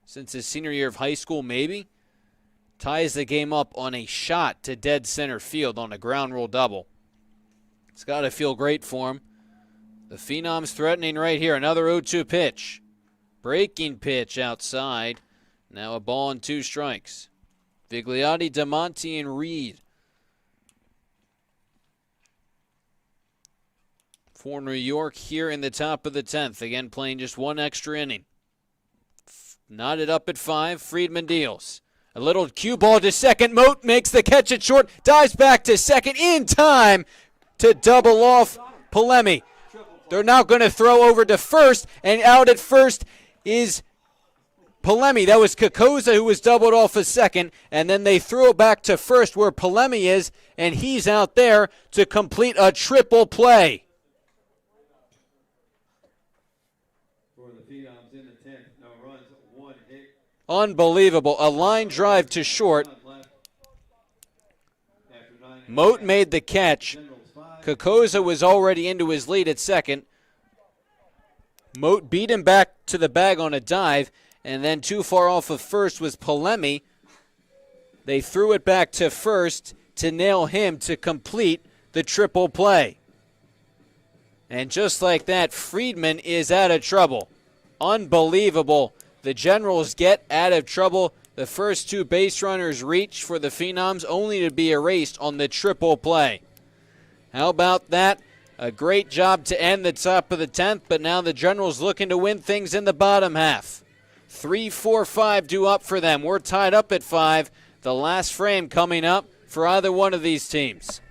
since his senior year of high school maybe, ties the game up on a shot to dead center field on a ground rule double. It's got to feel great for him. The Phenoms threatening right here. Another 0-2 pitch. Breaking pitch outside. Now a ball and 2 strikes. Vigliotti, DeMonte, and Reed for New York here in the top of the 10th. Again, playing just 1 extra inning. Knotted up at 5. Friedman deals. A little cue ball to second. Moat makes the catch at short. Dives back to second in time to double off Palemi. They're now going to throw over to first, and out at first is Palemi. That was Kokoza who was doubled off a second, and then they threw it back to first where Palemi is, and he's out there to complete a triple play. For the Phenoms in the 10th, no runs, 1 hit. Unbelievable. A line drive to short. Moat made the catch. Kokoza was already into his lead at second. Moat beat him back to the bag on a dive, and then too far off of first was Palemi. They threw it back to first to nail him to complete the triple play. And just like that, Friedman is out of trouble. Unbelievable. The Generals get out of trouble. The first 2 base runners reach for the Phenoms, only to be erased on the triple play. How about that? A great job to end the top of the 10th, but now the Generals looking to win things in the bottom half. 3, 4, 5 due up for them. We're tied up at 5. The last frame coming up for either one of these teams.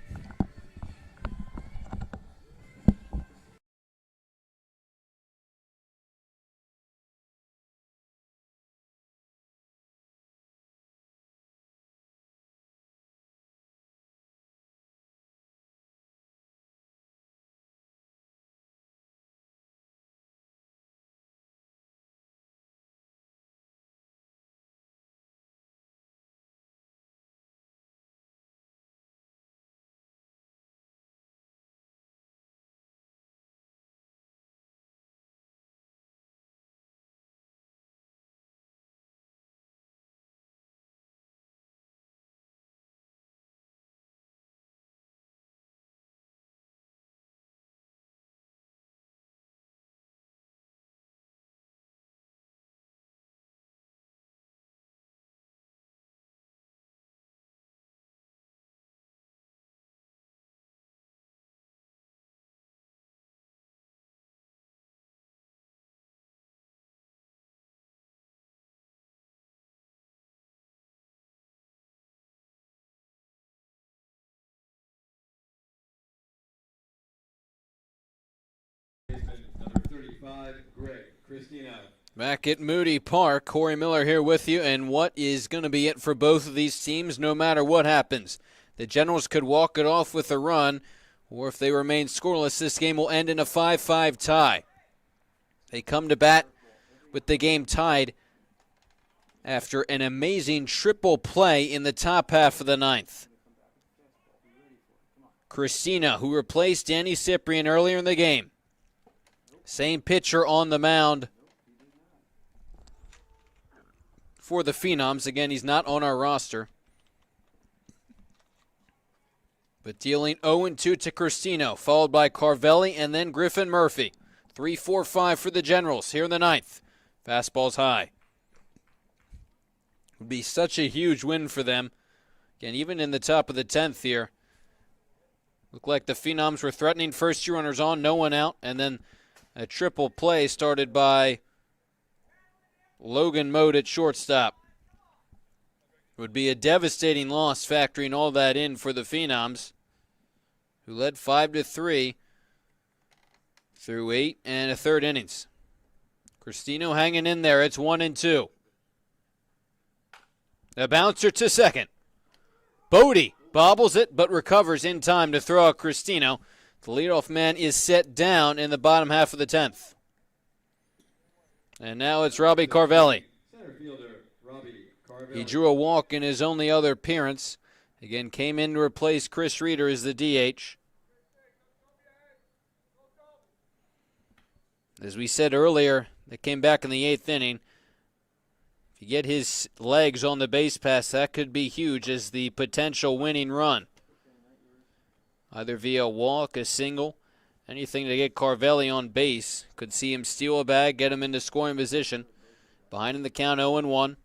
5, Greg Christino. Back at Moody Park, Corey Miller here with you, and what is going to be it for both of these teams no matter what happens? The Generals could walk it off with a run, or if they remain scoreless, this game will end in a 5-5 tie. They come to bat with the game tied after an amazing triple play in the top half of the ninth. Christina, who replaced Danny Cyprian earlier in the game. Same pitcher on the mound for the Phenoms. Again, he's not on our roster. But dealing 0-2 to Cristino, followed by Carvelli and then Griffin Murphy. 3-4-5 for the Generals here in the ninth. Fastball's high. Would be such a huge win for them. Again, even in the top of the 10th here. Looked like the Phenoms were threatening first two runners on, no one out, and then a triple play started by Logan Mote at shortstop. Would be a devastating loss factoring all that in for the Phenoms, who led 5-3 through 8 1/3 innings. Cristino hanging in there. It's 1-2. A bouncer to second. Bodie bobbles it but recovers in time to throw out Cristino. The leadoff man is set down in the bottom half of the 10th. And now it's Robbie Carvelli. Center fielder Robbie Carvelli. He drew a walk in his only other appearance. Again, came in to replace Chris Reeder as the DH. As we said earlier, they came back in the 8th inning. If you get his legs on the base pass, that could be huge as the potential winning run. Either via a walk, a single, anything to get Carvelli on base. Could see him steal a bag, get him into scoring position. Behind in the count, 0-1.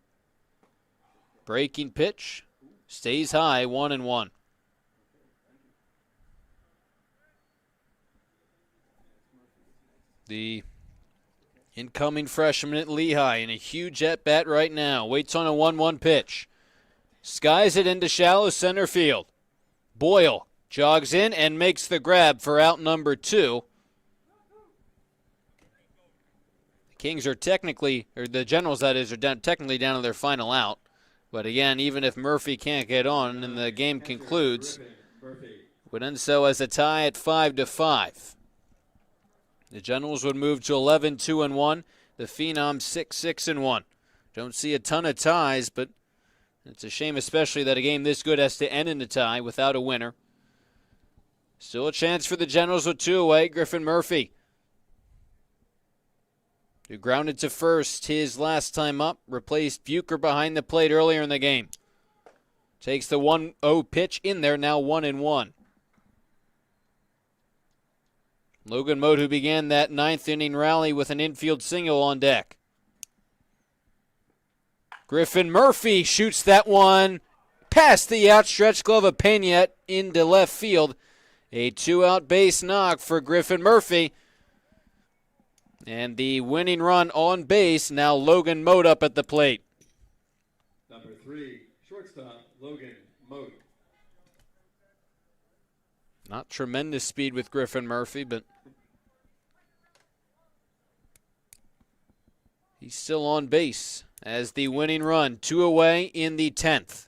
Breaking pitch. Stays high, 1-1. The incoming freshman at Lehigh in a huge at-bat right now. Waits on a 1-1 pitch. Skies it into shallow center field. Boyle jogs in and makes the grab for out number 2. The Kings are technically, or the Generals that is, are technically down to their final out. But again, even if Murphy can't get on and the game concludes, would end so as a tie at 5-5. The Generals would move to 11-2-1. The Phenoms 6-6-1. Don't see a ton of ties, but it's a shame especially that a game this good has to end in a tie without a winner. Still a chance for the Generals with 2 away. Griffin Murphy, who grounded to first his last time up, replaced Bucher behind the plate earlier in the game. Takes the 1-0 pitch in there, now 1-1. Logan Mote, who began that 9th inning rally with an infield single on deck. Griffin Murphy shoots that one past the outstretched glove of Peña into left field. A 2-out base knock for Griffin Murphy. And the winning run on base, now Logan Mote up at the plate. Number 3, shortstop Logan Mote. Not tremendous speed with Griffin Murphy, but he's still on base as the winning run. 2 away in the 10th.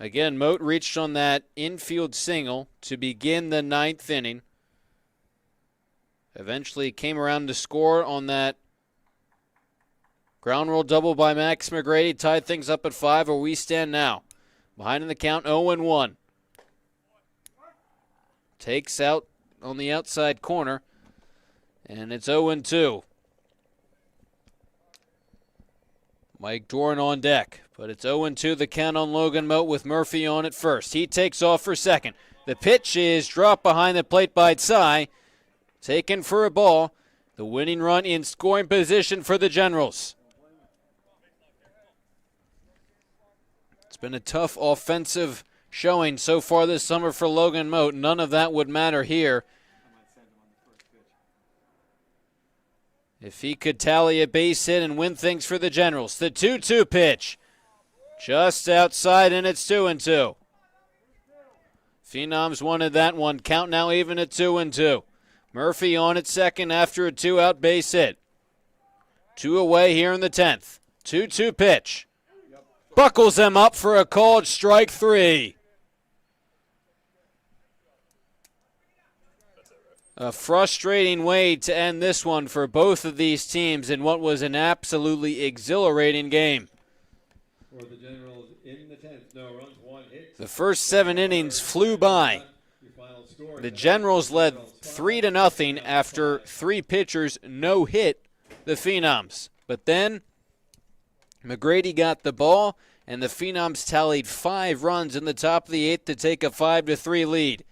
Again, Mote reached on that infield single to begin the 9th inning. Eventually came around to score on that ground roll double by Max McGrady. Tied things up at 5 where we stand now. Behind in the count, 0-1. Takes out on the outside corner, and it's 0-2. Mike Doran on deck, but it's 0-2 the count on Logan Mote with Murphy on at first. He takes off for second. The pitch is dropped behind the plate by Tsai. Taken for a ball. The winning run in scoring position for the Generals. It's been a tough offensive showing so far this summer for Logan Mote. None of that would matter here. If he could tally a base hit and win things for the Generals. The 2-2 pitch. Just outside, and it's 2-2. Phenoms wanted that one. Count now even at 2-2. Murphy on at second after a 2-out base hit. 2 away here in the 10th. 2-2 pitch. Buckles them up for a called strike 3. A frustrating way to end this one for both of these teams in what was an absolutely exhilarating game. For the Generals in the 10th, no runs, 1 hit. The first 7 innings flew by. The Generals led 3-0 after 3 pitchers no hit the Phenoms. But then McGrady got the ball, and the Phenoms tallied 5 runs in the top of the 8th to take a 5-3 lead.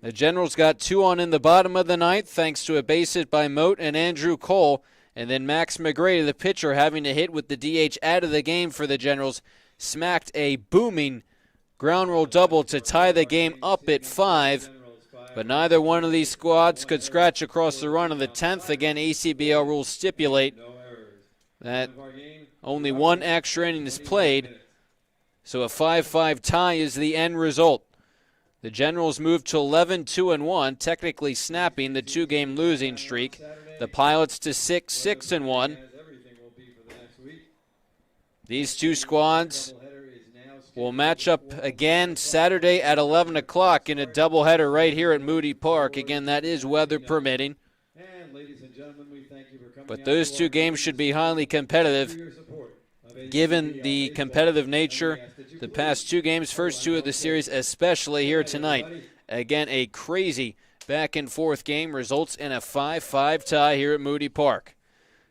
The Generals got 2 on in the bottom of the 9th thanks to a base hit by Moat and Andrew Cole, and then Max McGrady, the pitcher, having to hit with the DH out of the game for the Generals, smacked a booming ground rule double to tie the game up at 5. But neither one of these squads could scratch across the run of the 10th. Again, ACBL rules stipulate that only 1 extra inning is played, so a 5-5 tie is the end result. The Generals moved to 11-2-1, technically snapping the 2-game losing streak. The Pilots to 6-6-1. These 2 squads will match up again Saturday at 11 o'clock in a doubleheader right here at Moody Park. Again, that is weather permitting. But those 2 games should be highly competitive, given the competitive nature. The past 2 games, first 2 of the series, especially here tonight. Again, a crazy back-and-forth game results in a 5-5 tie here at Moody Park.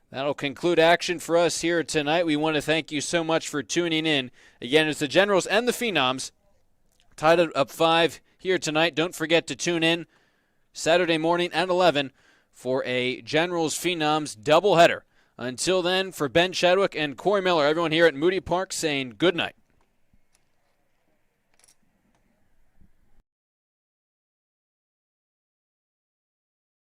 That'll conclude action for us here tonight. We want to thank you so much for tuning in. Again, it's the Generals and the Phenoms tied up 5 here tonight. Don't forget to tune in Saturday morning at 11 for a Generals-Phenoms doubleheader. Until then, for Ben Chadwick and Corey Miller, everyone here at Moody Park saying good night.